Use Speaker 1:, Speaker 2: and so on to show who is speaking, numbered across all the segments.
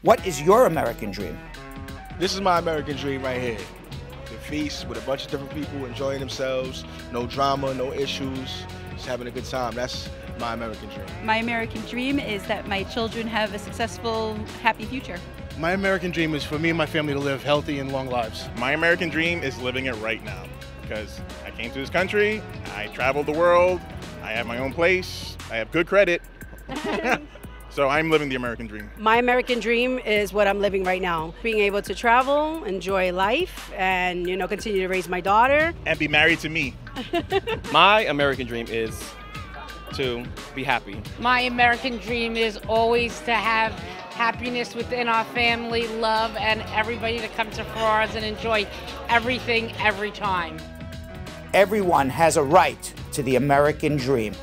Speaker 1: What is your American dream?
Speaker 2: This is my American dream right here. The feast with a bunch of different people enjoying themselves, no drama, no issues, just having a good time. That's my American dream.
Speaker 3: My American dream is that my children have a successful, happy future.
Speaker 4: My American dream is for me and my family to live healthy and long lives.
Speaker 5: My American dream is living it right now because I came to this country, I traveled the world, I have my own place, I have good credit. So I'm living the American dream.
Speaker 6: My American dream is what I'm living right now. Being able to travel, enjoy life, and continue to raise my daughter.
Speaker 5: And be married to me.
Speaker 7: My American dream is to be happy.
Speaker 8: My American dream is always to have happiness within our family, love, and everybody to come to Farr's and enjoy everything every time.
Speaker 1: Everyone has a right to the American dream.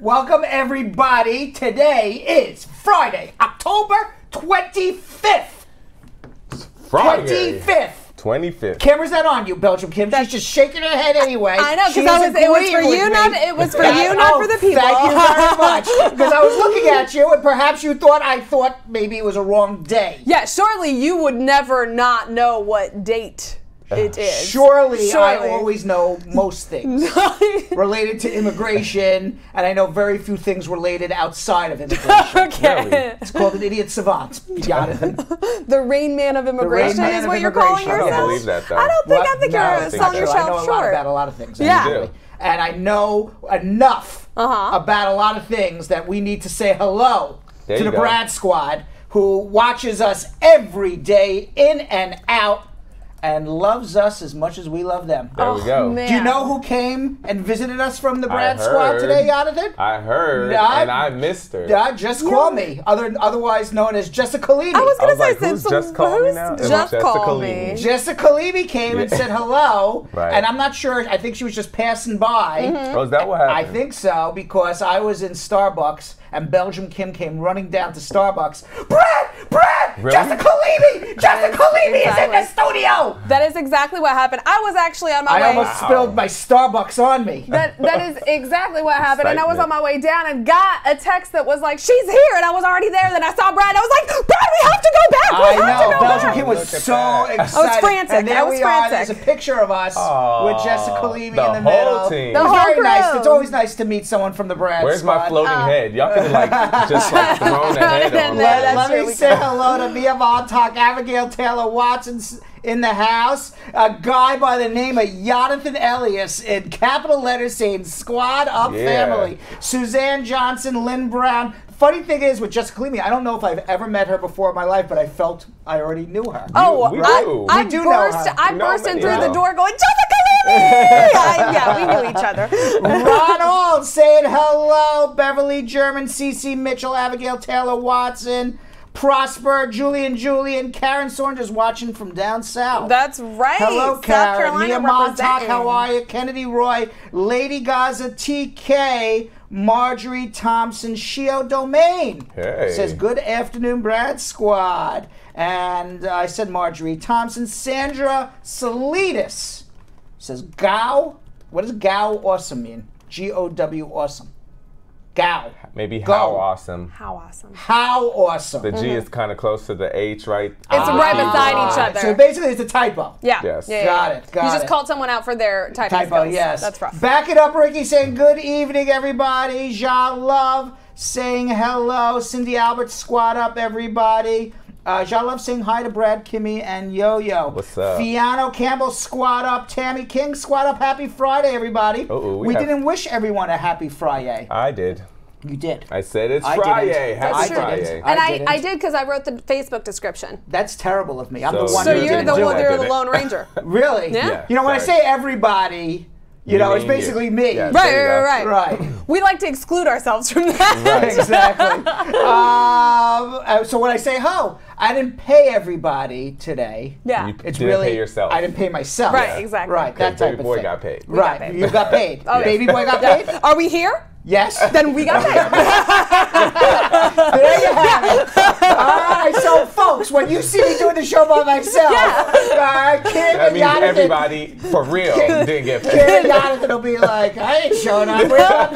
Speaker 1: Welcome, everybody. Today is Friday, October 25th.
Speaker 9: Friday.
Speaker 1: 25th.
Speaker 9: 25th.
Speaker 1: Camera's not on you, Belgium Kim. She's just shaking her head anyway.
Speaker 10: I know, because it was for you, not for the people.
Speaker 1: Thank you very much. Because I was looking at you, and perhaps you thought I thought maybe it was a wrong day.
Speaker 10: Yeah, surely you would never not know what date it is.
Speaker 1: Surely I always know most things related to immigration, and I know very few things related outside of immigration.
Speaker 10: Okay.
Speaker 1: Really. It's called an idiot savant, Jonathan.
Speaker 10: The Rain Man of immigration is what you're calling yourself?
Speaker 9: I don't believe that, though.
Speaker 10: I think you're selling yourself
Speaker 1: short. I know about a lot of things.
Speaker 10: Yeah.
Speaker 1: Actually. And I know enough about a lot of things that we need to say hello to the Brad Squad, who watches us every day in and out, and loves us as much as we love them.
Speaker 9: There we go.
Speaker 10: Man.
Speaker 1: Do you know who came and visited us from the Brad Squad today, Jonathan?
Speaker 9: I heard, and I missed her.
Speaker 1: Just call me, otherwise known as Jessica Leeby.
Speaker 10: I was going to say,
Speaker 9: who's just call me now?
Speaker 10: Just call me.
Speaker 1: Jessica Leeby came and said hello, and I'm not sure, I think she was just passing by.
Speaker 9: Oh, is that what happened?
Speaker 1: I think so, because I was in Starbucks, and Belgium Kim came running down to Starbucks. Brad!
Speaker 9: Really?
Speaker 1: Jessica Leeby! Jessica Leeby is in the studio!
Speaker 10: That is exactly what happened. I was actually on my way.
Speaker 1: I almost spilled my Starbucks on me.
Speaker 10: That is exactly what happened. And I was on my way down and got a text that was like, she's here. And I was already there. Then I saw Brad. I was like, Brad, we have to go back.
Speaker 1: I know. Belgium Kim was so excited.
Speaker 10: I was frantic.
Speaker 1: And there we are. There's a picture of us with Jessica Leeby in the middle.
Speaker 9: Whole team.
Speaker 1: It was very nice. It's always nice to meet someone from the Brad Squad.
Speaker 9: Where's my floating head? Y'all could have just thrown a head on.
Speaker 1: Let me say hello to Mia Montauk, Abigail Taylor Watson's in the house. A guy by the name of Jonathan Elias in capital letters saying Squad Up Family. Suzanne Johnson, Lynn Brown. Funny thing is with Jessica Leeby, I don't know if I've ever met her before in my life, but I felt I already knew her.
Speaker 10: Oh, I burst in through the door going, Jessica Leeby! Yeah, we knew each other.
Speaker 1: Ronald saying hello. Beverly German, Cece Mitchell, Abigail Taylor Watson. Prosper, Julian, Karen Saunders watching from down south.
Speaker 10: That's right.
Speaker 1: Hello, Karen.
Speaker 10: South
Speaker 1: Mia Montauk, how are you? Kennedy Roy, Lady Gaza, TK, Marjorie Thompson, Shio Domain.
Speaker 9: Hey.
Speaker 1: Says, good afternoon, Brad Squad. And I said Marjorie Thompson. Sandra Salidas says, Gow. What does Gow awesome mean? G-O-W awesome. Gow.
Speaker 9: Maybe how awesome.
Speaker 10: How awesome.
Speaker 1: How awesome.
Speaker 9: The G is kind of close to the H, right?
Speaker 10: It's right beside each other.
Speaker 1: So basically it's a typo.
Speaker 10: Yeah.
Speaker 9: Yes.
Speaker 10: Yeah,
Speaker 1: Got it.
Speaker 10: You just called someone out for their typo skills.
Speaker 1: Yes.
Speaker 10: That's rough.
Speaker 1: Back it up, Ricky, saying good evening, everybody. Ja Love saying hello. Cindy Albert, squad up, everybody. Ja Love saying hi to Brad, Kimmy, and Yo-Yo.
Speaker 9: What's up?
Speaker 1: Fiano Campbell, squad up. Tammy King, squad up. Happy Friday, everybody. We didn't wish everyone a happy Friday.
Speaker 9: I did.
Speaker 1: You did.
Speaker 9: I said it's Friday. Happy Friday.
Speaker 10: And I did because I wrote the Facebook description.
Speaker 1: That's terrible of me. I'm the one
Speaker 10: So
Speaker 1: who
Speaker 10: you're
Speaker 1: didn't do it.
Speaker 10: the Lone Ranger.
Speaker 1: Really?
Speaker 10: Yeah.
Speaker 1: You know, when I say everybody, You know, it's basically me.
Speaker 9: Yeah,
Speaker 10: Right. We like to exclude ourselves from that.
Speaker 1: Right, exactly. So when I say ho, I didn't pay everybody today.
Speaker 10: Yeah.
Speaker 9: You didn't pay yourself.
Speaker 1: I didn't pay myself.
Speaker 10: Right, exactly.
Speaker 1: Right, that type
Speaker 9: Baby
Speaker 1: of
Speaker 9: boy
Speaker 1: thing.
Speaker 9: got paid.
Speaker 1: Right,
Speaker 10: paid.
Speaker 1: you got paid.
Speaker 10: Oh,
Speaker 1: Baby boy got paid?
Speaker 10: Are we here?
Speaker 1: Yes.
Speaker 10: Then we got paid.
Speaker 1: There you have it. All right, so folks, when you see me doing the show by myself, Kim
Speaker 9: That
Speaker 1: and
Speaker 9: means
Speaker 1: Jonathan,
Speaker 9: everybody for real didn't get
Speaker 1: Kim
Speaker 9: paid.
Speaker 1: and Jonathan will be like, I ain't showing up. Where's my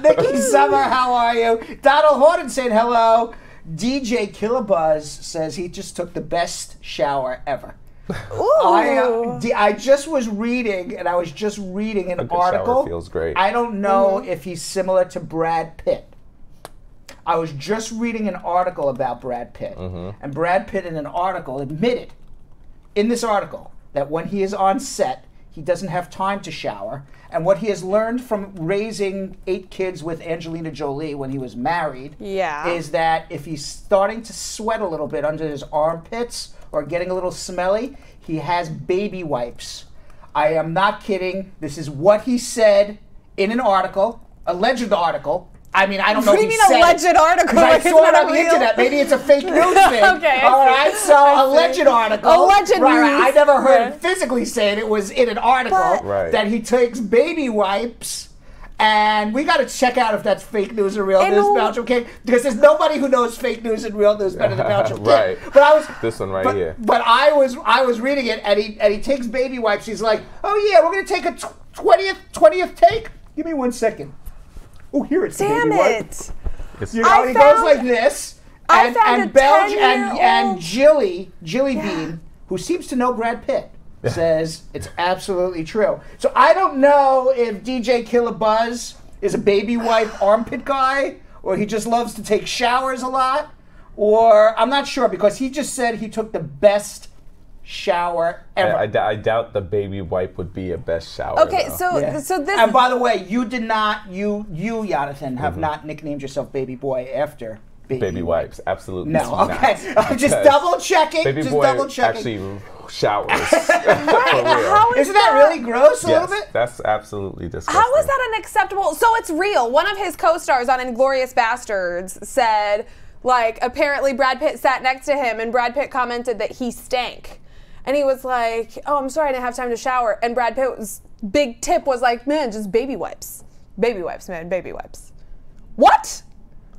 Speaker 1: paycheck? Nikki Summer, how are you? Donald Horton saying hello. DJ Killabuzz says he just took the best shower ever. I just was reading, and I was just reading an article.
Speaker 9: Shower feels great.
Speaker 1: I don't know if he's similar to Brad Pitt. I was just reading an article about Brad Pitt, and Brad Pitt in an article admitted, in this article, that when he is on set, he doesn't have time to shower, and what he has learned from raising 8 kids with Angelina Jolie when he was married is that if he's starting to sweat a little bit under his armpits or getting a little smelly, he has baby wipes. I am not kidding. This is what he said in an article, alleged article. I mean, I don't know
Speaker 10: What do
Speaker 1: if
Speaker 10: you
Speaker 1: he
Speaker 10: mean
Speaker 1: said
Speaker 10: alleged article?
Speaker 1: I
Speaker 10: Like,
Speaker 1: saw
Speaker 10: it's
Speaker 1: it
Speaker 10: not
Speaker 1: on the
Speaker 10: real?
Speaker 1: internet. Maybe it's a fake news thing.
Speaker 10: Okay,
Speaker 1: All right, so alleged article.
Speaker 10: Alleged
Speaker 1: right,
Speaker 10: news.
Speaker 1: I never heard him physically say it. It was in an article
Speaker 9: Right.
Speaker 1: that he takes baby wipes. And we got to check out if that's fake news or real news, Belgium King, because there's nobody who knows fake news and real news better than Belgium King.
Speaker 9: Right.
Speaker 1: But I was
Speaker 9: This one right here.
Speaker 1: But I was reading it, and he takes baby wipes. He's like, oh yeah, we're gonna take a 20th take. Give me 1 second. Oh, here it's the
Speaker 10: Damn
Speaker 1: baby wipe.
Speaker 10: it.
Speaker 1: You know, he goes like this, and
Speaker 10: found a
Speaker 1: Belge
Speaker 10: 10-year-old
Speaker 1: and Jilly Bean, who seems to know Brad Pitt, says it's absolutely true. So I don't know if DJ Killabuzz is a baby wipe armpit guy, or he just loves to take showers a lot, or I'm not sure, because he just said he took the best shower ever.
Speaker 9: I doubt the baby wipe would be a best shower.
Speaker 10: Okay,
Speaker 9: though.
Speaker 10: so this.
Speaker 1: And by the way, you did not, you Jonathan, have not nicknamed yourself Baby Boy after
Speaker 9: baby wipes, absolutely.
Speaker 1: No,
Speaker 9: not.
Speaker 1: okay. I'm just double checking.
Speaker 9: Baby
Speaker 1: just
Speaker 9: boy
Speaker 1: double checking.
Speaker 9: actually showers. For real.
Speaker 1: Isn't that really gross a little bit?
Speaker 9: That's absolutely disgusting.
Speaker 10: How is that unacceptable? So it's real. One of his co-stars on Inglourious Bastards said, like, apparently Brad Pitt sat next to him and Brad Pitt commented that he stank. And he was like, oh, I'm sorry, I didn't have time to shower. And Brad Pitt's big tip was like, man, just baby wipes. Baby wipes, man, baby wipes. What?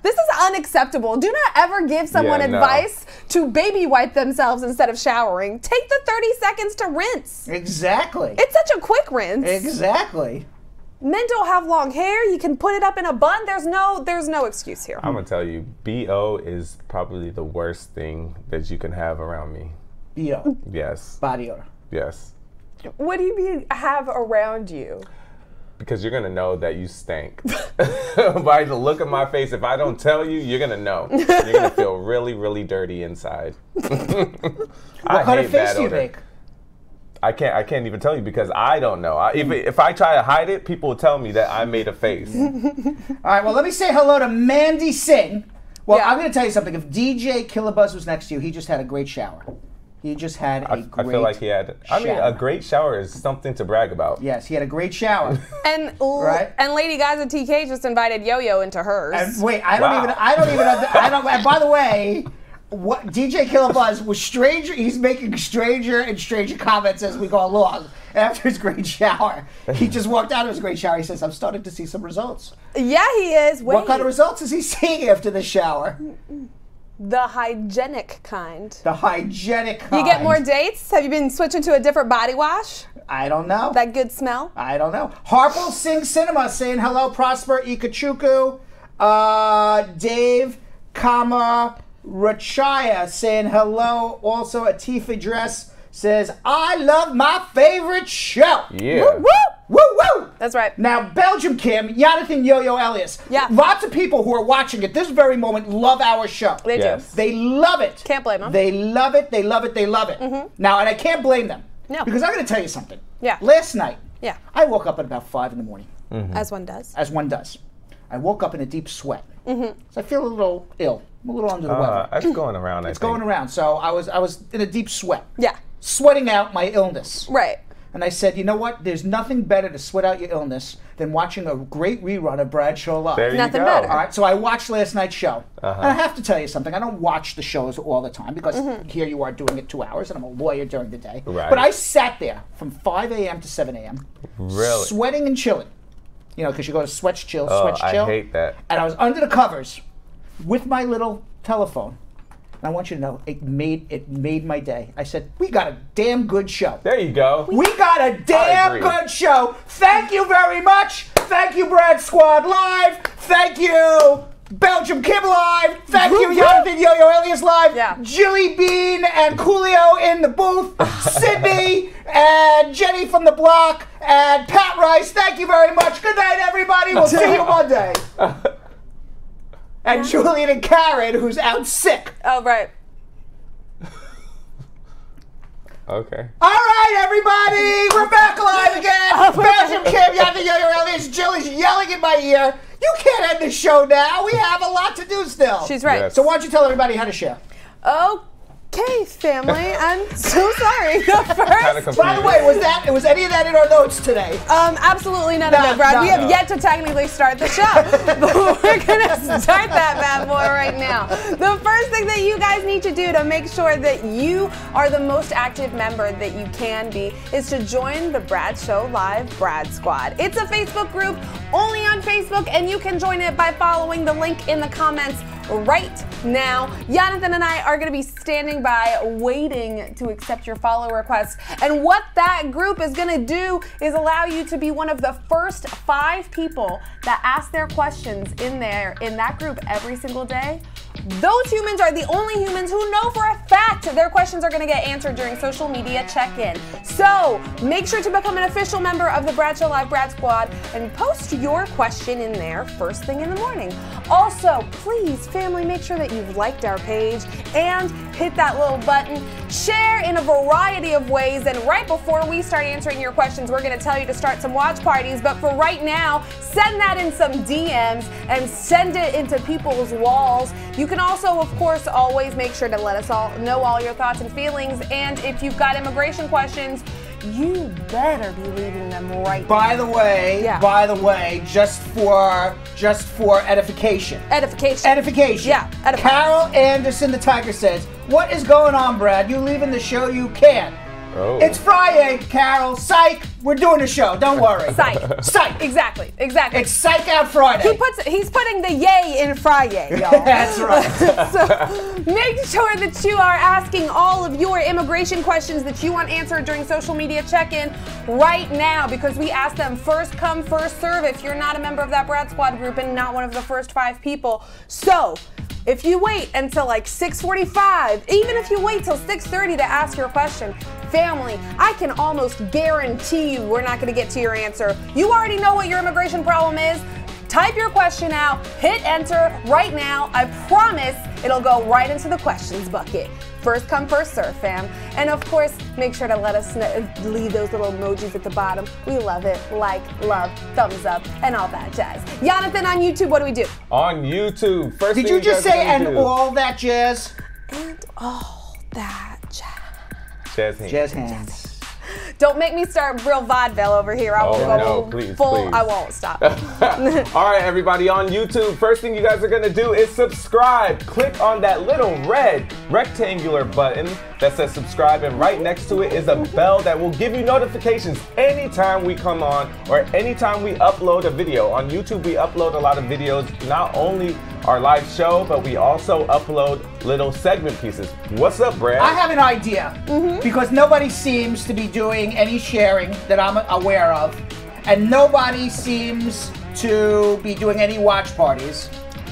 Speaker 10: This is unacceptable. Do not ever give someone advice to baby wipe themselves instead of showering. Take the 30 seconds to rinse.
Speaker 1: Exactly.
Speaker 10: It's such a quick rinse.
Speaker 1: Exactly.
Speaker 10: Men don't have long hair. You can put it up in a bun. There's no excuse here.
Speaker 9: I'm gonna tell you, BO is probably the worst thing that you can have around me.
Speaker 1: BO.
Speaker 9: Yes.
Speaker 1: Body odor.
Speaker 9: Yes.
Speaker 10: What do you mean have around you?
Speaker 9: Because you're gonna know that you stank. By the look of my face, if I don't tell you, you're gonna know. You're gonna feel really, really dirty inside.
Speaker 1: What kind of face do you make?
Speaker 9: I can't even tell you because I don't know. If I try to hide it, people will tell me that I made a face.
Speaker 1: All right, well, let me say hello to Mandy Singh. Well, I'm going to tell you something. If DJ Killabuzz was next to you, he just had a great shower. He just had a great
Speaker 9: I feel like he had. I mean, a great shower is something to brag about.
Speaker 1: Yes, he had a great shower.
Speaker 10: And
Speaker 1: right?
Speaker 10: And Lady Gaga TK just invited Yo-Yo into hers.
Speaker 1: And wait, I don't. And by the way, what DJ Killabuzz was stranger. He's making stranger and stranger comments as we go along. After his great shower, he just walked out of his great shower. He says, "I'm starting to see some results."
Speaker 10: Yeah, he is. Wait.
Speaker 1: What kind of results is he seeing after the shower?
Speaker 10: The hygienic kind.
Speaker 1: The hygienic kind.
Speaker 10: You get more dates? Have you been switching to a different body wash?
Speaker 1: I don't know.
Speaker 10: That good smell?
Speaker 1: I don't know. Harpo Singh Cinema saying hello, Prosper Ikachuku. Dave Rachaya saying hello. Also, Atifa Dress says, I love my favorite show.
Speaker 9: Yeah.
Speaker 1: Woo, woo, woo, woo.
Speaker 10: That's right.
Speaker 1: Now, Belgium Kim, Jonathan Yo-Yo Elias.
Speaker 10: Yeah.
Speaker 1: Lots of people who are watching at this very moment love our show.
Speaker 10: They do.
Speaker 1: They love it.
Speaker 10: Can't blame them.
Speaker 1: They love it. They love it. They love it.
Speaker 10: Mm-hmm.
Speaker 1: Now, and I can't blame them.
Speaker 10: No.
Speaker 1: Because I'm going to tell you something.
Speaker 10: Yeah.
Speaker 1: Last night,
Speaker 10: yeah,
Speaker 1: I woke up at about 5 in the morning.
Speaker 9: Mm-hmm.
Speaker 10: As one does.
Speaker 1: As one does. I woke up in a deep sweat. Mm-hmm. So I feel a little ill. I'm a little under the weather.
Speaker 9: It's going around,
Speaker 1: It's going around. So I was in a deep sweat.
Speaker 10: Yeah.
Speaker 1: Sweating out my illness.
Speaker 10: Right.
Speaker 1: And I said, you know what? There's nothing better to sweat out your illness than watching a great rerun of Bradshaw Live.
Speaker 9: There you
Speaker 10: Nothing
Speaker 9: go.
Speaker 10: better.
Speaker 1: All right, so I watched last night's show. And I have to tell you something. I don't watch the shows all the time because here you are doing it 2 hours, and I'm a lawyer during the day.
Speaker 9: Right.
Speaker 1: But I sat there from 5 a.m. to 7 a.m.
Speaker 9: Really?
Speaker 1: sweating and chilling. You know, because you go to sweats, chill,
Speaker 9: Oh,
Speaker 1: sweats, chill.
Speaker 9: I hate that.
Speaker 1: And I was under the covers with my little telephone. And I want you to know, it made my day. I said, we got a damn good show.
Speaker 9: There you go.
Speaker 1: We got a damn
Speaker 9: agree.
Speaker 1: good show. Thank you very much. Thank you, Brad Squad Live. Thank you, Belgium Kim Live. Thank you, Jonathan Yo-Yo Elias Live.
Speaker 10: Yeah.
Speaker 1: Jilly Bean and Coolio in the booth. Sydney and Jenny from the block and Pat Rice. Thank you very much. Good night, everybody. We'll see you Monday. And Julian and Karen, who's out sick.
Speaker 10: Oh, right.
Speaker 9: Okay.
Speaker 1: All right, everybody, we're back live again. Belgium Kim, Jonathan Yo-Yo Elias. Jill is yelling in my ear. You can't end the show now. We have a lot to do still.
Speaker 10: She's right.
Speaker 9: Yes.
Speaker 1: So why don't you tell everybody how to share?
Speaker 10: Okay, family. I'm so sorry. The
Speaker 9: Kinda
Speaker 10: first.
Speaker 9: confused.
Speaker 1: By the way, was any of that in our notes today?
Speaker 10: Absolutely none of
Speaker 1: No,
Speaker 10: it, Brad.
Speaker 1: no,
Speaker 10: We have
Speaker 1: no.
Speaker 10: yet to technically start the show. But we're going to start that bad boy right now. The first thing that you guys need to do to make sure that you are the most active member that you can be is to join the Brad Show Live Brad Squad. It's a Facebook group only on Facebook, and you can join it by following the link in the comments right now. Jonathan and I are going to be standing by waiting to accept your follow requests. And what that group is going to do is allow you to be one of the first 5 people that ask their questions in that group every single day. Those humans are the only humans who know for a fact their questions are going to get answered during social media check-in. So make sure to become an official member of the Brad Show Live Brad Squad and post your question in there first thing in the morning. Also, please, family, make sure that you've liked our page and hit that little button. Share in a variety of ways. And right before we start answering your questions, we're going to tell you to start some watch parties. But for right now, send that in some DMs and send it into people's walls. You can also, of course, always make sure to let us all know all your thoughts and feelings. And if you've got immigration questions, you better be leaving them right
Speaker 1: By the way, just for edification.
Speaker 10: Edification. Yeah, edification.
Speaker 1: Carol Anderson, the Tiger, says, "What is going on, Brad? You leaving the show? You can't."
Speaker 9: Oh.
Speaker 1: It's Friday, Carol. Psych. We're doing a show. Don't worry.
Speaker 10: Psych.
Speaker 1: Psych.
Speaker 10: Exactly.
Speaker 1: It's Psych Out Friday.
Speaker 10: He's putting the yay in Friday, y'all.
Speaker 1: That's right.
Speaker 10: So make sure that you are asking all of your immigration questions that you want answered during social media check-in right now, because we ask them first come, first serve if you're not a member of that Brad Squad group and not one of the first 5 people. So if you wait until like 6:45, even if you wait till 6:30 to ask your question, family, I can almost guarantee you we're not going to get to your answer. You already know what your immigration problem is. Type your question out, hit enter right now. I promise it'll go right into the questions bucket. First come, first serve, fam. And of course, make sure to let us leave those little emojis at the bottom. We love it. Like, love, thumbs up, and all that jazz. Jonathan, on YouTube, what do we do?
Speaker 9: On YouTube. First
Speaker 1: Did
Speaker 9: thing
Speaker 1: you just
Speaker 9: guys
Speaker 1: say,
Speaker 9: are gonna
Speaker 1: and
Speaker 9: do-
Speaker 1: all that jazz?
Speaker 10: And all that jazz.
Speaker 9: Jazz hands.
Speaker 1: Jazz hands.
Speaker 10: Don't make me start real vaudeville over here. I will
Speaker 9: Oh,
Speaker 10: go
Speaker 9: no, please,
Speaker 10: full.
Speaker 9: please.
Speaker 10: I won't stop.
Speaker 9: All right, everybody on YouTube, first thing you guys are gonna do is subscribe. Click on that little red rectangular button that says subscribe, and right next to it is a bell that will give you notifications anytime we come on or anytime we upload a video. On YouTube, we upload a lot of videos, not only our live show, but we also upload little segment pieces. What's up, Brad?
Speaker 1: I have an idea, because nobody seems to be doing any sharing that I'm aware of, and nobody seems to be doing any watch parties.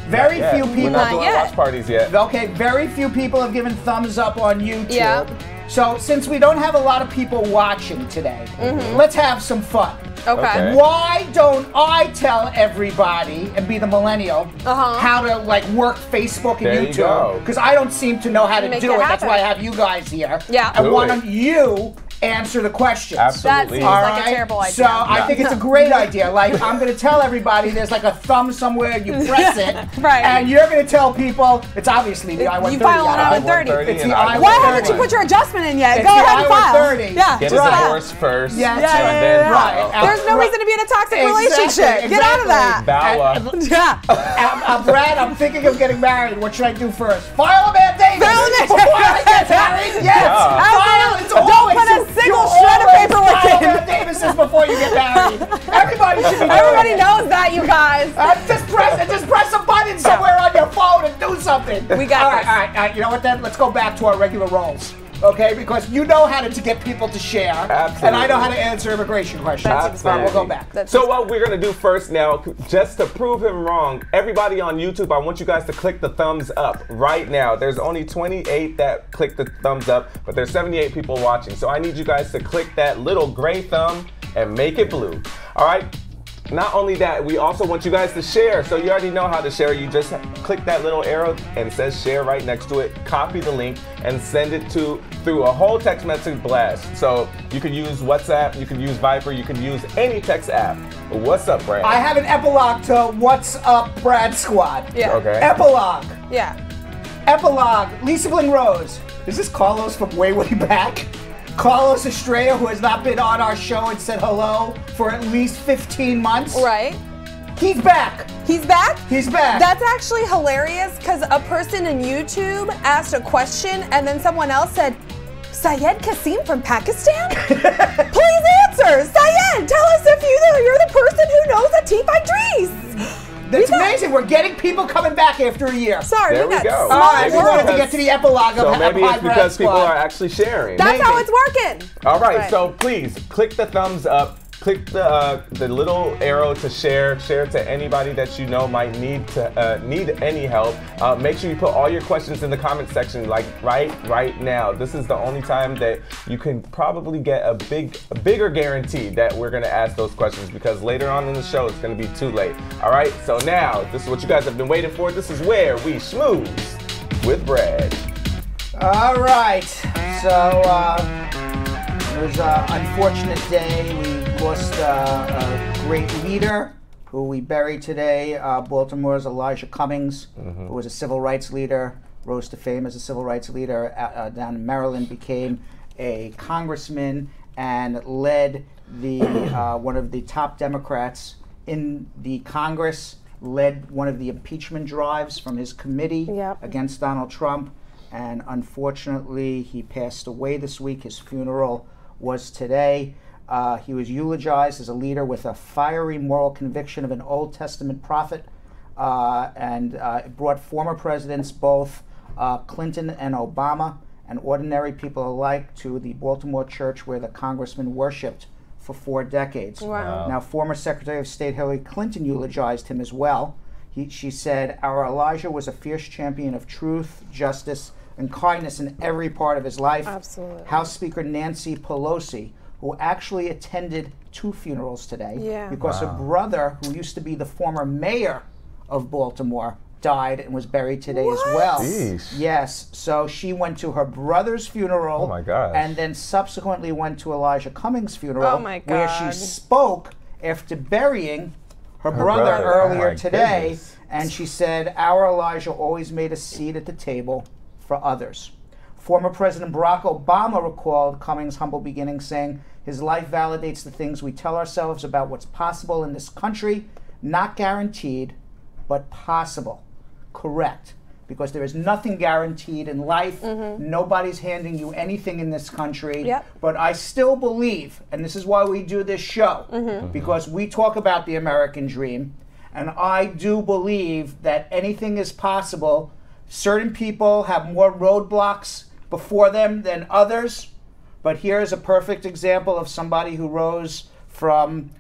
Speaker 1: Very
Speaker 9: Not yet.
Speaker 1: few
Speaker 9: We're
Speaker 1: people.
Speaker 9: not doing watch parties yet.
Speaker 1: Okay, very few people have given thumbs up on YouTube.
Speaker 10: Yeah.
Speaker 1: So since we don't have a lot of people watching today, let's have some fun.
Speaker 10: Okay.
Speaker 1: Why don't I tell everybody and be the millennial how to like work Facebook and
Speaker 9: There you go.
Speaker 1: YouTube? Because I don't seem to know how to
Speaker 10: Make
Speaker 1: do
Speaker 10: it
Speaker 1: it. That's
Speaker 10: happen.
Speaker 1: why I have you guys here.
Speaker 10: Yeah.
Speaker 1: And
Speaker 9: Do
Speaker 1: why
Speaker 9: it.
Speaker 1: don't you answer the questions.
Speaker 9: Absolutely.
Speaker 10: That seems like a terrible idea.
Speaker 1: So I think it's a great idea. Like, I'm going to tell everybody there's like a thumb somewhere, you press it,
Speaker 10: Right.
Speaker 1: and you're going to tell people, it's obviously the I-130.
Speaker 10: You file an I-130.
Speaker 1: It's the
Speaker 9: I-130.
Speaker 1: I-130.
Speaker 10: Why haven't you put your adjustment in yet?
Speaker 1: It's
Speaker 10: Go
Speaker 1: the
Speaker 10: ahead and file.
Speaker 1: I-130.
Speaker 10: Yeah.
Speaker 9: Get a divorce first.
Speaker 1: Yeah,
Speaker 9: and then
Speaker 1: right.
Speaker 9: file.
Speaker 10: There's no reason to be in a toxic relationship.
Speaker 1: Exactly.
Speaker 10: Get out of that.
Speaker 9: Bow up.
Speaker 10: Yeah.
Speaker 1: Brad, I'm thinking of getting married. What should I do first? File a mandamus
Speaker 10: File a
Speaker 1: before I get married? Yes.
Speaker 9: Yeah.
Speaker 1: File. It's
Speaker 10: Don't
Speaker 1: always,
Speaker 10: put a single
Speaker 1: you
Speaker 10: shred of
Speaker 1: always
Speaker 10: paperwork
Speaker 1: file
Speaker 10: in.
Speaker 1: mandatuses before you get married. Everybody should be doing
Speaker 10: Everybody
Speaker 1: it.
Speaker 10: knows that, you guys.
Speaker 1: Just press a button somewhere on your phone and do something.
Speaker 10: We got
Speaker 1: all
Speaker 10: this.
Speaker 1: right, all right. You know what then? Let's go back to our regular roles. Okay, because you know how to get people to share, and I know how to answer immigration questions.
Speaker 9: Absolutely.
Speaker 1: We'll go back.
Speaker 9: So what we're gonna do first now, just to prove him wrong, everybody on YouTube, I want you guys to click the thumbs up right now. There's only 28 that click the thumbs up, but there's 78 people watching. So I need you guys to click that little gray thumb and make it blue. All right. Not only that, we also want you guys to share. So you already know how to share. You just click that little arrow and it says share right next to it. Copy the link and send it through a whole text message blast. So you can use WhatsApp, you can use Viber, you can use any text app. What's up, Brad?
Speaker 1: I have an epilogue to What's Up, Brad Squad.
Speaker 10: Yeah.
Speaker 9: Okay.
Speaker 1: Epilogue.
Speaker 10: Yeah.
Speaker 1: Epilogue. Lisa Bling Rose. Is this Carlos from way back? Carlos Estrella, who has not been on our show and said hello for at least 15 months.
Speaker 10: Right.
Speaker 1: He's back.
Speaker 10: He's back?
Speaker 1: He's back.
Speaker 10: That's actually hilarious because a person in YouTube asked a question and then someone else said, Syed Kasim from Pakistan? Please answer. Syed, tell us if you're the person who knows Atif Idris.
Speaker 1: That's amazing. We're getting people coming back after a year.
Speaker 10: Sorry,
Speaker 9: There
Speaker 10: we
Speaker 9: we
Speaker 10: got
Speaker 9: go.
Speaker 10: small
Speaker 1: All right, we
Speaker 10: world.
Speaker 1: wanted to get to the epilogue
Speaker 9: So
Speaker 1: of
Speaker 9: maybe
Speaker 1: High
Speaker 9: it's
Speaker 1: Brad
Speaker 9: because people
Speaker 1: Squad.
Speaker 9: are actually sharing.
Speaker 10: That's how
Speaker 1: Maybe.
Speaker 10: it's working.
Speaker 9: All right,
Speaker 10: Right.
Speaker 9: so please click the thumbs up. Click the little arrow to share. Share to anybody that you know might need any help. Make sure you put all your questions in the comment section, like right now. This is the only time that you can probably get a bigger guarantee that we're gonna ask those questions, because later on in the show it's gonna be too late. All right. So now this is what you guys have been waiting for. This is where we schmooze with Brad.
Speaker 1: All right. So it was an unfortunate day. We lost a great leader who we buried today. Baltimore's Elijah Cummings, who was a civil rights leader, rose to fame as a civil rights leader down in Maryland, became a congressman, and led the one of the top Democrats in the Congress, led one of the impeachment drives from his committee against Donald Trump. And unfortunately, he passed away this week. His funeral was today. He was eulogized as a leader with a fiery moral conviction of an Old Testament prophet, and it brought former presidents, both Clinton and Obama, and ordinary people alike, to the Baltimore church where the congressman worshipped for 4 decades.
Speaker 10: Wow.
Speaker 1: Now, former Secretary of State Hillary Clinton eulogized him as well. She said, "Our Elijah was a fierce champion of truth, justice, and kindness in every part of his life."
Speaker 10: Absolutely.
Speaker 1: House Speaker Nancy Pelosi, who actually attended 2 funerals today, because her brother, who used to be the former mayor of Baltimore, died and was buried today as well.
Speaker 9: Jeez.
Speaker 1: Yes, so she went to her brother's funeral.
Speaker 9: Oh my gosh.
Speaker 1: And then subsequently went to Elijah Cummings' funeral,
Speaker 10: Oh my
Speaker 1: where she
Speaker 10: God.
Speaker 1: spoke after burying her brother
Speaker 9: brother.
Speaker 1: earlier
Speaker 9: Oh my
Speaker 1: today.
Speaker 9: goodness.
Speaker 1: And she said, "Our Elijah always made a seat at the table for others." Former President Barack Obama recalled Cummings' humble beginnings, saying, "His life validates the things we tell ourselves about what's possible in this country. Not guaranteed, but possible." Correct. Because there is nothing guaranteed in life. Nobody's handing you anything in this country.
Speaker 10: Yep.
Speaker 1: But I still believe, and this is why we do this show, because we talk about the American dream, and I do believe that anything is possible. Certain people have more roadblocks before them than others, but here is a perfect example of somebody who rose from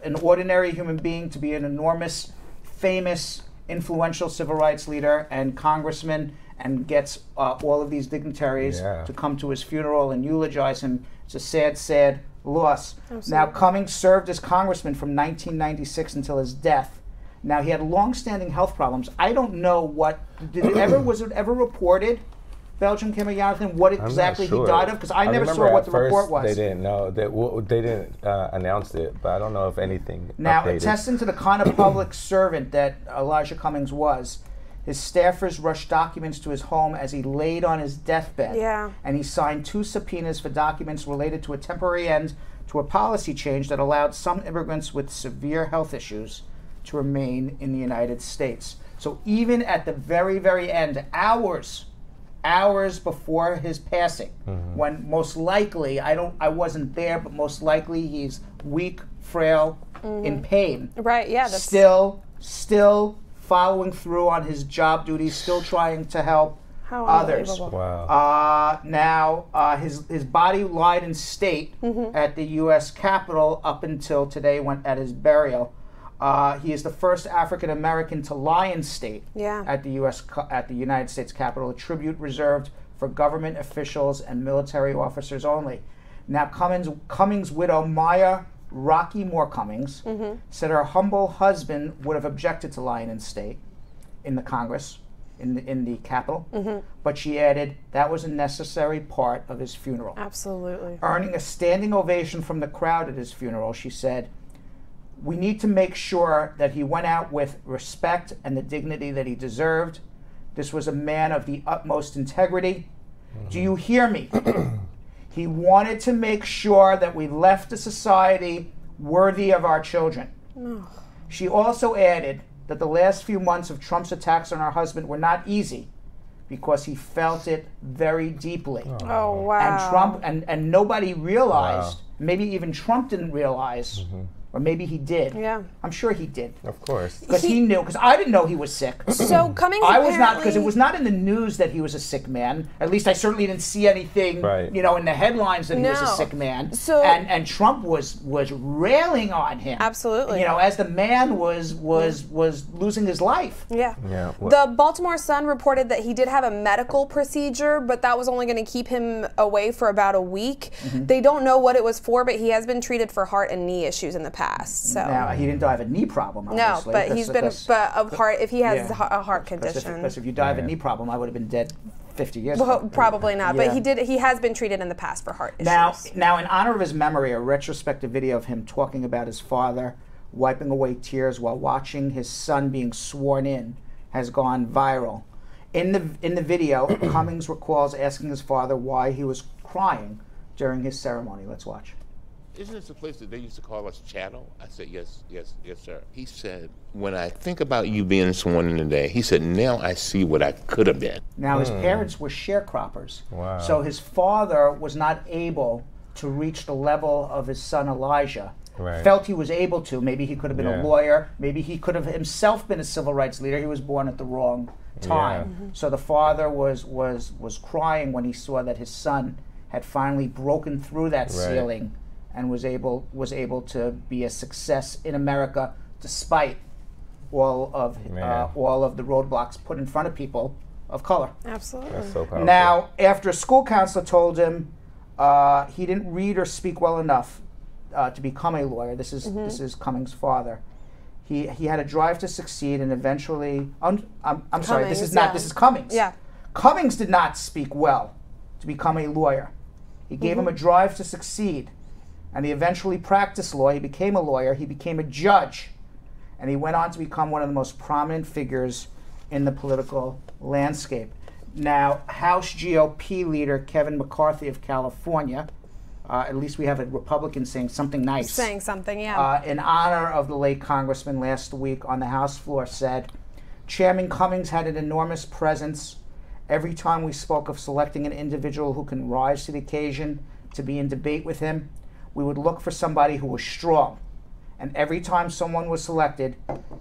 Speaker 1: an ordinary human being to be an enormous, famous, influential civil rights leader and congressman, and gets all of these dignitaries to come to his funeral and eulogize him. It's a sad, sad loss.
Speaker 10: Absolutely.
Speaker 1: Now, Cummings served as congressman from 1996 until his death. Now, he had long-standing health problems. I don't know was it ever reported Belgium came of Jonathan? What exactly he died of? Because I never saw what the report was.
Speaker 9: They didn't know. They didn't announce it, but I don't know if anything
Speaker 1: Now,
Speaker 9: updated.
Speaker 1: attesting to the kind of public servant that Elijah Cummings was, his staffers rushed documents to his home as he laid on his deathbed.
Speaker 10: Yeah.
Speaker 1: And he signed 2 subpoenas for documents related to a temporary end to a policy change that allowed some immigrants with severe health issues to remain in the United States. So even at the very, very end, hours before his passing, when most likely, I wasn't there, but most likely he's weak, frail, in pain.
Speaker 10: Right, yeah. That's
Speaker 1: Still following through on his job duties, still trying to help others.
Speaker 9: Wow.
Speaker 1: Now, his body lied in state at the U.S. Capitol up until today, at his burial. He is the first African American to lie in state at the United States Capitol, a tribute reserved for government officials and military officers only. Now, Cummings' widow, Maya Rocky Moore Cummings, said her humble husband would have objected to lying in state in the Congress, in the Capitol, but she added that was a necessary part of his funeral.
Speaker 10: Absolutely.
Speaker 1: Earning a standing ovation from the crowd at his funeral, she said, "We need to make sure that he went out with respect and the dignity that he deserved. This was a man of the utmost integrity. Do you hear me? He wanted to make sure that we left a society worthy of our children." She also added that the last few months of Trump's attacks on her husband were not easy because he felt it very deeply.
Speaker 10: Oh, wow.
Speaker 1: And Trump, and nobody realized, maybe even Trump didn't realize, or maybe he did.
Speaker 10: Yeah.
Speaker 1: I'm sure he did.
Speaker 9: Of course.
Speaker 1: Because he knew, because I didn't know he was sick.
Speaker 10: So Cummings
Speaker 1: I was not, because it was not in the news that he was a sick man. At least I certainly didn't see anything, in the headlines that he was a sick man.
Speaker 10: So,
Speaker 1: and Trump was railing on him.
Speaker 10: Absolutely.
Speaker 1: As the man was losing his life.
Speaker 10: Yeah. The Baltimore Sun reported that he did have a medical procedure, but that was only going to keep him away for about a week. They don't know what it was for, but he has been treated for heart and knee issues in the past. So
Speaker 1: now he didn't die of a knee problem, obviously.
Speaker 10: No, but he's been of heart if he has a heart condition.
Speaker 1: Because if you die of a knee problem, I would have been dead 50 years
Speaker 10: well,
Speaker 1: ago.
Speaker 10: Probably not, but he has been treated in the past for heart issues.
Speaker 1: Now, in honor of his memory, a retrospective video of him talking about his father wiping away tears while watching his son being sworn in has gone viral. In the video, Cummings recalls asking his father why he was crying during his ceremony. Let's watch.
Speaker 11: "Isn't this a place that they used to call us chattel?" I said, yes, sir. He said, "When I think about you being sworn in today," he said, "now I see what I could have been."
Speaker 1: Now, his parents were sharecroppers.
Speaker 9: Wow.
Speaker 1: So his father was not able to reach the level of his son Elijah.
Speaker 9: Right.
Speaker 1: Felt he was able to. Maybe he could have been a lawyer. Maybe he could have himself been a civil rights leader. He was born at the wrong time. So the father was crying when he saw that his son had finally broken through that ceiling and was able to be a success in America despite all of the roadblocks put in front of people of color.
Speaker 10: Absolutely.
Speaker 9: That's so powerful.
Speaker 1: Now, after a school counselor told him he didn't read or speak well enough to become a lawyer, this is Cummings' father. He had a drive to succeed and eventually. I'm sorry. This is Cummings.
Speaker 10: Yeah.
Speaker 1: Cummings did not speak well to become a lawyer. He gave him a drive to succeed. And he eventually practiced law. He became a lawyer. He became a judge. And he went on to become one of the most prominent figures in the political landscape. Now, House GOP leader Kevin McCarthy of California, at least we have a Republican saying something nice.
Speaker 10: Saying something, yeah.
Speaker 1: In honor of the late congressman last week on the House floor said, "Chairman Cummings had an enormous presence. Every time we spoke of selecting an individual who can rise to the occasion to be in debate with him, we would look for somebody who was strong. And every time someone was selected,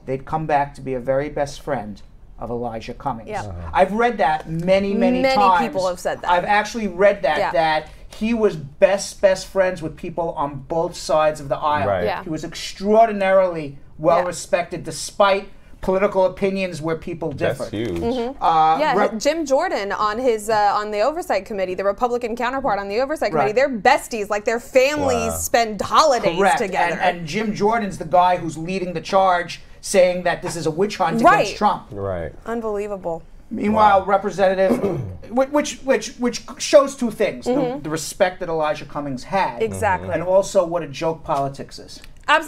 Speaker 1: they'd come back to be a very best friend of Elijah Cummings."
Speaker 10: Yeah.
Speaker 1: I've read that many times.
Speaker 10: Many people have said that.
Speaker 1: I've actually read that, that he was best friends with people on both sides of the aisle.
Speaker 9: Right.
Speaker 10: Yeah.
Speaker 1: He was extraordinarily well respected despite political opinions where people differ.
Speaker 9: That's huge.
Speaker 10: Jim Jordan on his on the Oversight Committee, the Republican counterpart on the Oversight Committee, they're besties. Like their families spend holidays together.
Speaker 1: And Jim Jordan's the guy who's leading the charge, saying that this is a witch hunt against Trump.
Speaker 9: Right.
Speaker 10: Unbelievable.
Speaker 1: Meanwhile, Representative, which shows two things: the respect that Elijah Cummings had,
Speaker 10: Exactly,
Speaker 1: and also what a joke politics is.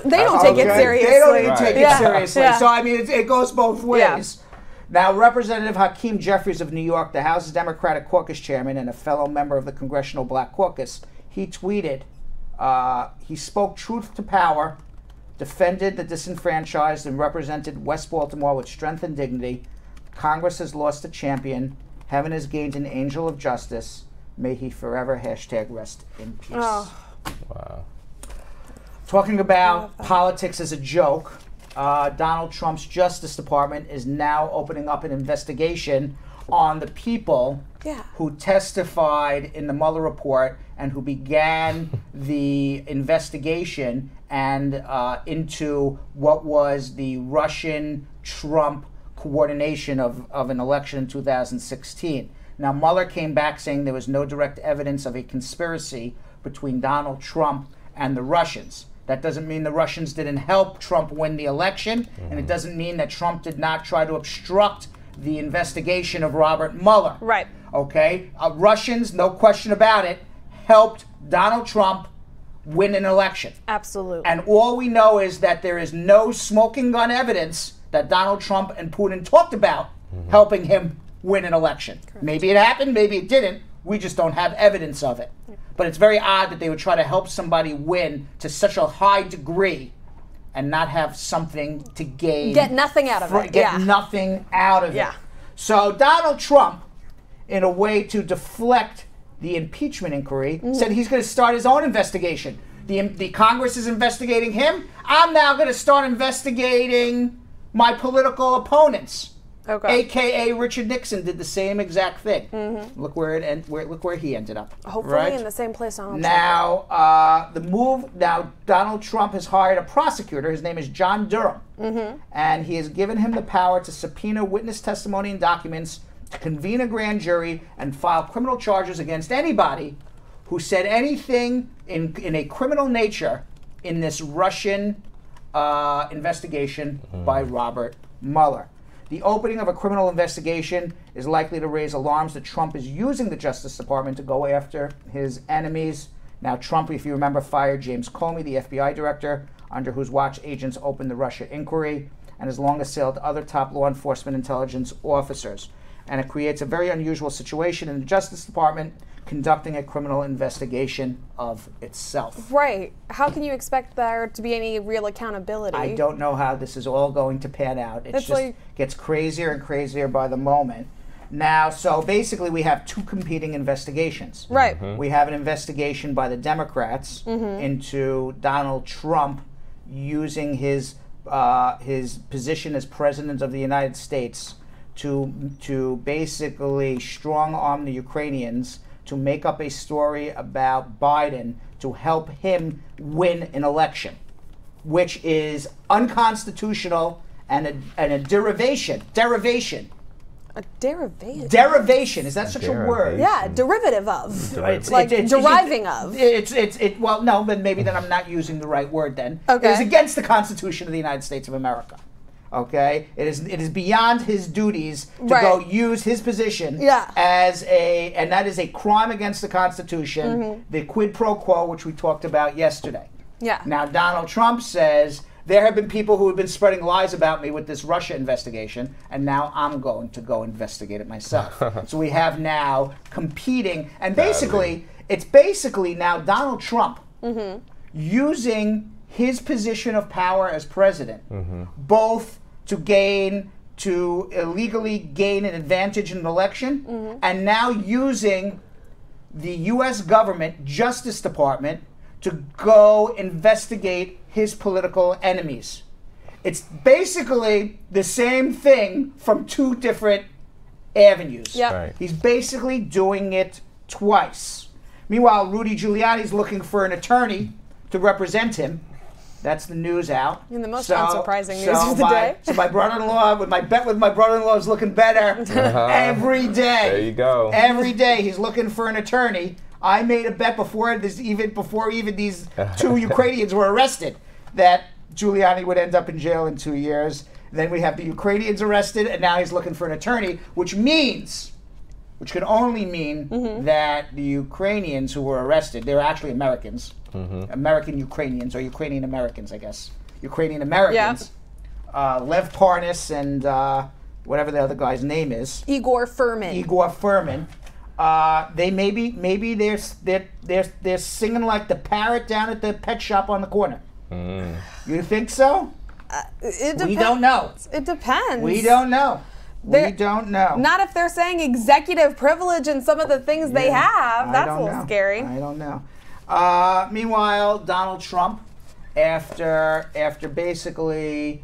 Speaker 10: They don't take it seriously.
Speaker 1: They don't even take it seriously.
Speaker 10: Yeah.
Speaker 1: So I mean, it goes both ways.
Speaker 10: Yeah.
Speaker 1: Now, Representative Hakeem Jeffries of New York, the House's Democratic Caucus chairman and a fellow member of the Congressional Black Caucus, he tweeted, he spoke truth to power, defended the disenfranchised, and represented West Baltimore with strength and dignity. Congress has lost a champion. Heaven has gained an angel of justice. May he forever #rest in peace.
Speaker 10: Oh.
Speaker 9: Wow.
Speaker 1: Talking about politics as a joke, Donald Trump's Justice Department is now opening up an investigation on the people who testified in the Mueller report and who began the investigation and into what was the Russian-Trump coordination of an election in 2016. Now, Mueller came back saying there was no direct evidence of a conspiracy between Donald Trump and the Russians. That doesn't mean the Russians didn't help Trump win the election, and it doesn't mean that Trump did not try to obstruct the investigation of Robert Mueller.
Speaker 10: Right.
Speaker 1: Okay? Russians, no question about it, helped Donald Trump win an election.
Speaker 10: Absolutely.
Speaker 1: And all we know is that there is no smoking gun evidence that Donald Trump and Putin talked about helping him win an election. Correct. Maybe it happened, maybe it didn't. We just don't have evidence of it. But it's very odd that they would try to help somebody win to such a high degree and not have something to gain.
Speaker 10: Get nothing out of it.
Speaker 1: Get nothing out of it. So Donald Trump, in a way to deflect the impeachment inquiry, said he's going to start his own investigation. The Congress is investigating him. I'm now going to start investigating my political opponents.
Speaker 10: Okay.
Speaker 1: AKA Richard Nixon did the same exact thing. Look where look where he ended up.
Speaker 10: Hopefully in the same place Donald
Speaker 1: Trump. Now Donald Trump has hired a prosecutor. His name is John Durham, and he has given him the power to subpoena witness testimony and documents, to convene a grand jury, and file criminal charges against anybody who said anything in a criminal nature in this Russian investigation by Robert Mueller. The opening of a criminal investigation is likely to raise alarms that Trump is using the Justice Department to go after his enemies. Now, Trump, if you remember, fired James Comey, the FBI director, under whose watch agents opened the Russia inquiry, and has long assailed other top law enforcement intelligence officers. And it creates a very unusual situation in the Justice Department conducting a criminal investigation of itself.
Speaker 10: Right. How can you expect there to be any real accountability?
Speaker 1: I don't know how this is all going to pan out. It just gets crazier and crazier by the moment. Now, so basically we have two competing investigations.
Speaker 10: Right.
Speaker 1: We have an investigation by the Democrats into Donald Trump using his position as President of the United States to basically strong-arm the Ukrainians to make up a story about Biden to help him win an election, which is unconstitutional and a derivation.
Speaker 10: A derivation?
Speaker 1: Derivation. Is that such a word?
Speaker 10: Yeah, derivative of.
Speaker 1: Deriving
Speaker 10: of.
Speaker 1: Well, no, but maybe then I'm not using the right word then.
Speaker 10: Okay.
Speaker 1: It is against the Constitution of the United States of America. Okay, it is beyond his duties to go use his position and that is a crime against the Constitution, the quid pro quo, which we talked about yesterday.
Speaker 10: Yeah.
Speaker 1: Now, Donald Trump says, there have been people who have been spreading lies about me with this Russia investigation, and now I'm going to go investigate it myself. So we have now competing, and basically, it's basically now Donald Trump using his position of power as president, both to illegally gain an advantage in an election, and now using the U.S. government, Justice Department, to go investigate his political enemies. It's basically the same thing from two different avenues.
Speaker 10: Yep. Right.
Speaker 1: He's basically doing it twice. Meanwhile, Rudy Giuliani's looking for an attorney to represent him. That's the news out.
Speaker 10: And the most unsurprising news of the day.
Speaker 1: So my brother-in-law, my bet with my brother-in-law is looking better every day.
Speaker 9: There you go.
Speaker 1: Every day he's looking for an attorney. I made a bet before these two Ukrainians were arrested that Giuliani would end up in jail in 2 years. Then we have the Ukrainians arrested, and now he's looking for an attorney, which could only mean that the Ukrainians who were arrested, they're actually Americans, American Ukrainians, or Ukrainian Americans, I guess. Ukrainian Americans. Lev Parnas and whatever the other guy's name is.
Speaker 10: Igor Furman.
Speaker 1: They maybe they're singing like the parrot down at the pet shop on the corner. You think so? We don't know.
Speaker 10: It depends.
Speaker 1: We don't know. We don't know.
Speaker 10: Not if they're saying executive privilege and some of the things they have. That's a little scary.
Speaker 1: I don't know. Meanwhile, Donald Trump, after basically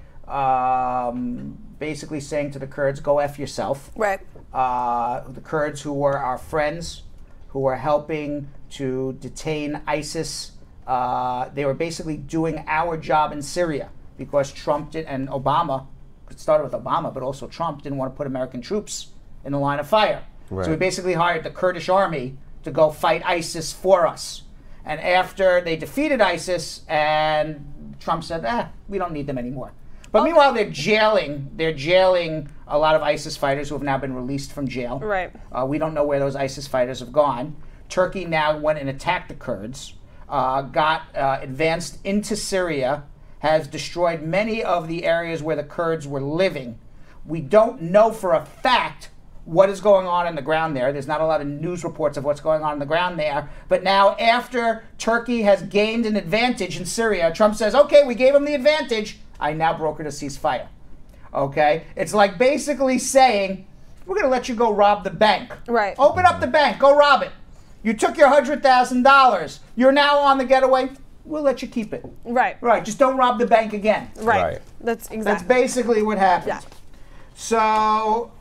Speaker 1: saying to the Kurds, "Go F yourself."
Speaker 10: Right.
Speaker 1: The Kurds, who were our friends, who were helping to detain ISIS, they were basically doing our job in Syria because Trump did, and Obama, it started with Obama, but also Trump didn't want to put American troops in the line of fire.
Speaker 9: Right.
Speaker 1: So we basically hired the Kurdish army to go fight ISIS for us. And after they defeated ISIS, and Trump said, we don't need them anymore. But meanwhile, they're jailing a lot of ISIS fighters who have now been released from jail.
Speaker 10: Right.
Speaker 1: We don't know where those ISIS fighters have gone. Turkey now went and attacked the Kurds, advanced into Syria, has destroyed many of the areas where the Kurds were living. We don't know for a fact what is going on in the ground there. There's not a lot of news reports of what's going on in the ground there. But now, after Turkey has gained an advantage in Syria, Trump says, okay, we gave them the advantage. I now brokered a ceasefire. Okay? It's like basically saying, we're going to let you go rob the bank.
Speaker 10: Right.
Speaker 1: Open up the bank. Go rob it. You took your $100,000. You're now on the getaway. We'll let you keep it.
Speaker 10: Right.
Speaker 1: Right. Just don't rob the bank again.
Speaker 10: Right. That's exactly.
Speaker 1: That's basically what happened.
Speaker 10: Yeah.
Speaker 1: So,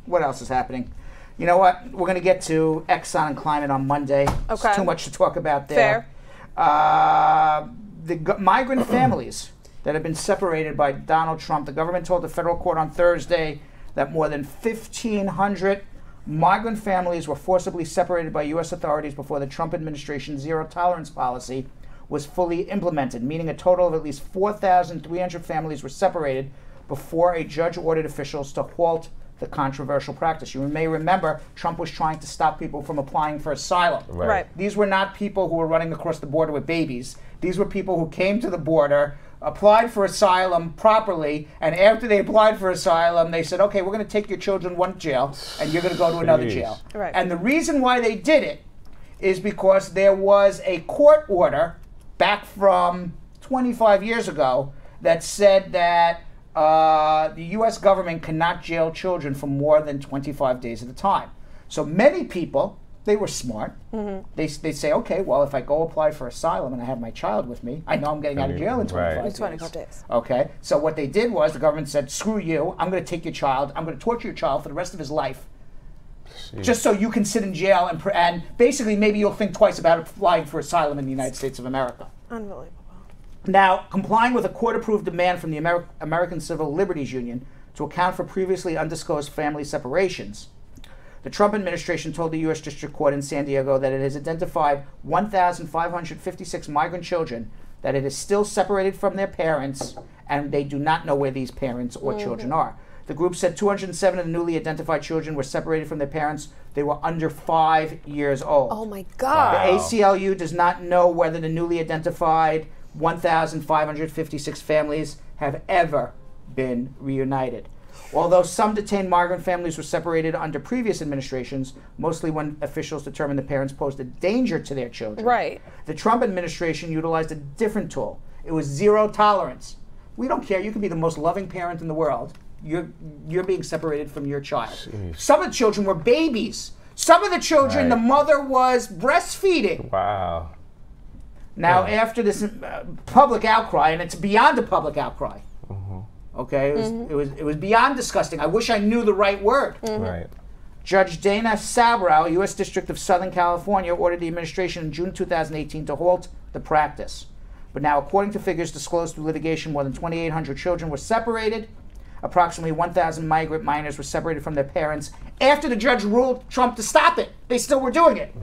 Speaker 1: what else is happening? You know what? We're going to get to Exxon and climate on Monday.
Speaker 10: Okay.
Speaker 1: There's too much to talk about there.
Speaker 10: Fair.
Speaker 1: The migrant families that have been separated by Donald Trump, the government told the federal court on Thursday that more than 1,500 migrant families were forcibly separated by U.S. authorities before the Trump administration's zero-tolerance policy was fully implemented, meaning a total of at least 4,300 families were separated before a judge ordered officials to halt the controversial practice. You may remember Trump was trying to stop people from applying for asylum.
Speaker 10: Right.
Speaker 1: These were not people who were running across the border with babies. These were people who came to the border, applied for asylum properly, and after they applied for asylum, they said, okay, we're going to take your children one jail, and you're going to go to another jail.
Speaker 10: Right.
Speaker 1: And the reason why they did it is because there was a court order back from 25 years ago that said that the U.S. government cannot jail children for more than 25 days at a time. So many people, they were smart. They say, okay, well, if I go apply for asylum and I have my child with me, I know I'm getting out of jail in 25 days. Okay, so what they did was the government said, screw you, I'm going to take your child, I'm going to torture your child for the rest of his life, just so you can sit in jail and basically maybe you'll think twice about applying for asylum in the United States of America.
Speaker 10: Unbelievable.
Speaker 1: Now, complying with a court-approved demand from the American Civil Liberties Union to account for previously undisclosed family separations, the Trump administration told the U.S. District Court in San Diego that it has identified 1,556 migrant children that it is still separated from their parents, and they do not know where these parents or children are. The group said 207 of the newly identified children were separated from their parents. They were under 5 years old.
Speaker 10: Oh, my God.
Speaker 1: The ACLU does not know whether the newly identified 1,556 families have ever been reunited. Although some detained migrant families were separated under previous administrations, mostly when officials determined the parents posed a danger to their children.
Speaker 10: Right.
Speaker 1: The Trump administration utilized a different tool. It was zero tolerance. We don't care. You can be the most loving parent in the world. You're being separated from your child. Jeez. Some of the children were babies. Some of the children, the mother was breastfeeding.
Speaker 9: Wow.
Speaker 1: Now, after this public outcry, and it's beyond a public outcry, okay, it was beyond disgusting. I wish I knew the right word.
Speaker 9: Right.
Speaker 1: Judge Dana Sabrow, U.S. District of Southern California, ordered the administration in June 2018 to halt the practice. But now, according to figures disclosed through litigation, more than 2,800 children were separated. Approximately 1,000 migrant minors were separated from their parents after the judge ruled Trump to stop it. They still were doing it.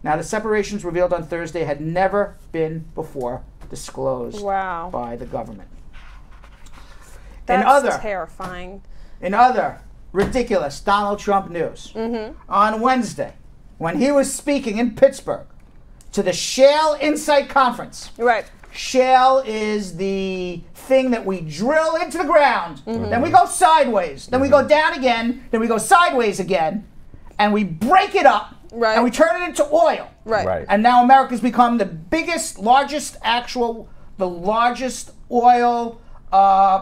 Speaker 1: Now, the separations revealed on Thursday had never been before disclosed by the government.
Speaker 10: That's terrifying.
Speaker 1: In other ridiculous Donald Trump news, on Wednesday, when he was speaking in Pittsburgh to the Shale Insight Conference.
Speaker 10: Right.
Speaker 1: Shale is the thing that we drill into the ground, then we go sideways, then we go down again, then we go sideways again, and we break it up, and we turn it into oil.
Speaker 10: Right.
Speaker 1: And now America's become the largest oil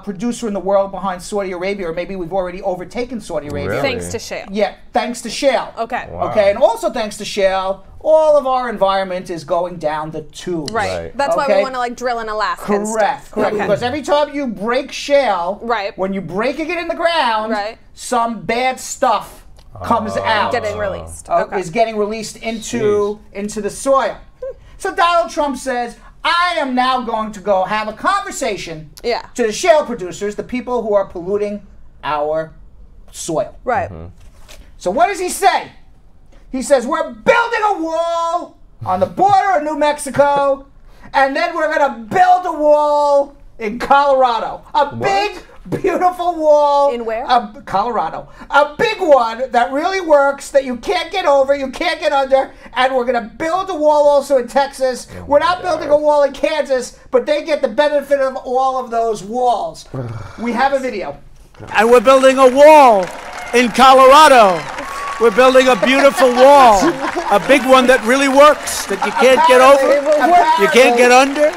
Speaker 1: producer in the world behind Saudi Arabia, or maybe we've already overtaken Saudi Arabia.
Speaker 10: Really? Thanks to shale.
Speaker 1: Yeah, thanks to shale.
Speaker 10: Okay.
Speaker 9: Wow.
Speaker 1: Okay, and also thanks to shale, all of our environment is going down the tubes.
Speaker 10: Right. That's why we want to like drill in Alaska. And stuff.
Speaker 1: Correct.
Speaker 10: Okay.
Speaker 1: Because every time you break shale, when you break it in the ground, some bad stuff comes out.
Speaker 10: Getting released.
Speaker 1: Is getting released into the soil. So Donald Trump says, I am now going to go have a conversation to the shale producers, the people who are polluting our soil.
Speaker 10: Right.
Speaker 1: So what does he say? He says, we're building a wall on the border of New Mexico, and then we're going to build a wall in Colorado. A big, beautiful wall.
Speaker 10: In where?
Speaker 1: Colorado. A big one that really works, that you can't get over, you can't get under, and we're going to build a wall also in Texas. We're not building a wall in Kansas, but they get the benefit of all of those walls. We have a video.
Speaker 12: And we're building a wall in Colorado. We're building a beautiful wall, a big one that really works, that you can't get over, you can't get under.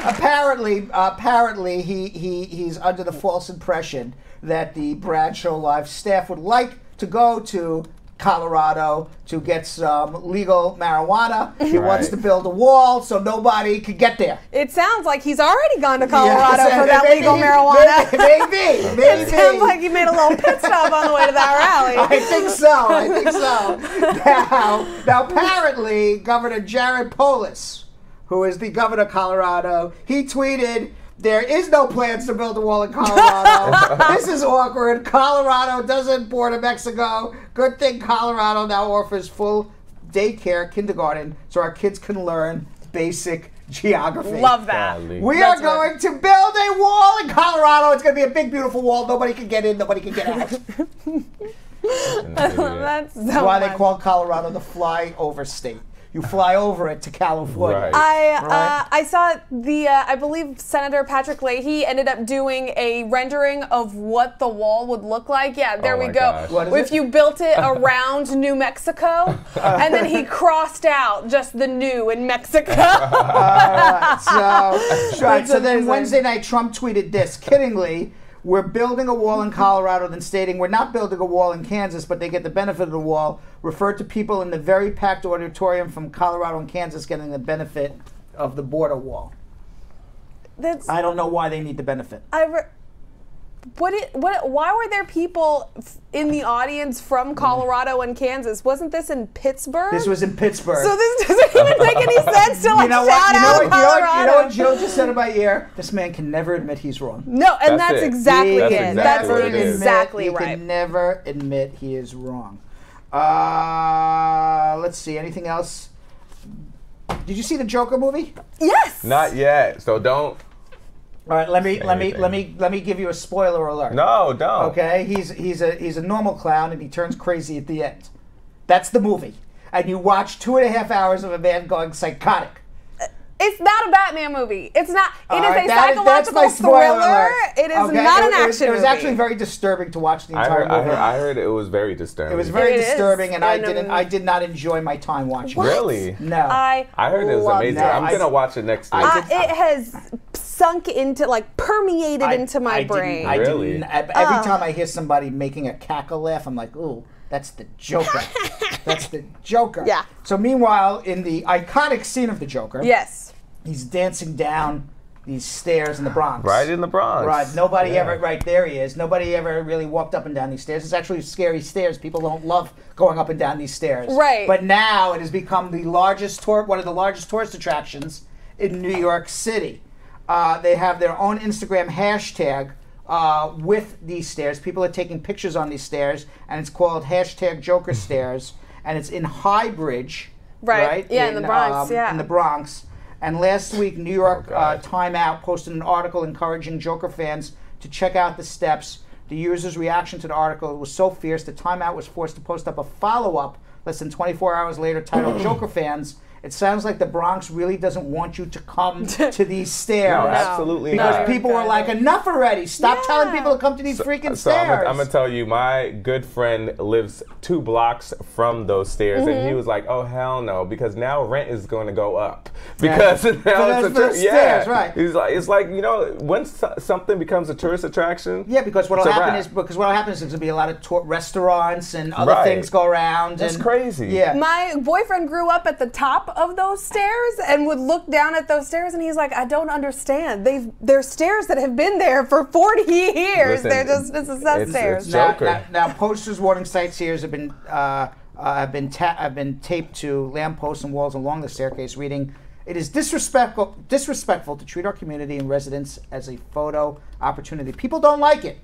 Speaker 1: Apparently, he's under the false impression that the Bradshaw Live staff would like to go to Colorado to get some legal marijuana. He wants to build a wall so nobody could get there.
Speaker 10: It sounds like he's already gone to Colorado for that legal marijuana.
Speaker 1: Maybe.
Speaker 10: It sounds like he made a little pit stop on the way to that rally.
Speaker 1: I think so. Now, apparently, Governor Jared Polis, who is the governor of Colorado, he tweeted, there is no plans to build a wall in Colorado. This is awkward. Colorado doesn't border Mexico. Good thing Colorado now offers full daycare, kindergarten, so our kids can learn basic geography.
Speaker 10: Love that.
Speaker 1: We are going to build a wall in Colorado. It's going to be a big, beautiful wall. Nobody can get in. Nobody can get out.
Speaker 10: That's so
Speaker 1: why
Speaker 10: much.
Speaker 1: they call Colorado the flyover state. You fly over it to California.
Speaker 10: I saw I believe Senator Patrick Leahy ended up doing a rendering of what the wall would look like. Yeah, there we go. If you built it around New Mexico, and then he crossed out just the new in Mexico.
Speaker 1: So then Wednesday night, Trump tweeted this, kiddingly, we're building a wall in Colorado, then stating we're not building a wall in Kansas, but they get the benefit of the wall, referred to people in the very packed auditorium from Colorado and Kansas getting the benefit of the border wall. I don't know why they need the benefit.
Speaker 10: Why were there people in the audience from Colorado and Kansas? Wasn't this in Pittsburgh?
Speaker 1: This was in Pittsburgh.
Speaker 10: So this doesn't even make any sense to shout out Colorado.
Speaker 1: You know what Joe just said in my ear? This man can never admit he's wrong.
Speaker 10: No, and that's exactly it. That's exactly right.
Speaker 1: He can never admit he is wrong. Let's see. Anything else? Did you see the Joker movie?
Speaker 10: Yes.
Speaker 9: Not yet. So don't.
Speaker 1: All right, let me give you a spoiler alert.
Speaker 9: No, don't.
Speaker 1: Okay, he's a normal clown and he turns crazy at the end. That's the movie, and you watch 2.5 hours of a man going psychotic.
Speaker 10: It's not a Batman movie. It's not. It is a
Speaker 1: that's
Speaker 10: psychological thriller. It is not an action movie.
Speaker 1: It was actually very disturbing to watch the entire movie.
Speaker 9: I heard it was very disturbing.
Speaker 1: It was very disturbing, and I did not enjoy my time watching it.
Speaker 9: Really?
Speaker 1: No.
Speaker 9: I heard it was amazing. I'm gonna watch it next week.
Speaker 10: It has sunk into, like, permeated into my brain.
Speaker 1: Every time I hear somebody making a cackle laugh, I'm like, ooh, that's the Joker. That's the Joker.
Speaker 10: Yeah.
Speaker 1: So meanwhile, in the iconic scene of the Joker,
Speaker 10: yes,
Speaker 1: he's dancing down these stairs in the Bronx.
Speaker 9: Right in the Bronx.
Speaker 1: Right. Nobody ever, right there he is. Nobody ever really walked up and down these stairs. It's actually scary stairs. People don't love going up and down these stairs.
Speaker 10: Right.
Speaker 1: But now it has become the largest one of the largest tourist attractions in New York City. They have their own Instagram hashtag with these stairs. People are taking pictures on these stairs, and it's called #Joker Stairs, and it's in High Bridge. Right?
Speaker 10: Yeah, in the Bronx.
Speaker 1: In the Bronx. And last week, New York Time Out posted an article encouraging Joker fans to check out the steps. The user's reaction to the article was so fierce that Time Out was forced to post up a follow-up less than 24 hours later titled Joker Fans. It sounds like the Bronx really doesn't want you to come to these stairs.
Speaker 9: No, absolutely
Speaker 1: because
Speaker 9: not.
Speaker 1: people were like, enough already. Stop telling people to come to these freaking stairs.
Speaker 9: I'm going to tell you, my good friend lives 2 blocks from those stairs, and he was like, oh, hell no, because now rent is going to go up. Because now it's a
Speaker 1: stairs, right.
Speaker 9: He's like, it's like, you know, when something becomes a tourist attraction.
Speaker 1: Yeah, because what'll happen is there's going to be a lot of restaurants and other things go around.
Speaker 9: That's crazy.
Speaker 1: Yeah.
Speaker 10: My boyfriend grew up at the top of those stairs and would look down at those stairs, and he's like, I don't understand. They're stairs that have been there for 40 years.
Speaker 9: Listen,
Speaker 10: they're just it's stairs.
Speaker 1: Now, posters warning sightseers have been taped to lampposts and walls along the staircase, reading, "It is disrespectful to treat our community and residents as a photo opportunity." People don't like it.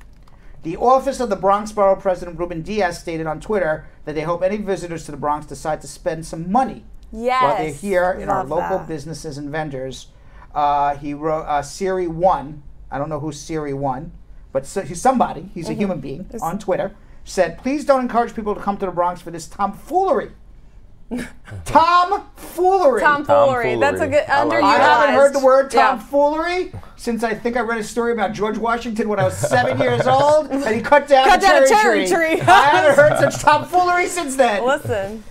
Speaker 1: The office of the Bronx Borough President Ruben Diaz stated on Twitter that they hope any visitors to the Bronx decide to spend some money while they're here in our local businesses and vendors. He wrote Siri 1. I don't know who's Siri 1, but he's somebody. He's a human being on Twitter. Said, please don't encourage people to come to the Bronx for this tomfoolery. Tomfoolery.
Speaker 10: Tomfoolery. That's a good underutilized.
Speaker 1: I haven't heard the word tomfoolery since I think I read a story about George Washington when I was 7 years old, and he cut down a cherry tree. I haven't heard such tomfoolery since then.
Speaker 10: Listen.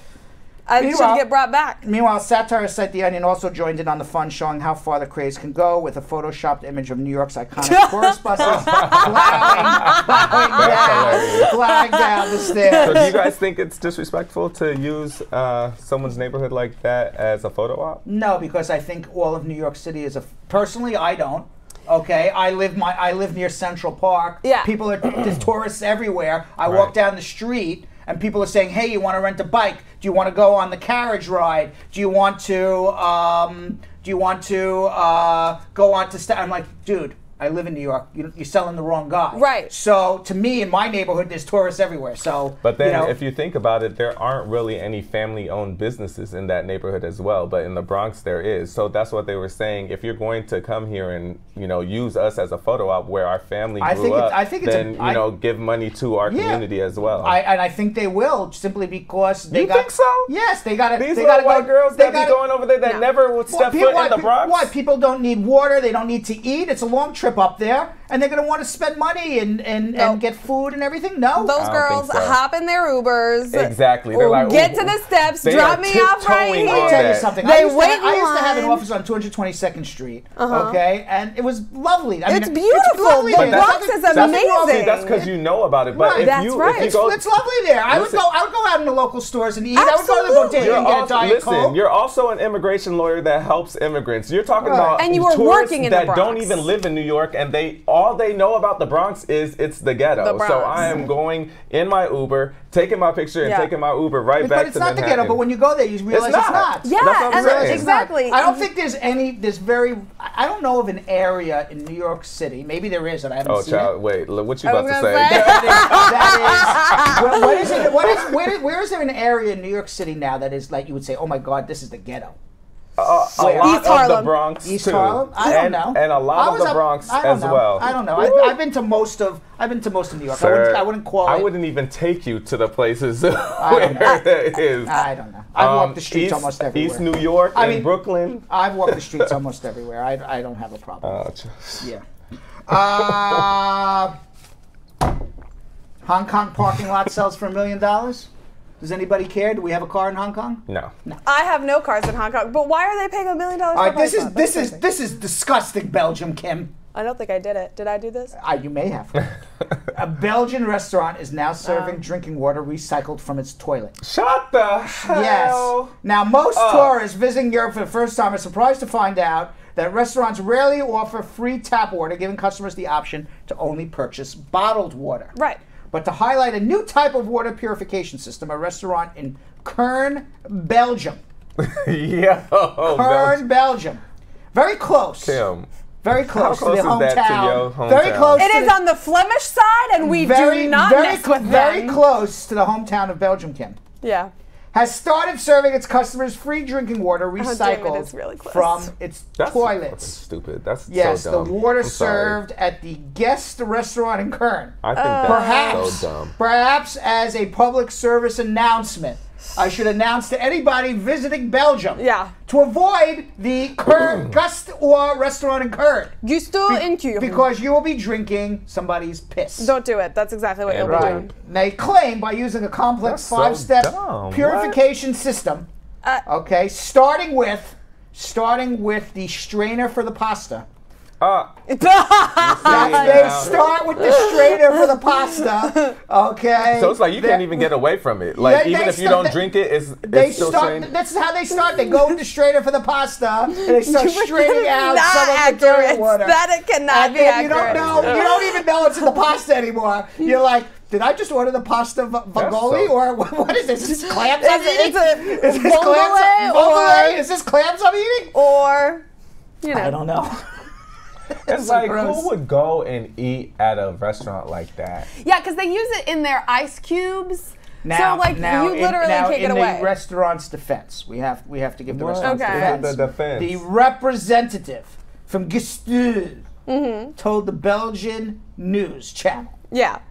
Speaker 10: I should get brought back.
Speaker 1: Meanwhile, satirist site The Onion also joined in on the fun, showing how far the craze can go with a photoshopped image of New York's iconic tourist buses flying down the stairs.
Speaker 9: So do you guys think it's disrespectful to use someone's neighborhood like that as a photo op?
Speaker 1: No, because I think all of New York City is personally, I don't. Okay, I live near Central Park.
Speaker 10: Yeah.
Speaker 1: People there's tourists everywhere. I walk down the street and people are saying, "Hey, you want to rent a bike? Do you want to go on the carriage ride? Do you want to go on to?" I'm like, dude, I live in New York. You're selling the wrong guy.
Speaker 10: Right.
Speaker 1: So to me, in my neighborhood, there's tourists everywhere. So,
Speaker 9: but then if you think about it, there aren't really any family-owned businesses in that neighborhood as well. But in the Bronx, there is. So that's what they were saying. If you're going to come here and use us as a photo op where our family grew up, then give money to our community as well.
Speaker 1: And I think they will, simply because they
Speaker 9: You think so?
Speaker 1: Yes, they got it.
Speaker 9: These little white girls that be going over there that never would step foot in the Bronx.
Speaker 1: Why? People don't need water. They don't need to eat. It's a long trip up there, and they're going to want to spend money and get food and everything. No,
Speaker 10: those girls hop in their Ubers.
Speaker 9: Exactly. They're like,
Speaker 10: get to the steps, drop me off right here.
Speaker 1: I'll tell you something.
Speaker 10: I
Speaker 1: used to have an office on 222nd Street. Okay, and it was lovely. I mean,
Speaker 10: it's beautiful. The Bronx is amazing.
Speaker 9: That's because you know about it. But
Speaker 1: right.
Speaker 9: if you go,
Speaker 1: it's lovely there. I would go out in the local stores and eat.
Speaker 10: Absolutely.
Speaker 1: I would go to the bodega and get a Diet Coke.
Speaker 9: You're also an immigration lawyer that helps immigrants. You're talking about
Speaker 10: and you were
Speaker 9: tourists
Speaker 10: working in
Speaker 9: that
Speaker 10: the Bronx.
Speaker 9: don't even live in New York, and all they know about the Bronx is it's the ghetto. So I am going in my Uber, taking my picture, and taking my Uber back to Manhattan.
Speaker 1: But it's not the ghetto. But when you go there, you realize it's not.
Speaker 10: Yeah, exactly.
Speaker 1: I don't think there's I don't know of an area in New York City. Maybe there is, and I haven't seen it.
Speaker 9: Wait, what you about to say?
Speaker 1: Where is there an area in New York City now that is like you would say, oh my God, this is the ghetto?
Speaker 9: A lot of the Bronx
Speaker 1: East Harlem? I don't know.
Speaker 9: And a lot of the Bronx as well.
Speaker 1: I don't know. I've been to most of New York.
Speaker 9: Sir,
Speaker 1: I wouldn't call it.
Speaker 9: I wouldn't even take you to the places where it is.
Speaker 1: I don't know. I've walked the streets almost everywhere.
Speaker 9: East New York and Brooklyn.
Speaker 1: I've walked the streets almost everywhere. I don't have a problem. Yeah. Hong Kong parking lot sells for $1 million. Does anybody care? Do we have a car in Hong Kong?
Speaker 9: No.
Speaker 10: I have no cars in Hong Kong. But why are they paying $1 million?
Speaker 1: All right, this is disgusting, Belgium, Kim.
Speaker 10: I don't think I did it. Did I do this?
Speaker 1: You may have. A Belgian restaurant is now serving drinking water recycled from its toilet.
Speaker 9: Shut the hell.
Speaker 1: Yes. Now, most tourists visiting Europe for the first time are surprised to find out that restaurants rarely offer free tap water, giving customers the option to only purchase bottled water.
Speaker 10: Right.
Speaker 1: But to highlight a new type of water purification system, a restaurant in Kern, Belgium. Kern, Belgium. Very close.
Speaker 9: Kim.
Speaker 1: Very close,
Speaker 9: How close
Speaker 1: to the
Speaker 9: is that to your hometown?
Speaker 1: Very close.
Speaker 10: It is on the Flemish side, and we do not mess with them.
Speaker 1: Very close to the hometown of Belgium, Kim.
Speaker 10: Yeah.
Speaker 1: has started serving its customers free drinking water recycled
Speaker 10: it's really close.
Speaker 1: from its
Speaker 9: That's
Speaker 1: toilets.
Speaker 9: stupid. That's
Speaker 1: Yes,
Speaker 9: so dumb.
Speaker 1: the water
Speaker 9: I'm sorry.
Speaker 1: served at the Guest restaurant in Kern.
Speaker 9: I think that's
Speaker 1: perhaps,
Speaker 9: so dumb.
Speaker 1: Perhaps as a public service announcement, I should announce to anybody visiting Belgium to avoid the Gust or restaurant in Kern.
Speaker 10: Gusto in Kern.
Speaker 1: Because you will be drinking somebody's piss.
Speaker 10: Don't do it. That's exactly what you'll be doing.
Speaker 1: They claim by using a complex
Speaker 9: That's so
Speaker 1: five-step
Speaker 9: dumb.
Speaker 1: purification system, starting with the strainer for the pasta.
Speaker 10: They
Speaker 1: They start with the strainer for the pasta, okay?
Speaker 9: So it's like you can't even get away from it. Like even if you don't drink it, it's still strained.
Speaker 1: This is how they start. They go with the strainer for the pasta, and they start straining out
Speaker 10: not
Speaker 1: some of the
Speaker 10: accurate.
Speaker 1: dirty water.
Speaker 10: That cannot
Speaker 1: And
Speaker 10: be
Speaker 1: then
Speaker 10: accurate.
Speaker 1: You don't even know it's in the pasta anymore. You're like, did I just order the pasta vongole, or what is this? Is this clams I'm eating? Is this clams?
Speaker 10: Or
Speaker 1: Is this clams I'm eating?
Speaker 10: Or, you know.
Speaker 1: I don't know.
Speaker 9: It's like, who would go and eat at a restaurant like that?
Speaker 10: Yeah, because they use it in their ice cubes.
Speaker 1: Now,
Speaker 10: so, like, you literally can't get away.
Speaker 1: In the restaurant's defense, we have to give the
Speaker 9: What?
Speaker 1: restaurant's
Speaker 10: Okay.
Speaker 1: defense.
Speaker 9: The defense.
Speaker 1: The representative from Gustu told the Belgian news channel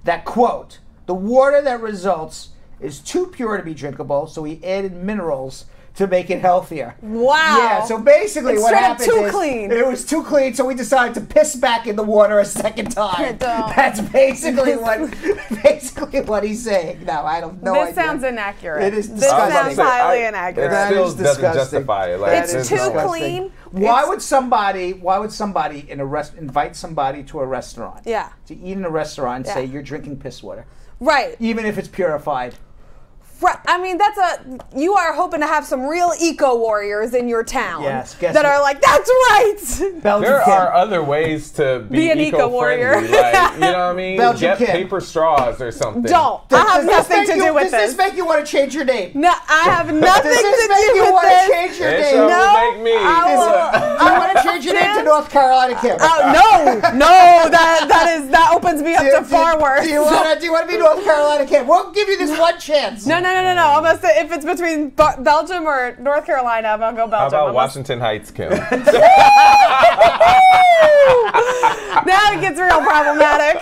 Speaker 1: that, quote, the water that results is too pure to be drinkable, so we added minerals to make it healthier.
Speaker 10: Wow.
Speaker 1: Yeah, so basically
Speaker 10: It's
Speaker 1: what
Speaker 10: straight up
Speaker 1: happened
Speaker 10: too
Speaker 1: is
Speaker 10: clean.
Speaker 1: it was too clean, so we decided to piss back in the water a second time. That's basically what he's saying. No, I don't know.
Speaker 10: This sounds inaccurate.
Speaker 1: It is
Speaker 10: This
Speaker 1: disgusting.
Speaker 10: sounds highly inaccurate.
Speaker 9: It still doesn't justify it. Like,
Speaker 10: It's too clean.
Speaker 1: Why would somebody invite somebody to a restaurant?
Speaker 10: Yeah.
Speaker 1: To eat in a restaurant and
Speaker 10: Yeah.
Speaker 1: say you're drinking piss water.
Speaker 10: Right.
Speaker 1: Even if it's purified.
Speaker 10: Right. I mean, you are hoping to have some real eco warriors in your town.
Speaker 1: Yes, guess
Speaker 10: that
Speaker 1: what?
Speaker 10: are like, that's right.
Speaker 9: There are other ways to be
Speaker 10: an eco-warrior.
Speaker 9: Like, you know what I mean?
Speaker 1: Belgian
Speaker 9: Get
Speaker 1: kid.
Speaker 9: paper straws or something.
Speaker 10: Don't. I have nothing to do with
Speaker 1: Does this make you want to change your name?
Speaker 10: No, I have nothing
Speaker 1: Does this
Speaker 10: to
Speaker 1: make
Speaker 10: do
Speaker 1: you
Speaker 10: with
Speaker 1: want
Speaker 10: this.
Speaker 1: to change your
Speaker 9: It
Speaker 1: name?
Speaker 9: sure
Speaker 10: No,
Speaker 9: would make me.
Speaker 1: I want to change your name to North Carolina Kim.
Speaker 10: No, that opens me up to far worse.
Speaker 1: Do you want to be North Carolina Kim? We'll give you this one chance.
Speaker 10: No. I'm gonna say if it's between Belgium or North Carolina, I'm gonna go Belgium.
Speaker 9: How about Washington Heights, Kim?
Speaker 10: Now it gets real problematic.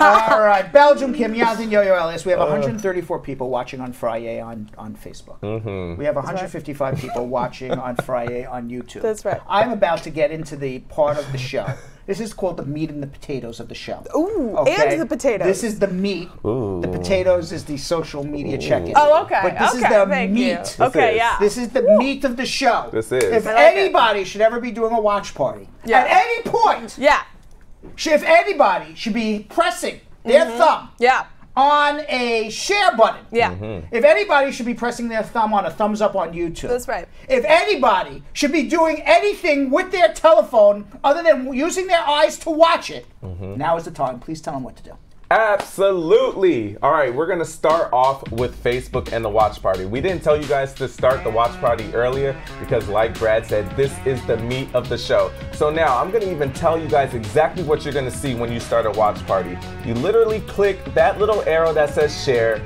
Speaker 1: All right, Belgium, Kim, Yazin, Yo-Yo, Elias. We have 134 people watching on Friday on Facebook. We have 155 people watching on Friday on YouTube.
Speaker 10: That's right.
Speaker 1: I'm about to get into the part of the show. This is called the meat and the potatoes of the show.
Speaker 10: Ooh, and the potatoes.
Speaker 1: This is the meat.
Speaker 9: Ooh.
Speaker 1: The potatoes is the social media check-in.
Speaker 10: Oh, okay.
Speaker 1: But this is
Speaker 10: Okay,
Speaker 1: the
Speaker 10: thank
Speaker 1: meat.
Speaker 10: you. Okay, yeah.
Speaker 1: This is the meat of the show.
Speaker 9: This is.
Speaker 1: If
Speaker 10: I like
Speaker 1: anybody should ever be doing a watch party,
Speaker 10: Yeah.
Speaker 1: at any point, if anybody should be pressing their thumb on a share button. If anybody should be pressing their thumb on a thumbs up on YouTube.
Speaker 10: That's right.
Speaker 1: If anybody should be doing anything with their telephone other than using their eyes to watch it, now is the time. Please tell them what to do.
Speaker 9: Absolutely. All right, we're going to start off with Facebook and the watch party. We didn't tell you guys to start the watch party earlier because, like Brad said, this is the meat of the show. So now I'm going to even tell you guys exactly what you're going to see when you start a watch party. You literally click that little arrow that says share.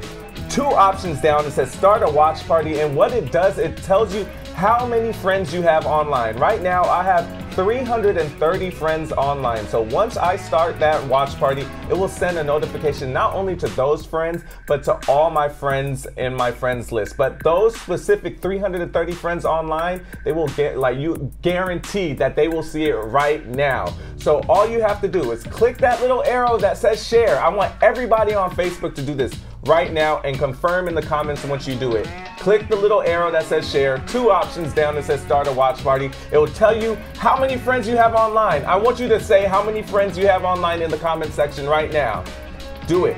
Speaker 9: 2 options down, it says start a watch party, and what it does, it tells you how many friends you have online. Right now, I have 330 friends online. So once I start that watch party, it will send a notification not only to those friends, but to all my friends in my friends list. But those specific 330 friends online, they will get, like, you guarantee that they will see it right now. So all you have to do is click that little arrow that says share. I want everybody on Facebook to do this right now and confirm in the comments once you do it. Click the little arrow that says share, 2 options down that says start a watch party. It will tell you how many friends you have online. I want you to say how many friends you have online in the comment section right now. Do it.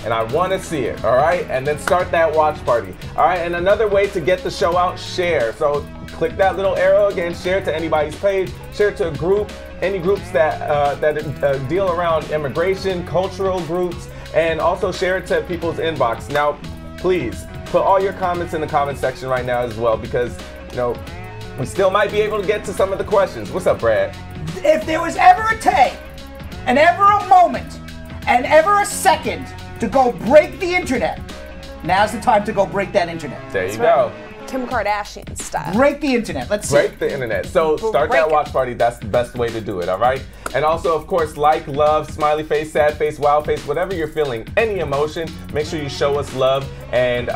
Speaker 9: And I want to see it, all right? And then start that watch party. All right, and another way to get the show out, share. So click that little arrow again, share it to anybody's page, share it to a group, any groups that deal around immigration, cultural groups, and also share it to people's inbox. Now, please put all your comments in the comment section right now as well, because, you know, we still might be able to get to some of the questions. What's up, Brad?
Speaker 1: If there was ever a day, and ever a moment, and ever a second to go break the internet, Now's the time to go break that internet.
Speaker 9: There you go.
Speaker 10: Kim Kardashian style.
Speaker 1: Break the internet. Let's see.
Speaker 9: Break the internet. So start that watch party. That's the best way to do it, all right? And also, of course, like, love, smiley face, sad face, wild face, whatever you're feeling, any emotion, make sure you show us love and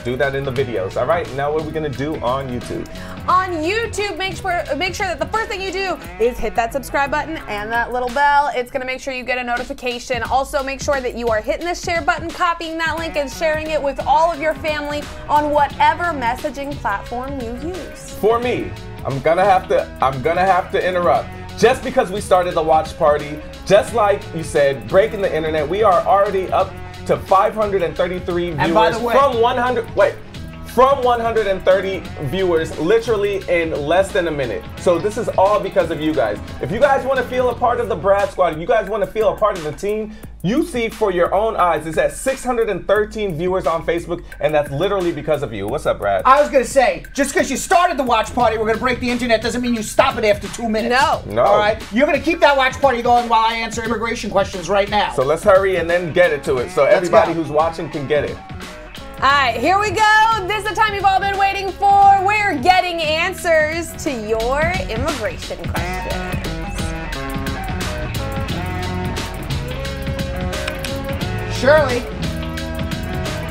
Speaker 9: do that in the videos, all right? Now what are we going to do on YouTube?
Speaker 10: On YouTube, make sure that the first thing you do is hit that subscribe button and that little bell. It's going to make sure you get a notification. Also, make sure that you are hitting the share button, copying that link, and sharing it with all of your family on whatever messaging platform you use.
Speaker 9: For me, I'm gonna have to interrupt. Just because we started the watch party, just like you said, breaking the internet, we are already up to 533 viewers
Speaker 1: and by the way,
Speaker 9: from 130 viewers literally in less than a minute. So this is all because of you guys. If you guys want to feel a part of the Brad Squad, if you guys want to feel a part of the team, you see for your own eyes, it's at 613 viewers on Facebook, and that's literally because of you. What's up, Brad?
Speaker 1: I was going to say, just because you started the watch party, we're going to break the internet, doesn't mean you stop it after 2 minutes.
Speaker 9: No.
Speaker 1: All right? You're going to keep that watch party going while I answer immigration questions right now.
Speaker 9: So let's hurry and then get it to it so everybody who's watching can get it.
Speaker 10: All right, here we go. This is the time you've all been waiting for. We're getting answers to your immigration questions.
Speaker 1: Shirley.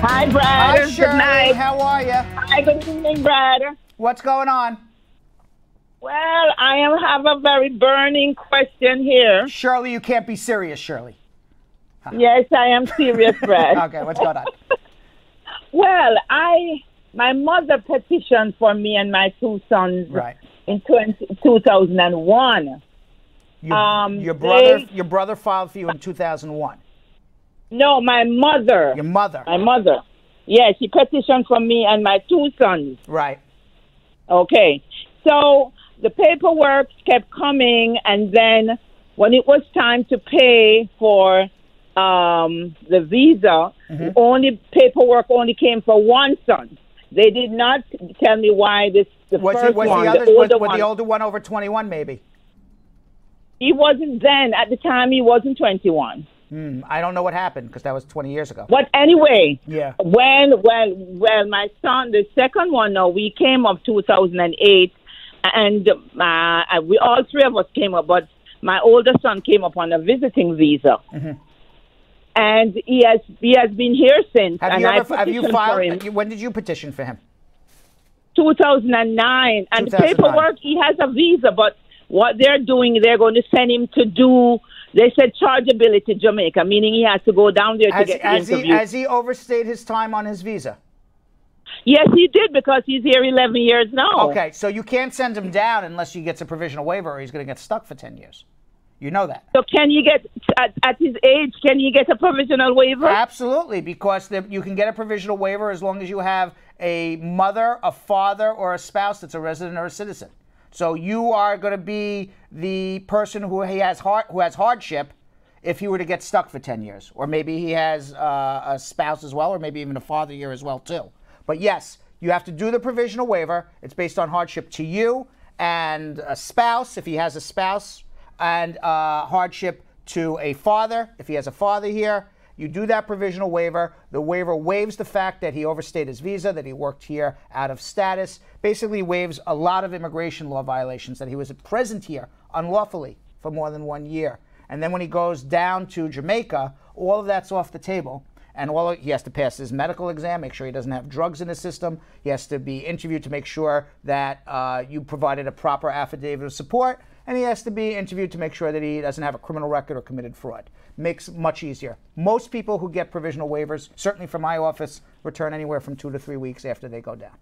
Speaker 13: Hi, Brad.
Speaker 1: Hi, Shirley.
Speaker 13: Good night.
Speaker 1: How are you?
Speaker 13: Hi, good evening, Brad.
Speaker 1: What's going on?
Speaker 13: Well, I have a very burning question here.
Speaker 1: Shirley, you can't be serious, Shirley.
Speaker 13: Yes, I am serious, Brad.
Speaker 1: Okay, what's going on?
Speaker 13: Well, my mother petitioned for me and my two sons in 2001.
Speaker 1: Your brother filed for you in 2001.
Speaker 13: No, my mother.
Speaker 1: Your mother.
Speaker 13: My mother. Yes, she petitioned for me and my two sons.
Speaker 1: Right.
Speaker 13: Okay. So the paperwork kept coming, and then when it was time to pay for the visa, paperwork only came for one son. They did not tell me why the
Speaker 1: older one over 21, maybe?
Speaker 13: He wasn't then. At the time, he wasn't 21.
Speaker 1: I don't know what happened because that was 20 years ago.
Speaker 13: But anyway,
Speaker 1: yeah.
Speaker 13: Well, my son, the second one now, we came up 2008, and we all three of us came up, but my older son came up on a visiting visa. And he has been here since.
Speaker 1: Have you filed? When did you petition for him?
Speaker 13: 2009. And the paperwork, he has a visa, but what they're doing, they're going to send him to do. They said chargeability Jamaica, meaning he has to go down there to get the interview.
Speaker 1: Has he overstayed his time on his visa?
Speaker 13: Yes, he did, because he's here 11 years now.
Speaker 1: Okay, so you can't send him down unless he gets a provisional waiver, or he's going to get stuck for 10 years. You know that.
Speaker 13: So can you get, at his age, can you get a provisional waiver?
Speaker 1: Absolutely, because you can get a provisional waiver as long as you have a mother, a father, or a spouse that's a resident or a citizen. So you are going to be the person who has hardship if he were to get stuck for 10 years. Or maybe he has a spouse as well, or maybe even a father here as well, too. But yes, you have to do the provisional waiver. It's based on hardship to you and a spouse, if he has a spouse, and hardship to a father, if he has a father here. You do that provisional waiver. The waiver waives the fact that he overstayed his visa, that he worked here out of status, basically waives a lot of immigration law violations, that he was present here unlawfully for more than 1 year. And then when he goes down to Jamaica, all of that's off the table. And he has to pass his medical exam, make sure he doesn't have drugs in his system. He has to be interviewed to make sure that you provided a proper affidavit of support. And he has to be interviewed to make sure that he doesn't have a criminal record or committed fraud. Makes it much easier. Most people who get provisional waivers, certainly from my office, return anywhere from 2 to 3 weeks after they go down.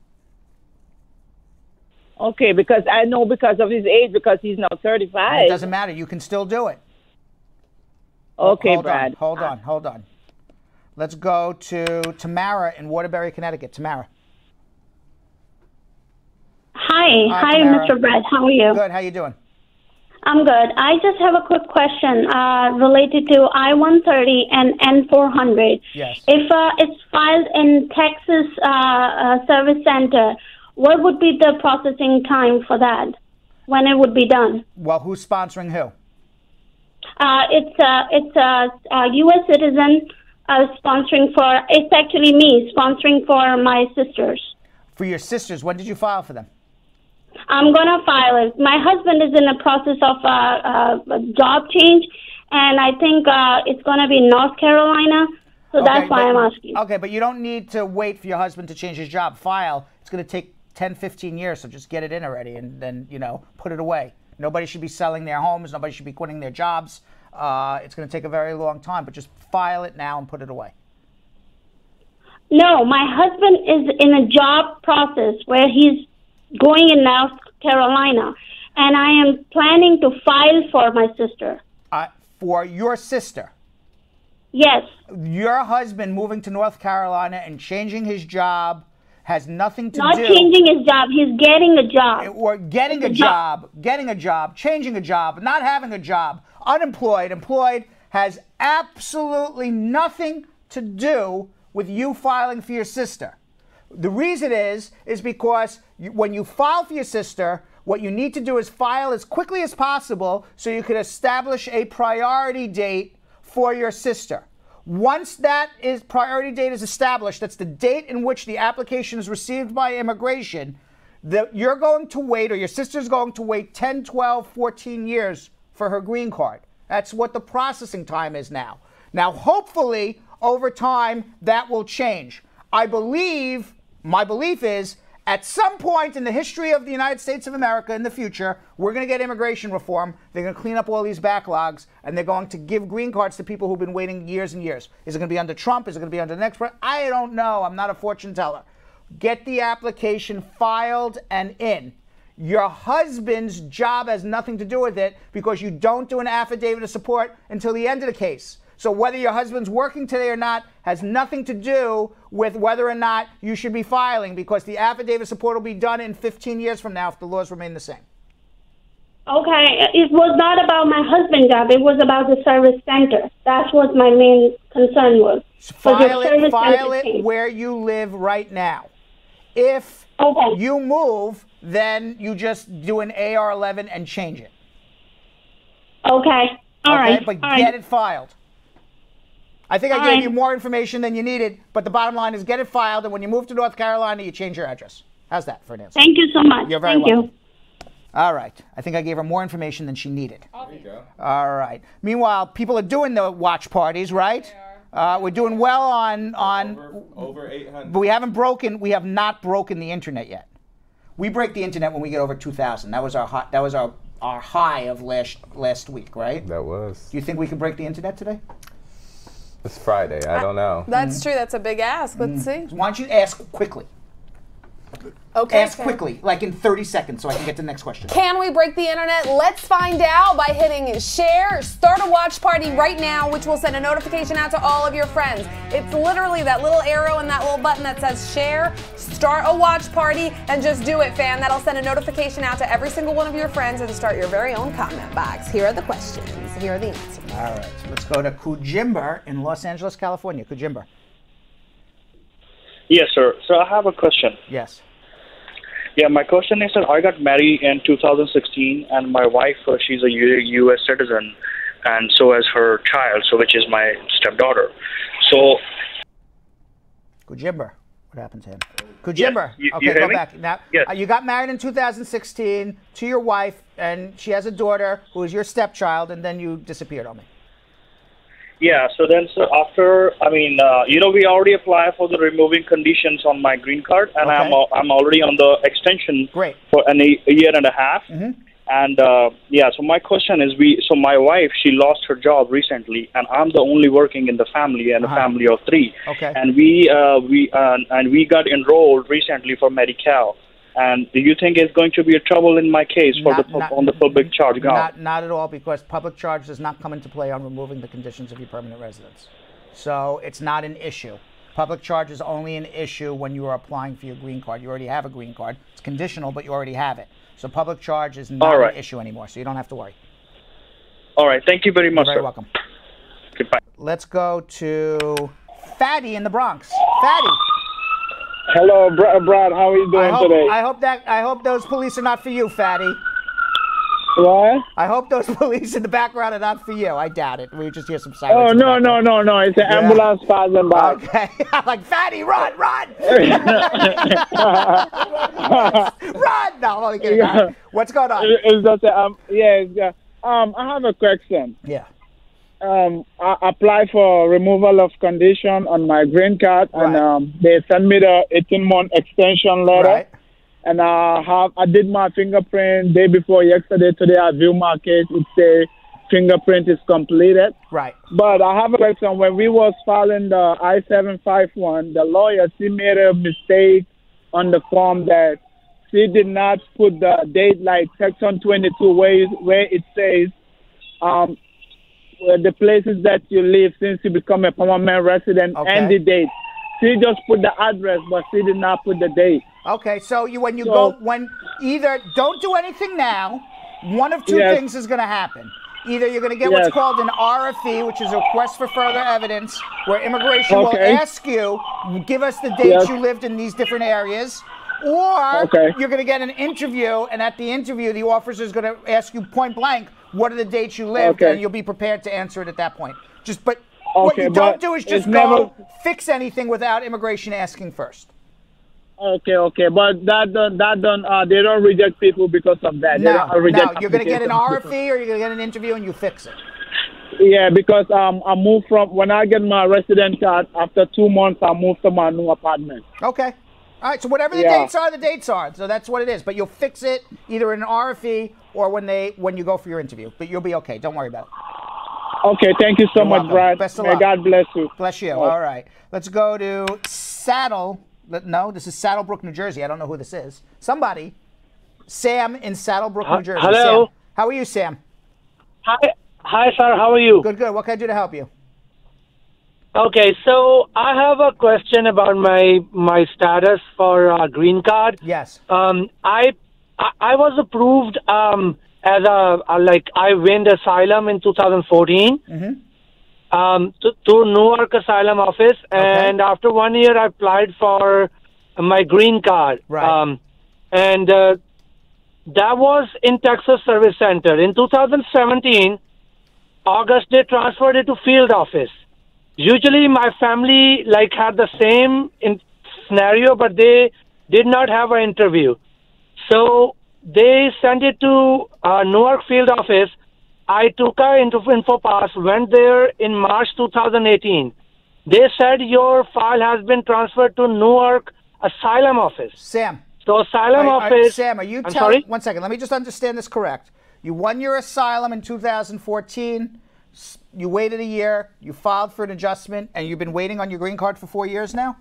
Speaker 13: Okay, because I know because of his age, because he's now 35.
Speaker 1: It doesn't matter. You can still do it.
Speaker 13: Okay, Brad.
Speaker 1: Hold on. Let's go to Tamara in Waterbury, Connecticut. Tamara.
Speaker 14: Hi, Mr. Brad. How are you?
Speaker 1: Good. How you doing?
Speaker 14: I'm good. I just have a quick question related to I-130 and N-400.
Speaker 1: Yes.
Speaker 14: If it's filed in Texas Service Center, what would be the processing time for that? When it would be done?
Speaker 1: Well, who's sponsoring who?
Speaker 14: It's a U.S. citizen sponsoring for, it's actually me sponsoring for my sisters.
Speaker 1: For your sisters, when did you file for them?
Speaker 14: I'm going to file it. My husband is in the process of a job change, and I think it's going to be North Carolina, so that's why I'm asking.
Speaker 1: Okay, but you don't need to wait for your husband to change his job. File. It's going to take 10, 15 years, so just get it in already and then, put it away. Nobody should be selling their homes. Nobody should be quitting their jobs. It's going to take a very long time, but just file it now and put it away.
Speaker 14: No, my husband is in a job process where he's going in North Carolina, and I am planning to file for my sister.
Speaker 1: For your sister?
Speaker 14: Yes.
Speaker 1: Your husband moving to North Carolina and changing his job has nothing to do...
Speaker 14: Not changing his job, he's getting a job.
Speaker 1: Or getting a job, changing a job, not having a job, unemployed, employed, has absolutely nothing to do with you filing for your sister. The reason is because when you file for your sister, what you need to do is file as quickly as possible so you can establish a priority date for your sister. Once that priority date is established, that's the date in which the application is received by immigration, you're going to wait, or your sister's going to wait 10, 12, 14 years for her green card. That's what the processing time is now. Now, hopefully, over time, that will change. My belief is, at some point in the history of the United States of America in the future, we're going to get immigration reform. They're going to clean up all these backlogs, and they're going to give green cards to people who've been waiting years and years. Is it going to be under Trump? Is it going to be under the next president? I don't know. I'm not a fortune teller. Get the application filed and in. Your husband's job has nothing to do with it because you don't do an affidavit of support until the end of the case. So whether your husband's working today or not has nothing to do with whether or not you should be filing, because the affidavit of support will be done in 15 years from now if the laws remain the same.
Speaker 14: Okay, it was not about my husband's job. It was about the service center. That's what my main concern was.
Speaker 1: File it where you live right now. If you move, then you just do an AR-11 and change it.
Speaker 14: Okay. All right.
Speaker 1: But get it filed. I think I gave you more information than you needed, but the bottom line is get it filed, and when you move to North Carolina, you change your address. How's that for an answer?
Speaker 14: Thank you so much.
Speaker 1: You're very welcome. All right. I think I gave her more information than she needed.
Speaker 9: There you go.
Speaker 1: All right. Meanwhile, people are doing the watch parties, right? We're doing well on
Speaker 9: over 800.
Speaker 1: But we have not broken the internet yet. We break the internet when we get over 2,000. That was our high of last week, right?
Speaker 9: That was.
Speaker 1: Do you think we can break the internet today?
Speaker 9: It's Friday. I don't know.
Speaker 10: That's true. That's a big ask. Let's see.
Speaker 1: Why don't you ask quickly?
Speaker 10: Okay.
Speaker 1: Ask quickly, like in 30 seconds, so I can get to the next question.
Speaker 10: Can we break the internet? Let's find out by hitting share. Start a watch party right now, which will send a notification out to all of your friends. It's literally that little arrow and that little button that says share. Start a watch party and just do it, fam. That'll send a notification out to every single one of your friends and start your very own comment box. Here are the questions. Here are the answers.
Speaker 1: All right. So let's go to Kujimber in Los Angeles, California. Kujimber.
Speaker 15: Yes, sir. So I have a question.
Speaker 1: Yes.
Speaker 15: Yeah, my question is that I got married in 2016, and my wife, she's a U.S. citizen, and so is her child, so which is my stepdaughter. So.
Speaker 1: Kujimber. What happened to him? Kujimber.
Speaker 15: Yes.
Speaker 1: Okay,
Speaker 15: you
Speaker 1: go
Speaker 15: hear me?
Speaker 1: back. Now,
Speaker 15: yes.
Speaker 1: You got married in 2016 to your wife, and she has a daughter who is your stepchild, and then you disappeared on me.
Speaker 15: Yeah, so then after, we already applied for the removing conditions on my green card, and I'm already on the extension for a year and a half.
Speaker 1: Mm-hmm.
Speaker 15: And so my question is, my wife, she lost her job recently, and I'm the only working in the family, and a family of 3.
Speaker 1: Okay.
Speaker 15: And we got enrolled recently for Medi-Cal. And do you think it's going to be a trouble in my case on the public charge ground?
Speaker 1: Not at all, because public charge does not come into play on removing the conditions of your permanent residence. So it's not an issue. Public charge is only an issue when you are applying for your green card. You already have a green card. It's conditional, but you already have it. So public charge is not an issue anymore, so you don't have to worry.
Speaker 15: All right. Thank you very much,
Speaker 1: You're very welcome.
Speaker 15: Goodbye.
Speaker 1: Let's go to Fatty in the Bronx. Fatty.
Speaker 16: Hello, Brad. How are you doing today?
Speaker 1: I hope those police are not for you, Fatty.
Speaker 16: What?
Speaker 1: I hope those police in the background are not for you. I doubt it. We just hear some sirens.
Speaker 16: Oh,
Speaker 1: in the
Speaker 16: no,
Speaker 1: background.
Speaker 16: no. It's an ambulance passing by.
Speaker 1: Okay. Like, Fatty, run! Run! No, I'm only kidding.
Speaker 16: Yeah.
Speaker 1: What's going on?
Speaker 16: It's just, I have a question.
Speaker 1: Yeah.
Speaker 16: I applied for removal of condition on my green card, and they sent me the 18-month extension letter.
Speaker 1: Right.
Speaker 16: And I did my fingerprint day before yesterday. Today I view my case. It says fingerprint is completed.
Speaker 1: Right.
Speaker 16: But I have a question. When we was filing the I-751, the lawyer, she made a mistake on the form that she did not put the date, like section 22, where it says the places that you live since you become a permanent resident and the date. She just put the address, but she did not put the date.
Speaker 1: Okay, so either don't do anything now, one of two things is going to happen. Either you're going to get what's called an RFE, which is a request for further evidence, where immigration will ask you, give us the dates you lived in these different areas, or you're going to get an interview, and at the interview, the officer is going to ask you point blank, what are the dates you lived, and you'll be prepared to answer it at that point. What you don't do is just go fix anything without immigration asking first.
Speaker 16: Okay, but they don't reject people because of that.
Speaker 1: No, you're going to get an RFE or you're going to get an interview and you fix it.
Speaker 16: Yeah, because I moved when I get my resident card, after 2 months, I moved to my new apartment.
Speaker 1: Okay. All right, so whatever the dates are, the dates are. So that's what it is. But you'll fix it either in an RFE or when you go for your interview. But you'll be okay. Don't worry about it.
Speaker 16: Okay, thank you so much, Brad.
Speaker 1: Best of
Speaker 16: May
Speaker 1: luck.
Speaker 16: God bless you.
Speaker 1: Bless you. All right. Let's go to Saddle. No, this is Saddlebrook, New Jersey. I don't know who this is. Somebody. Sam in Saddlebrook, New Jersey.
Speaker 17: Hello.
Speaker 1: Sam, how are you, Sam?
Speaker 17: Hi, sir. How are you?
Speaker 1: Good. What can I do to help you?
Speaker 17: Okay, so I have a question about my status for green card.
Speaker 1: Yes.
Speaker 17: I was approved as I win asylum in 2014. To Newark Asylum Office, and after 1 year, I applied for my green card.
Speaker 1: Right.
Speaker 17: That was in Texas Service Center. In 2017, August, they transferred it to field office. Usually, my family had the same scenario, but they did not have an interview. So they sent it to Newark field office. I took an info pass, went there in March 2018. They said your file has been transferred to Newark Asylum Office.
Speaker 1: Sam.
Speaker 17: So Asylum Office.
Speaker 1: Sam, are you
Speaker 17: I'm
Speaker 1: telling?
Speaker 17: sorry?
Speaker 1: 1 second. Let me just understand this correct. You won your asylum in 2014. You waited a year. You filed for an adjustment, and you've been waiting on your green card for 4 years now?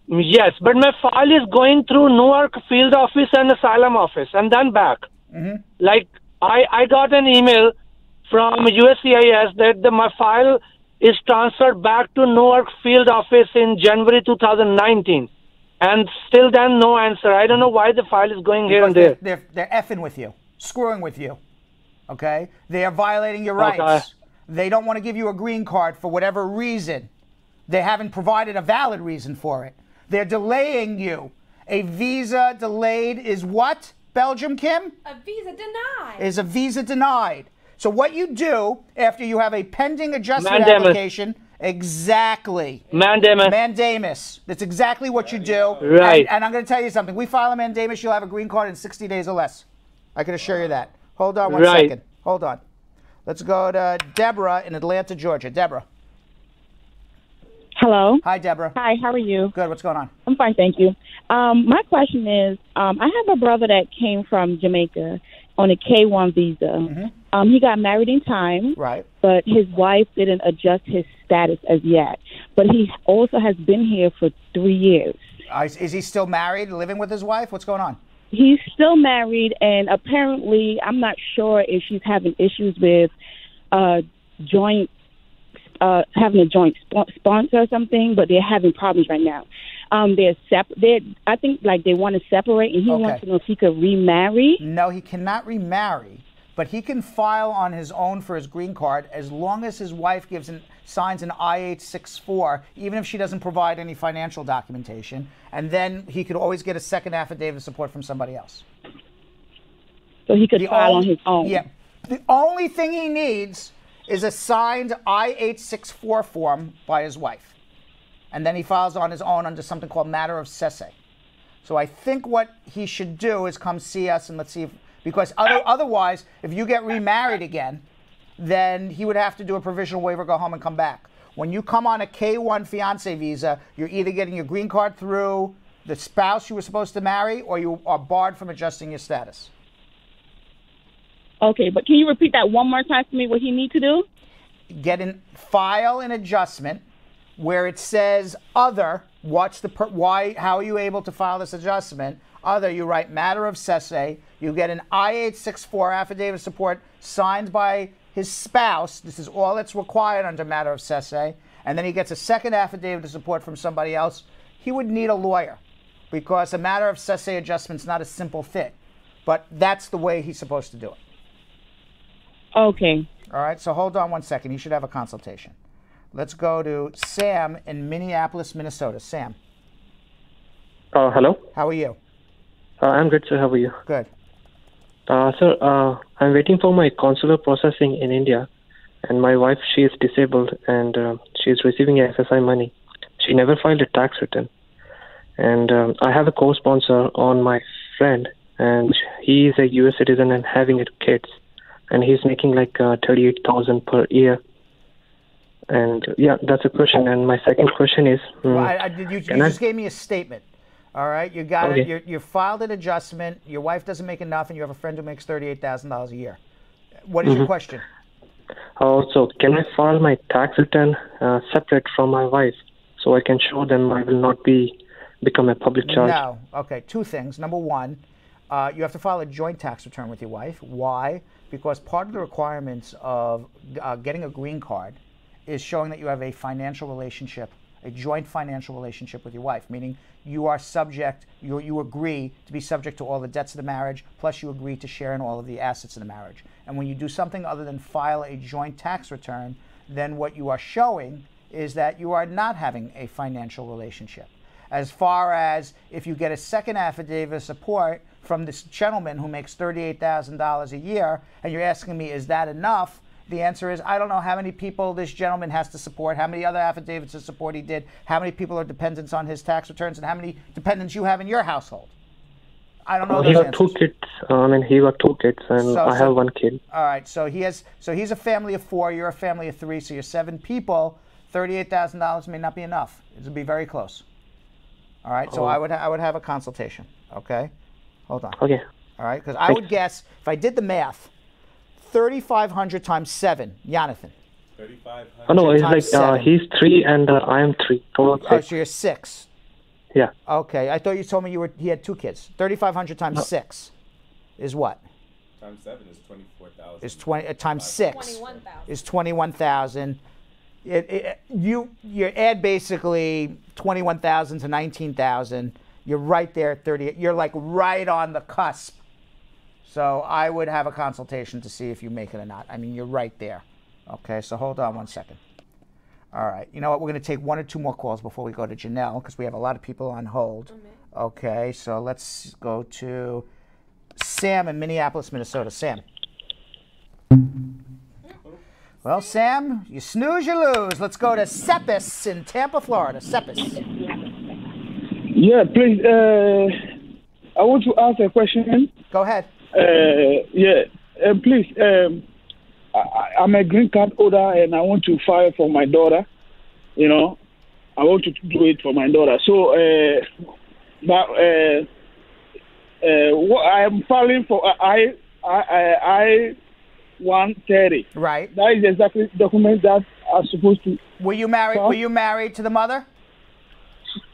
Speaker 17: Yes, but my file is going through Newark field office and Asylum Office, and then back. I got an email from USCIS that my file is transferred back to Newark field office in January 2019. And still then, no answer. I don't know why the file is going here and there.
Speaker 1: They're effing with you, screwing with you, okay? They are violating your rights. They don't want to give you a green card for whatever reason. They haven't provided a valid reason for it. They're delaying you. A visa delayed is what? Belgium, Kim?
Speaker 10: A visa denied.
Speaker 1: Is a visa denied. So what you do after you have a pending adjustment application, exactly. Mandamus. That's exactly what you do.
Speaker 17: Right.
Speaker 1: And I'm going to tell you something. We file a mandamus, you'll have a green card in 60 days or less. I can assure you that. Hold on one second. Hold on. Let's go to Deborah in Atlanta, Georgia. Deborah.
Speaker 18: Hello.
Speaker 1: Hi, Deborah.
Speaker 18: Hi, how are you?
Speaker 1: Good. What's going on?
Speaker 18: I'm fine, thank you. My question is, I have a brother that came from Jamaica on a K-1 visa. He got married in time,
Speaker 1: right?
Speaker 18: But his wife didn't adjust his status as yet. But he also has been here for 3 years.
Speaker 1: Is he still married, living with his wife? What's going on?
Speaker 18: He's still married, and apparently, I'm not sure if she's having issues with having a joint sponsor or something, but they're having problems right now. I think they want to separate, and he wants to know if he could remarry.
Speaker 1: No, he cannot remarry, but he can file on his own for his green card as long as his wife signs an I-864, even if she doesn't provide any financial documentation, and then he could always get a second affidavit of support from somebody else.
Speaker 18: so he could file on his own.
Speaker 1: Yeah. The only thing he needs is a signed I-864 form by his wife. And then he files on his own under something called matter of cesse. So I think what he should do is come see us and let's see if, because otherwise, if you get remarried again, then he would have to do a provisional waiver, go home and come back. When you come on a K-1 fiance visa, you're either getting your green card through the spouse you were supposed to marry, or you are barred from adjusting your status.
Speaker 18: Okay, but can you repeat that one more time for me, what he need to do?
Speaker 1: File an adjustment where it says other, how are you able to file this adjustment? Other, you write matter of cesse, you get an I-864 affidavit of support signed by his spouse. This is all that's required under matter of cesse. And then he gets a second affidavit of support from somebody else. He would need a lawyer because a matter of cesse adjustment is not a simple thing. But that's the way he's supposed to do it.
Speaker 18: Okay.
Speaker 1: All right, so hold on one second. He should have a consultation. Let's go to Sam in Minneapolis, Minnesota. Sam.
Speaker 19: Hello.
Speaker 1: How are you?
Speaker 19: I'm good, sir. How are you?
Speaker 1: Good.
Speaker 19: Sir, I'm waiting for my consular processing in India, and my wife, she is disabled, and she is receiving FSI money. She never filed a tax return. And I have a co-sponsor on my friend, and he is a U.S. citizen and having kids, and he's making like $38,000 per year. And yeah, that's a question. And my second question is,
Speaker 1: you just gave me a statement. All right, you got it. You filed an adjustment. Your wife doesn't make enough, and you have a friend who makes $38,000 a year. What is your question?
Speaker 19: So can I file my tax return separate from my wife, so I can show them I will not become a public charge?
Speaker 1: No. Okay, two things. Number one, you have to file a joint tax return with your wife. Why? Because part of the requirements of getting a green card is showing that you have a financial relationship, a joint financial relationship with your wife, meaning you are subject, you agree to be subject to all the debts of the marriage, plus you agree to share in all of the assets of the marriage. And when you do something other than file a joint tax return, then what you are showing is that you are not having a financial relationship. As far as if you get a second affidavit of support from this gentleman who makes $38,000 a year, and you're asking me, is that enough? The answer is, I don't know how many people this gentleman has to support, how many other affidavits of support he did, how many people are dependents on his tax returns, and how many dependents you have in your household. I don't know
Speaker 19: He
Speaker 1: those
Speaker 19: got two kids. He got two kids, and I have one kid.
Speaker 1: All right, so he's a family of 4, you're a family of 3, so you're 7 people. $38,000 may not be enough. It would be very close. All right, so I would have a consultation. Okay, hold on.
Speaker 19: Okay.
Speaker 1: All right, because I would guess if I did the math, 3,500 times 7, Jonathan.
Speaker 19: 3,500. Oh no, it's like he's 3 and I am 3.
Speaker 1: Oh, so you're 6.
Speaker 19: Yeah.
Speaker 1: Okay, I thought you told me he had 2 kids. 3,500 times 6 is what?
Speaker 9: Times 7 is 24,000.
Speaker 1: Is 20 times 6 is 21,000. You add basically 21,000 to 19,000. You're right there at 30. You're like right on the cusp. So I would have a consultation to see if you make it or not. I mean, you're right there. Okay, so hold on one second. All right, you know what? We're going to take 1 or 2 more calls before we go to Janelle because we have a lot of people on hold. Okay, so let's go to Sam in Minneapolis, Minnesota. Sam. Well, Sam, you snooze, you lose. Let's go to Sepis in Tampa, Florida. Sepis.
Speaker 16: Yeah, please. I want to ask a question.
Speaker 1: Go ahead.
Speaker 16: Please. I'm a green card holder, and I want to file for my daughter. You know, I want to do it for my daughter. So, what I am filing for I-130.
Speaker 1: Right.
Speaker 16: That is exactly the document that I'm supposed to.
Speaker 1: Were you married? Were you married to the mother?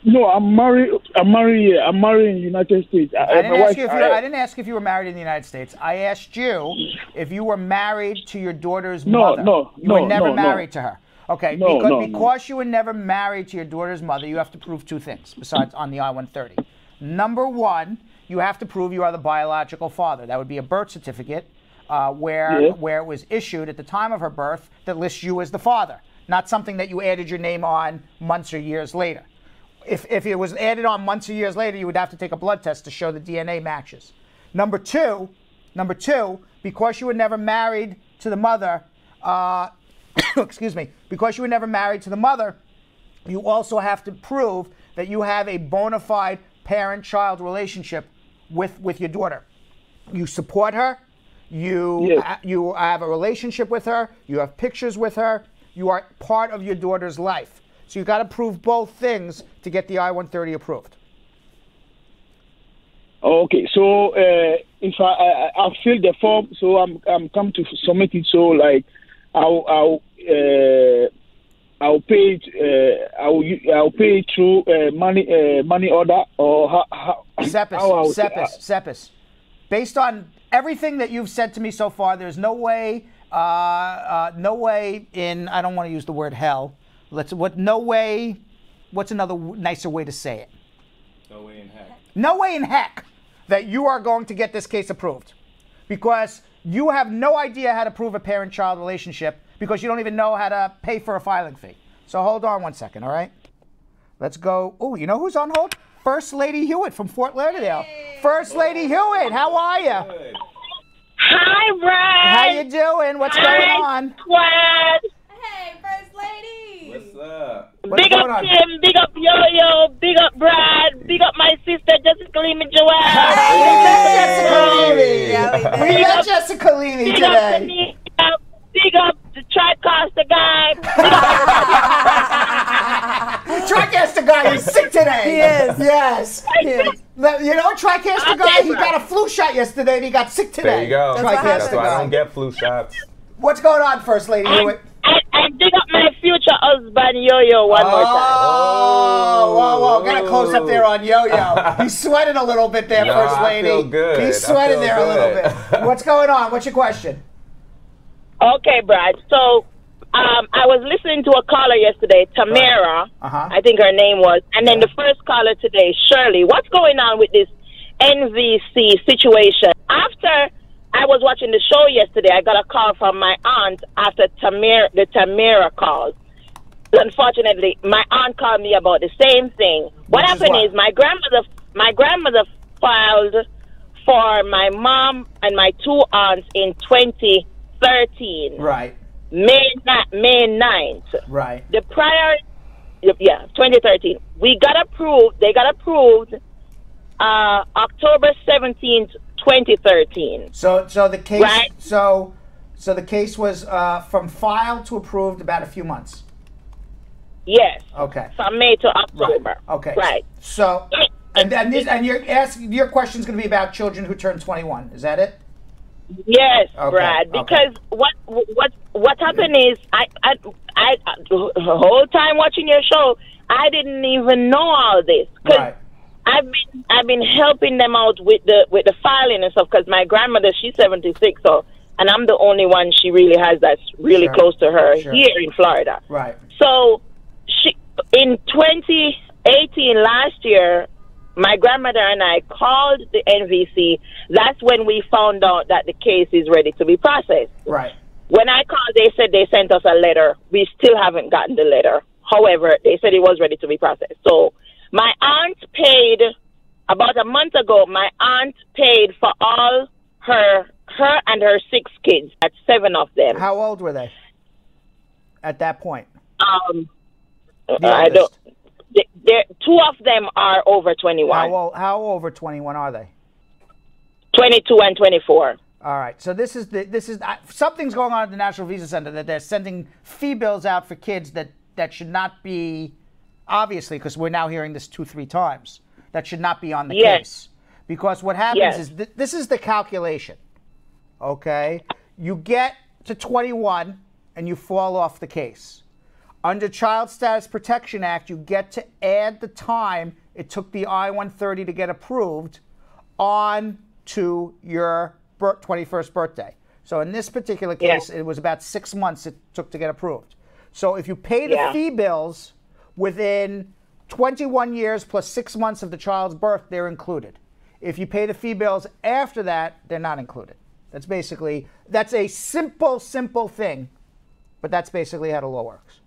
Speaker 16: No, I'm married. I'm married in the United States.
Speaker 1: I didn't ask you if you were married in the United States. I asked you if you were married to your daughter's mother. You were never married to her. Okay, because you were never married to your daughter's mother, you have to prove 2 things besides on the I-130. Number 1, you have to prove you are the biological father. That would be a birth certificate where it was issued at the time of her birth that lists you as the father, not something that you added your name on months or years later. If it was added on months or years later, you would have to take a blood test to show the DNA matches. Number 2, Number two, because you were never married to the mother, excuse me, because you were never married to the mother, you also have to prove that you have a bona fide parent-child relationship with your daughter. You support her, you have a relationship with her, you have pictures with her, you are part of your daughter's life. So you've got to prove both things to get the I-130 approved.
Speaker 16: Okay, so if I fill the form, so I'm come to submit it. So like I'll pay through money order or how
Speaker 1: Sepis. Based on everything that you've said to me so far, there's no way in, I don't want to use the word hell. No way, what's another nicer way to say it?
Speaker 7: No way in heck.
Speaker 1: No way in heck that you are going to get this case approved, because you have no idea how to prove a parent-child relationship, because you don't even know how to pay for a filing fee. So hold on one second, all right? Let's go. Oh, you know who's on hold? First Lady Hewitt from Fort Lauderdale. First Lady Hewitt, how are you?
Speaker 13: Hi, Brad.
Speaker 1: How you doing? What's going on?
Speaker 13: Squad.
Speaker 10: Hey, First Lady.
Speaker 9: What's up?
Speaker 1: What's
Speaker 13: Big
Speaker 1: going
Speaker 13: up
Speaker 1: on?
Speaker 13: Tim, big up Yo-Yo, big up Brad, big up my sister Jessica Levy Joelle.
Speaker 1: We met Jessica Levy
Speaker 13: Big up
Speaker 1: today.
Speaker 13: Tanika, big up the TriCaster guy.
Speaker 1: TriCaster guy is sick today.
Speaker 10: He is.
Speaker 1: Yes. You know, TriCaster guy, he got a flu shot yesterday and he got sick today.
Speaker 9: There you go.
Speaker 1: That's
Speaker 9: why I don't get flu shots.
Speaker 1: What's going on, First Lady Hewitt?
Speaker 13: And big up my future husband Yo-Yo one more time.
Speaker 1: Whoa. Got a close up there on Yo-Yo. He's sweating a little bit there, First Lady.
Speaker 9: I feel good.
Speaker 1: He's sweating there a little bit. What's going on? What's your question?
Speaker 13: Okay, Brad. So, I was listening to a caller yesterday, Tamara, I think her name was, and then the first caller today, Shirley. What's going on with this NVC situation? After I was watching the show yesterday, I got a call from my aunt after the Tamara call. Unfortunately, my aunt called me about the same thing. What happened is my grandmother filed for my mom and my two aunts in 2013.
Speaker 1: Right.
Speaker 13: May 9th.
Speaker 1: Right.
Speaker 13: The prior, 2013. We got approved. They got approved October 17th, 2013.
Speaker 1: So the case.
Speaker 13: Right.
Speaker 1: So the case was from filed to approved about a few months.
Speaker 13: Yes.
Speaker 1: Okay.
Speaker 13: From May to October.
Speaker 1: Right. Okay.
Speaker 13: Right.
Speaker 1: So and your question is going to be about children who turn 21. Is that it?
Speaker 13: Yes,
Speaker 1: Okay,
Speaker 13: Brad. Because what happened is I the whole time watching your show, I didn't even know all this because I've been helping them out with the filing and stuff. Because my grandmother, she's 76, and I'm the only one she really has that's really close to her here in Florida.
Speaker 1: Right.
Speaker 13: So in 2018 last year, my grandmother and I called the NVC. That's when we found out that the case is ready to be processed.
Speaker 1: Right.
Speaker 13: When I called, they said they sent us a letter. We still haven't gotten the letter. However, they said it was ready to be processed. So my aunt paid, about a month ago, my aunt paid for all her and her 6 kids. That's 7 of them.
Speaker 1: How old were they at that point?
Speaker 13: I don't. 2 of them are over 21.
Speaker 1: How over 21 are they?
Speaker 13: 22 and 24.
Speaker 1: All right. So this is something's going on at the National Visa Center, that they're sending fee bills out for kids that should not be, obviously, because we're now hearing this 2-3 times, that should not be on the case. Because what happens is this is the calculation. Okay, you get to 21 and you fall off the case. Under Child Status Protection Act, you get to add the time it took the I-130 to get approved on to your 21st birthday. So in this particular case, it was about 6 months it took to get approved. So if you pay the fee bills within 21 years plus 6 months of the child's birth, they're included. If you pay the fee bills after that, they're not included. That's a simple thing, but that's basically how the law works.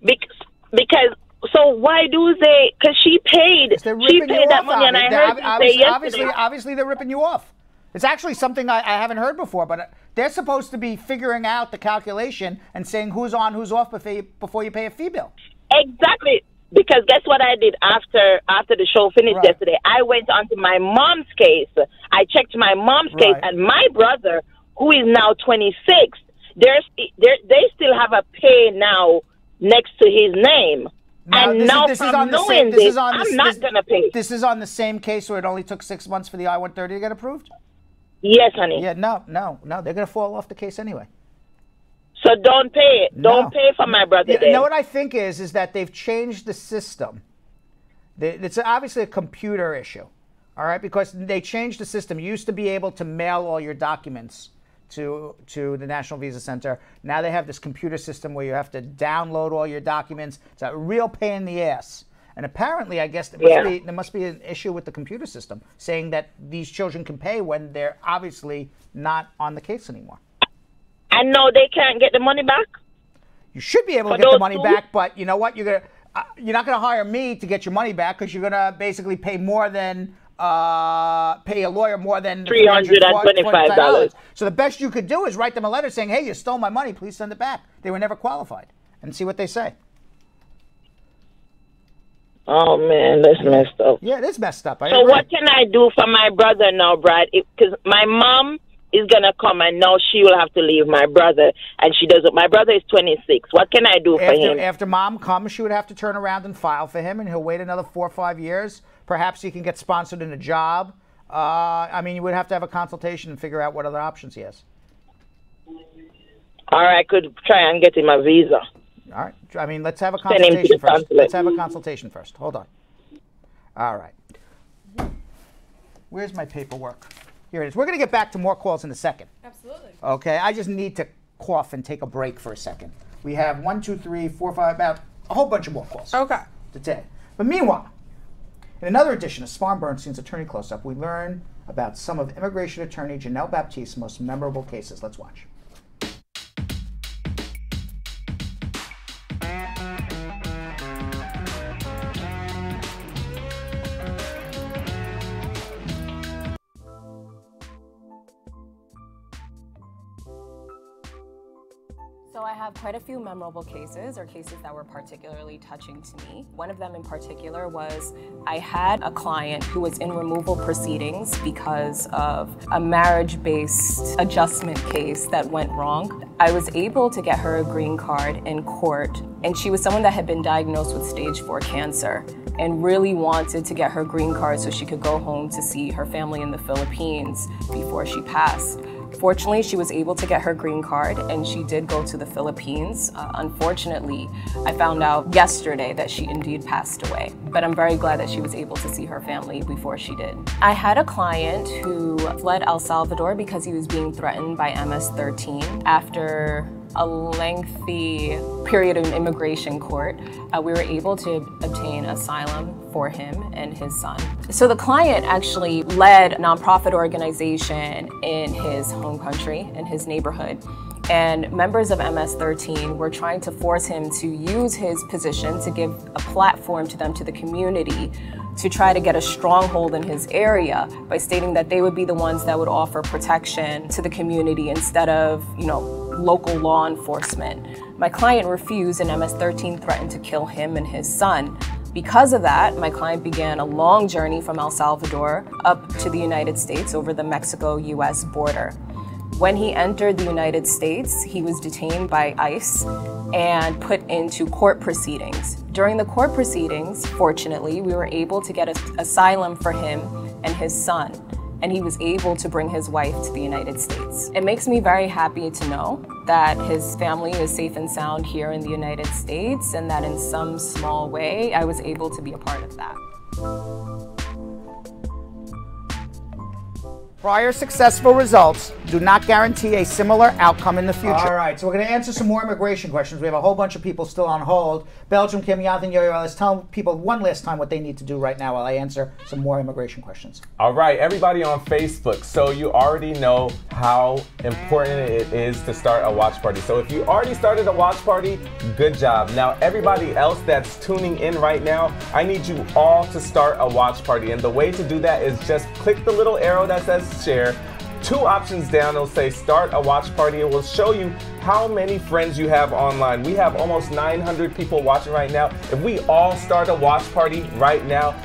Speaker 13: Because So why do they? Because she paid that money, and I heard you say yesterday.
Speaker 1: Obviously, they're ripping you off. It's actually something I haven't heard before, but they're supposed to be figuring out the calculation and saying who's on, who's off before you pay a fee bill.
Speaker 13: Exactly. Because guess what I did after the show finished yesterday? I went onto my mom's case. I checked my mom's case, and my brother, who is now 26, they still have a pay now next to his name.
Speaker 1: Now,
Speaker 13: and now from knowing this, I'm not going to pay.
Speaker 1: This is on the same case where it only took 6 months for the I-130 to get approved?
Speaker 13: Yes, honey.
Speaker 1: Yeah, no. They're going to fall off the case anyway.
Speaker 13: So don't pay it. Don't pay for my brother.
Speaker 1: You know what I think is that they've changed the system. It's obviously a computer issue, all right? Because they changed the system. You used to be able to mail all your documents to the National Visa Center. Now they have this computer system where you have to download all your documents. It's a real pain in the ass. And apparently, I guess there must be an issue with the computer system saying that these children can pay when they're obviously not on the case anymore.
Speaker 13: And no, they can't get the money back?
Speaker 1: You should be able to get the money back, but you know what? You're not going to hire me to get your money back because you're going to basically pay more than pay a lawyer more than
Speaker 13: $325.
Speaker 1: So the best you could do is write them a letter saying, "Hey, you stole my money. Please send it back." They were never qualified, and see what they say.
Speaker 13: Oh man, that's messed up.
Speaker 1: Yeah, it is messed up.
Speaker 13: So what can I do for my brother now, Brad? Because my mom is gonna come, and now she will have to leave my brother, and she doesn't. My brother is 26. What can I do for him?
Speaker 1: After mom comes, she would have to turn around and file for him, and he'll wait another 4 or 5 years. Perhaps he can get sponsored in a job. I mean, you would have to have a consultation and figure out what other options he has.
Speaker 13: Or I could try and get him a visa.
Speaker 1: All right. I mean, let's have a consultation first. Let's have a consultation first. Hold on. All right. Where's my paperwork? Here it is. We're going to get back to more calls in a second.
Speaker 10: Absolutely.
Speaker 1: Okay. I just need to cough and take a break for a second. We have 1, 2, 3, 4, 5, about a whole bunch of more calls.
Speaker 10: Okay.
Speaker 1: Today. But meanwhile, in another edition of Spar and Bernstein's Attorney Close-Up, we learn about some of immigration attorney Janelle Baptiste's most memorable cases. Let's watch.
Speaker 20: So I have quite a few memorable cases, or cases that were particularly touching to me. One of them in particular was I had a client who was in removal proceedings because of a marriage-based adjustment case that went wrong. I was able to get her a green card in court, and she was someone that had been diagnosed with stage 4 cancer and really wanted to get her green card so she could go home to see her family in the Philippines before she passed. Fortunately, she was able to get her green card, and she did go to the Philippines. Unfortunately, I found out yesterday that she indeed passed away, but I'm very glad that she was able to see her family before she did. I had a client who fled El Salvador because he was being threatened by MS-13. After a lengthy period of immigration court, we were able to obtain asylum for him and his son. So the client actually led a nonprofit organization in his home country, in his neighborhood. And members of MS-13 were trying to force him to use his position to give a platform to them, to the community, to try to get a stronghold in his area by stating that they would be the ones that would offer protection to the community instead of, local law enforcement. My client refused, and MS-13 threatened to kill him and his son. Because of that, my client began a long journey from El Salvador up to the United States over the Mexico-US border. When he entered the United States, he was detained by ICE and put into court proceedings. During the court proceedings, fortunately, we were able to get asylum for him and his son, and he was able to bring his wife to the United States. It makes me very happy to know that his family is safe and sound here in the United States, and that in some small way, I was able to be a part of that.
Speaker 1: Prior successful results do not guarantee a similar outcome in the future. All right, so we're going to answer some more immigration questions. We have a whole bunch of people still on hold. Belgium, Kim, Jonathan, Yo-Yo, let's tell people one last time what they need to do right now while I answer some more immigration questions.
Speaker 9: All right, everybody on Facebook. So you already know how important it is to start a watch party. So if you already started a watch party, good job. Now, everybody else that's tuning in right now, I need you all to start a watch party. And the way to do that is just click the little arrow that says share. 2 options down, it'll say start a watch party. It will show you how many friends you have online. We have almost 900 people watching right now. If we all start a watch party right now,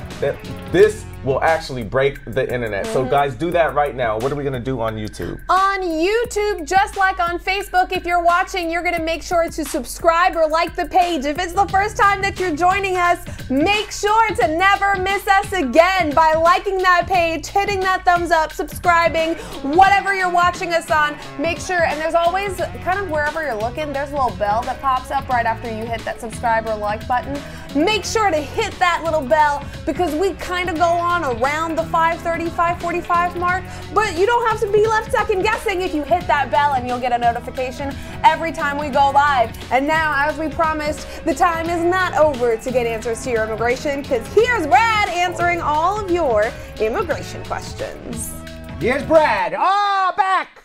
Speaker 9: this will actually break the internet. So guys, do that right now. What are we gonna do on YouTube?
Speaker 10: On YouTube, just like on Facebook, if you're watching, you're gonna make sure to subscribe or like the page. If it's the first time that you're joining us, make sure to never miss us again by liking that page, hitting that thumbs up, subscribing, whatever you're watching us on. Make sure, and there's always, kind of wherever you're looking, there's a little bell that pops up right after you hit that subscribe or like button. Make sure to hit that little bell because we kind of go on around the 5:30, 5:45 mark, but you don't have to be left second guessing if you hit that bell and you'll get a notification every time we go live. And now, as we promised, the time is not over to get answers to your immigration because here's Brad answering all of your immigration questions.
Speaker 1: Here's Brad. Oh, back!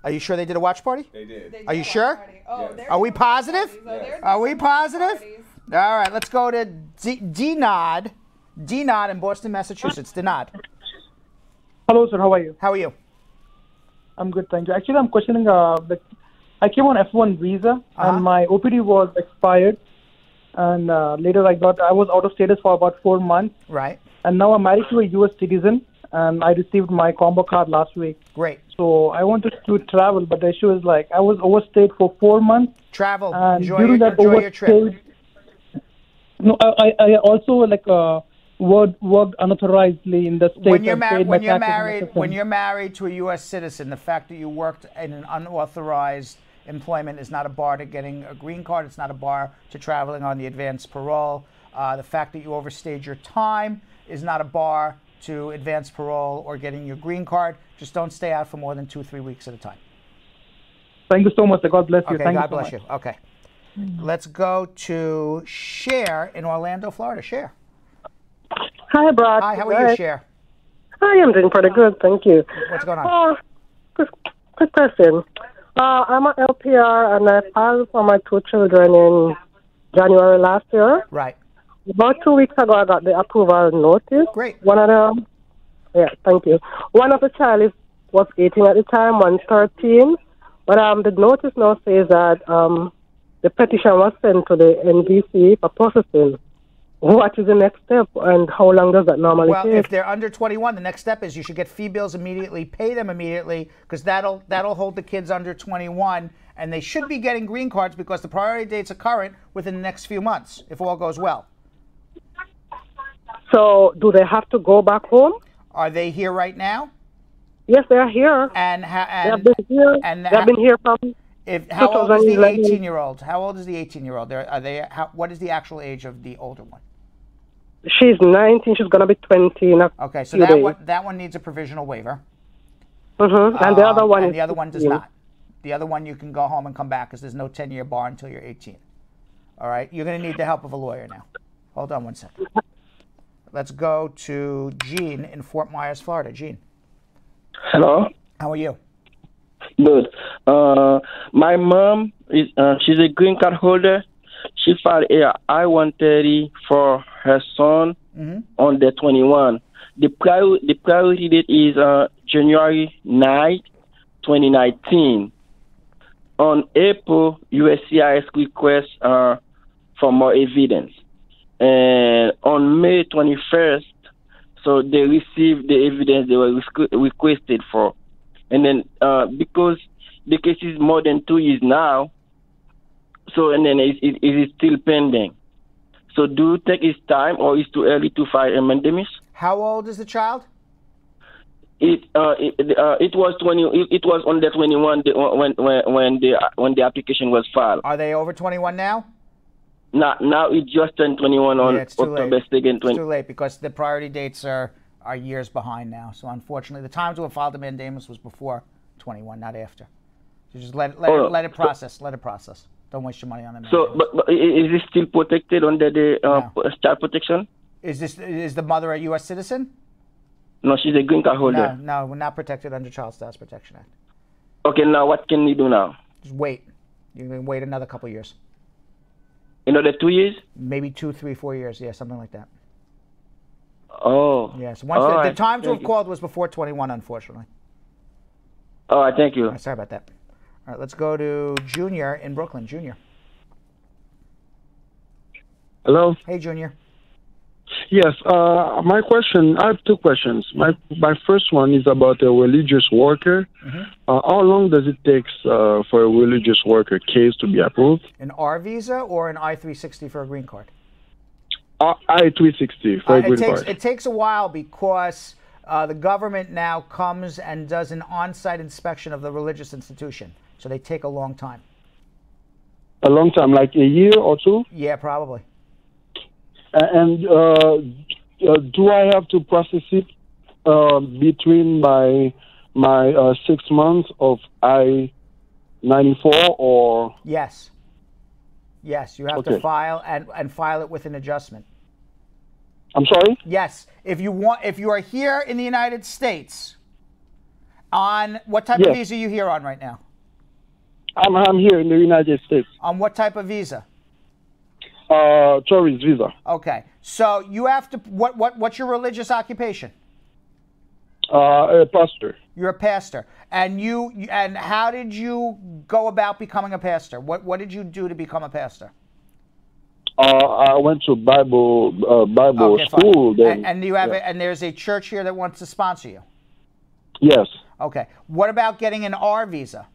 Speaker 1: Are you sure they did a watch party?
Speaker 9: They did.
Speaker 1: Are you sure?
Speaker 10: Oh,
Speaker 9: Yes.
Speaker 1: Are we positive?
Speaker 9: Yes.
Speaker 1: Are we positive? All right, let's go to D-Nod. D-Nod in Boston, Massachusetts. D-Nod.
Speaker 21: Hello, sir. How are you?
Speaker 1: How are you?
Speaker 21: I'm good, thank you. Actually, I'm questioning. I came on F1 visa, and my OPD was expired. And later, I was out of status for about 4 months.
Speaker 1: Right.
Speaker 21: And now I'm married to a U.S. citizen, and I received my combo card last week.
Speaker 1: Great.
Speaker 21: So I wanted to travel, but the issue is like I was overstayed for 4 months.
Speaker 1: Travel.
Speaker 21: And
Speaker 1: Enjoy
Speaker 21: during
Speaker 1: your
Speaker 21: that
Speaker 1: trip.
Speaker 21: No, I also worked unauthorizedly in the state.
Speaker 1: When you're married to a U.S. citizen, the fact that you worked in an unauthorized employment is not a bar to getting a green card. It's not a bar to traveling on the advanced parole. The fact that you overstayed your time is not a bar to advanced parole or getting your green card. Just don't stay out for more than 2-3 weeks at a time.
Speaker 21: Thank you so much. God bless you.
Speaker 1: Okay, God bless you. Okay. Let's go to Cher in Orlando, Florida. Cher.
Speaker 22: Hi, Brad.
Speaker 1: Hi, how are you, Cher?
Speaker 22: I am doing pretty good, thank you.
Speaker 1: What's going on?
Speaker 22: Quick question. I'm an LPR and I filed for my 2 children in January last year.
Speaker 1: Right.
Speaker 22: About 2 weeks ago, I got the approval notice.
Speaker 1: Great.
Speaker 22: One of them, yeah, thank you. One of the child was 18 at the time, one 13. But the notice now says that the petition was sent to the NBC for processing. What is the next step, and how long does that normally take?
Speaker 1: Well, if they're under 21, the next step is you should get fee bills immediately, pay them immediately, because that'll hold the kids under 21, and they should be getting green cards because the priority dates are current within the next few months, if all goes well.
Speaker 22: So, do they have to go back home?
Speaker 1: Are they here right now?
Speaker 22: Yes, they are here.
Speaker 1: And
Speaker 22: they have been here. They've been here from.
Speaker 1: How old is the 18-year-old? How old is the 18-year-old? What is the actual age of the older one?
Speaker 22: She's 19. She's gonna be 20 in a
Speaker 1: Okay, so
Speaker 22: few days.
Speaker 1: that one needs a provisional waiver.
Speaker 22: And the other one.
Speaker 1: And the other one does not. The other one you can go home and come back because there's no 10-year bar until you're 18. All right, you're going to need the help of a lawyer now. Hold on one second. Let's go to Gene in Fort Myers, Florida. Gene.
Speaker 23: Hello.
Speaker 1: How are you?
Speaker 23: Good. My mom is she's a green card holder. She filed a I-130 for her son on the 21. The priority date is January 9, 2019. On April, USCIS requests for more evidence. And on May 21st, so they received the evidence they were requested for. And then because the case is more than 2 years now, so and then it is still pending. So do you think it's time or it's too early to file a mandamus?
Speaker 1: How old is the child?
Speaker 23: It was 20. It was on the 21 when the application was filed.
Speaker 1: Are they over 21 now?
Speaker 23: Now it just turned 21 on
Speaker 1: Yeah, it's too
Speaker 23: October
Speaker 1: late.
Speaker 23: 2nd.
Speaker 1: It's too late because the priority dates are are years behind now. So unfortunately, the time to have filed a mandamus was before 21, not after. So just let it process. Let it process. Don't waste your money on it.
Speaker 23: So, but is it still protected under the child protection?
Speaker 1: Is the mother a U.S. citizen?
Speaker 23: No, she's a green card holder.
Speaker 1: No, we're not protected under Child Status Protection Act.
Speaker 23: Okay, now what can we do now?
Speaker 1: Just wait. You can wait another couple years.
Speaker 23: Another 2 years?
Speaker 1: Maybe 2, 3, 4 years. Yeah, something like that.
Speaker 23: Oh.
Speaker 1: Yes. Once the time to have called was before 21, unfortunately.
Speaker 23: All right, thank you.
Speaker 1: Sorry about that. All right, let's go to Junior in Brooklyn. Junior.
Speaker 2: Hello.
Speaker 1: Hey, Junior.
Speaker 2: Yes. My question. I have two questions. My first one is about a religious worker. How long does it take for a religious worker case to be approved?
Speaker 1: An R visa or an I-360 for a green card?
Speaker 2: I-360 for a green card.
Speaker 1: It takes a while because the government now comes and does an on-site inspection of the religious institution. So they take a long time.
Speaker 2: A long time, like a year or two?
Speaker 1: Yeah, probably.
Speaker 2: And do I have to process it between my 6 months of I-94 or?
Speaker 1: Yes. Yes, you have to file and file it with an adjustment.
Speaker 2: I'm sorry?
Speaker 1: Yes, if you are here in the United States, on what type of visa are you here on right now?
Speaker 2: I'm here in the United States.
Speaker 1: On what type of visa?
Speaker 2: Tourist visa.
Speaker 1: Okay, so you have to. What's your religious occupation?
Speaker 2: A pastor.
Speaker 1: You're a pastor, and how did you go about becoming a pastor? What did you do to become a pastor?
Speaker 2: I went to Bible school. Then,
Speaker 1: and you have and there's a church here that wants to sponsor you.
Speaker 2: Yes.
Speaker 1: Okay. What about getting an R visa?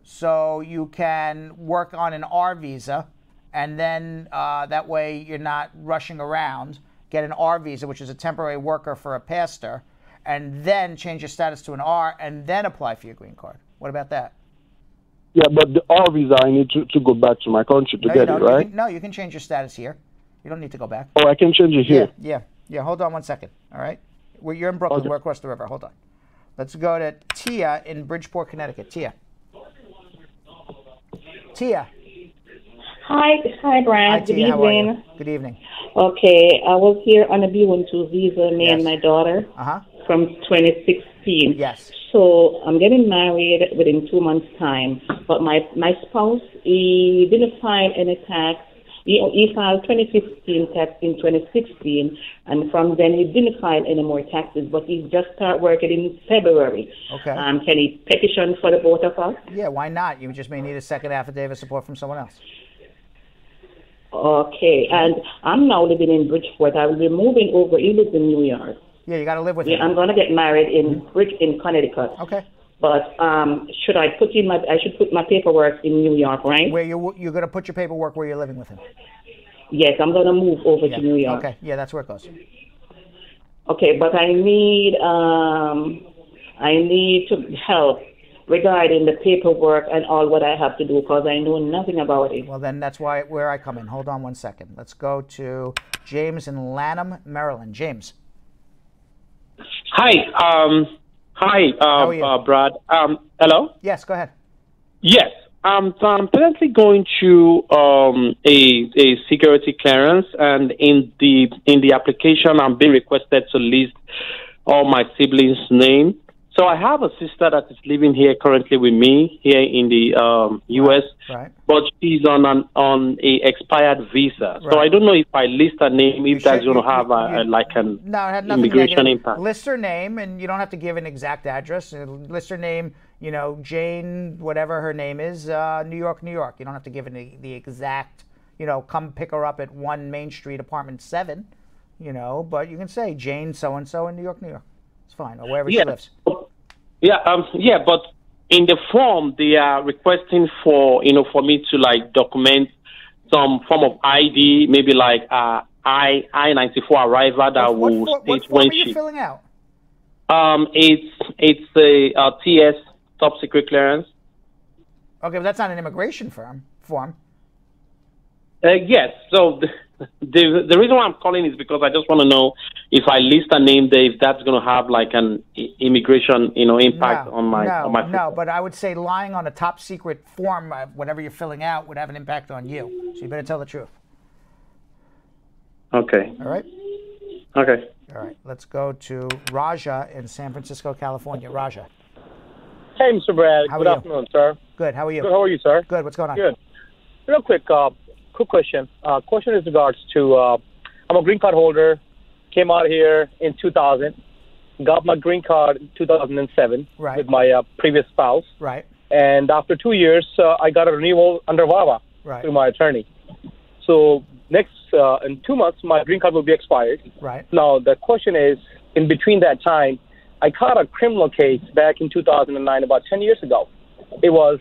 Speaker 1: So you can work on an R visa, and then that way you're not rushing around. Get an R visa, which is a temporary worker for a pastor, and then change your status to an R, and then apply for your green card. What about that?
Speaker 2: Yeah, but the R visa, I need to go back to my country to get it, right?
Speaker 1: You can change your status here. You don't need to go back.
Speaker 2: Oh, I can change it here.
Speaker 1: Yeah. Hold on 1 second. All right. You're in Brooklyn. We're across the river. Hold on. Let's go to Tia in Bridgeport, Connecticut. Tia.
Speaker 3: Hi, Brian. Good evening.
Speaker 1: Good evening.
Speaker 3: Okay, I was here on a B-12 visa, me and my daughter, from 2016.
Speaker 1: Yes.
Speaker 3: So I'm getting married within 2 months' time, but my spouse, he didn't file any tax. He filed 2015 tax in 2016, and from then he didn't file any more taxes, but he just started working in February.
Speaker 1: Okay.
Speaker 3: Can he petition for the both of us?
Speaker 1: Yeah, why not? You just may need a second affidavit support from someone else.
Speaker 3: Okay, and I'm now living in Bridgeport. I will be moving over. He lives in New York.
Speaker 1: Yeah, you got to live with him.
Speaker 3: I'm going to get married in Connecticut.
Speaker 1: Okay.
Speaker 3: But should I put in I should put my paperwork in New York, right?
Speaker 1: Where you're going to put your paperwork where you're living with him?
Speaker 3: Yes, I'm going to move over to New York.
Speaker 1: Okay, yeah, that's where it goes.
Speaker 3: Okay, but I need to help regarding the paperwork and all what I have to do because I know nothing about it.
Speaker 1: Well, then that's where I come in. Hold on 1 second. Let's go to James in Lanham, Maryland. James.
Speaker 4: Hi. How are you? Brad. Hello?
Speaker 1: Yes, go ahead.
Speaker 4: Yes. So I'm currently going through a security clearance, and in the application, I'm being requested to list all my siblings' name. So I have a sister that is living here currently with me here in the U.S., but she's on a expired visa. So I don't know if I list her name, if that's going to have an immigration impact.
Speaker 1: List her name, and you don't have to give an exact address. List her name, Jane, whatever her name is, New York, New York. You don't have to give the exact, come pick her up at 1 Main Street, apartment 7, but you can say Jane so-and-so in New York, New York. It's fine, or wherever she lives.
Speaker 4: Yeah, but in the form they are requesting for me to document some form of ID, maybe like I-94 arrival that will state
Speaker 1: what
Speaker 4: when
Speaker 1: form are you filling out?
Speaker 4: It's a TS top secret clearance.
Speaker 1: Okay, but that's not an immigration form.
Speaker 4: Yes. So the reason why I'm calling is because I just want to know if I list a name, if that's going to have like an immigration, impact on my
Speaker 1: No, but I would say lying on a top secret form, whatever you're filling out, would have an impact on you. So you better tell the truth.
Speaker 4: Okay.
Speaker 1: All right?
Speaker 4: Okay.
Speaker 1: All right. Let's go to Raja in San Francisco, California. Raja.
Speaker 5: Hey, Mr. Brad.
Speaker 1: How
Speaker 5: Good
Speaker 1: are you?
Speaker 5: afternoon, sir.
Speaker 1: Good. How are you?
Speaker 5: Good. How are you, sir?
Speaker 1: Good. What's going on?
Speaker 5: Good. Real quick question. Question is regards to I'm a green card holder. Came out here in 2000. Got my green card in 2007 with my previous spouse.
Speaker 1: Right.
Speaker 5: And after 2 years, I got a renewal under VAWA through my attorney. So next in 2 months, my green card will be expired.
Speaker 1: Right.
Speaker 5: Now the question is, in between that time, I caught a criminal case back in 2009, about 10 years ago. It was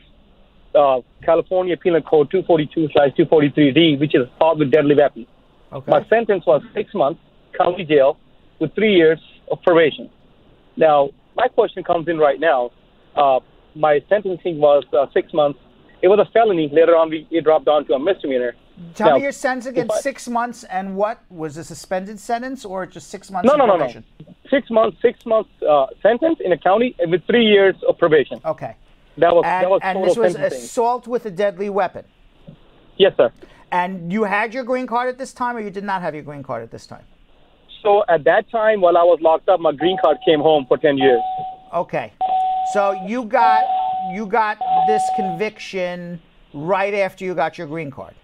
Speaker 5: California Penal Code 242/243D, which is assault with deadly weapon.
Speaker 1: Okay.
Speaker 5: My sentence was 6 months county jail with 3 years of probation. Now, my question comes in right now. My sentencing was 6 months. It was a felony. Later on, it dropped down to a misdemeanor.
Speaker 1: Tell me your sentence again. 6 months and what? Was a suspended sentence or just 6 months of probation?
Speaker 5: No. 6 months sentence in a county with 3 years of probation.
Speaker 1: Okay.
Speaker 5: That was
Speaker 1: and
Speaker 5: total
Speaker 1: this was
Speaker 5: sentencing.
Speaker 1: assault with a deadly weapon?
Speaker 5: Yes, sir.
Speaker 1: And you had your green card at this time or you did not have your green card at this time?
Speaker 5: So at that time, while I was locked up, my green card came home for 10 years.
Speaker 1: Okay. So you got this conviction right after you got your green card?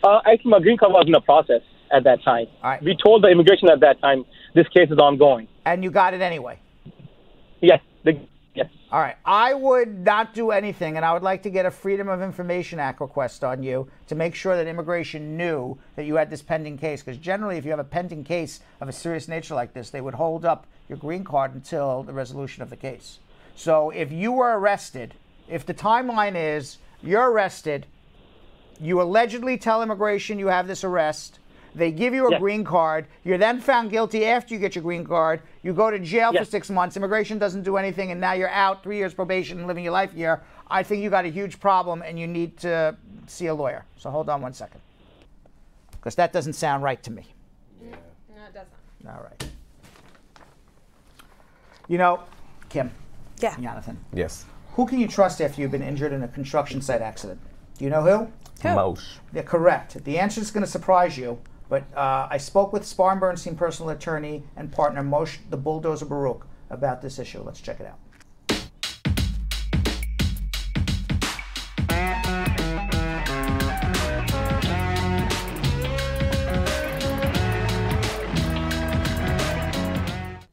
Speaker 5: Actually, my green card was in the process at that time.
Speaker 1: All right.
Speaker 5: We told the immigration at that time this case is ongoing.
Speaker 1: And you got it anyway?
Speaker 5: Yes. Yes.
Speaker 1: All right. I would not do anything, and I would like to get a Freedom of Information Act request on you to make sure that immigration knew that you had this pending case. Because generally, if you have a pending case of a serious nature like this, they would hold up your green card until the resolution of the case. So if you were arrested, if the timeline is you're arrested, you allegedly tell immigration you have this arrest, they give you a green card, you're then found guilty after you get your green card, you go to jail for 6 months, immigration doesn't do anything, and now you're out 3 years probation and living your life here, I think you got a huge problem and you need to see a lawyer. So hold on 1 second. Because that doesn't sound right to me.
Speaker 10: No, it doesn't.
Speaker 1: All right. You know, Kim.
Speaker 10: Yeah.
Speaker 1: Jonathan.
Speaker 9: Yes.
Speaker 1: Who can you trust after you've been injured in a construction site accident? Do you know who?
Speaker 9: Moshe.
Speaker 1: Yeah, correct. The answer is going to surprise you, but I spoke with Spar and Bernstein personal attorney and partner Moshe the Bulldozer Baruch about this issue. Let's check it out.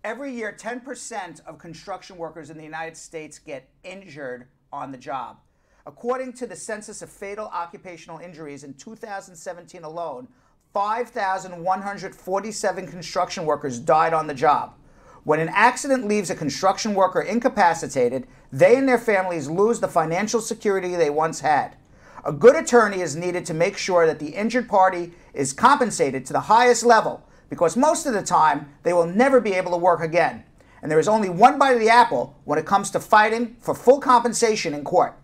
Speaker 1: Every year, 10% of construction workers in the United States get injured on the job. According to the Census of Fatal Occupational Injuries in 2017 alone, 5,147 construction workers died on the job. When an accident leaves a construction worker incapacitated, they and their families lose the financial security they once had. A good attorney is needed to make sure that the injured party is compensated to the highest level, because most of the time, they will never be able to work again. And there is only one bite of the apple when it comes to fighting for full compensation in court.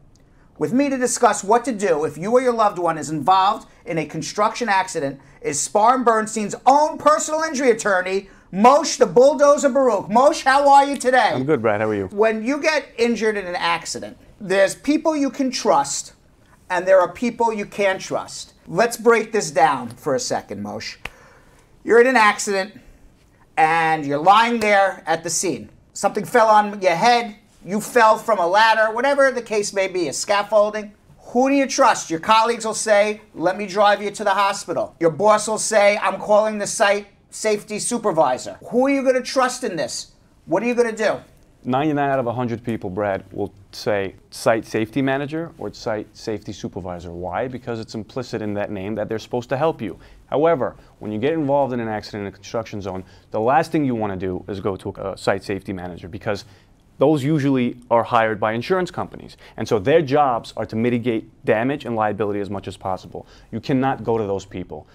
Speaker 1: With me to discuss what to do if you or your loved one is involved in a construction accident is Spar and Bernstein's own personal injury attorney, Moshe the Bulldozer Baruch. Moshe, how are you today?
Speaker 6: I'm good, Brad. How are you?
Speaker 1: When you get injured in an accident, there's people you can trust and there are people you can't trust. Let's break this down for a second, Moshe. You're in an accident and you're lying there at the scene. Something fell on your head. You fell from a ladder, whatever the case may be, a scaffolding. Who do you trust? Your colleagues will say, let me drive you to the hospital. Your boss will say, I'm calling the site safety supervisor. Who are you going to trust in this? What are you going to do?
Speaker 6: 99 out of 100 people, Brad, will say site safety manager or site safety supervisor. Why? Because it's implicit in that name that they're supposed to help you. However, when you get involved in an accident in a construction zone, the last thing you want to do is go to a site safety manager, because those usually are hired by insurance companies. And so their jobs are to mitigate damage and liability as much as possible. You cannot go to those people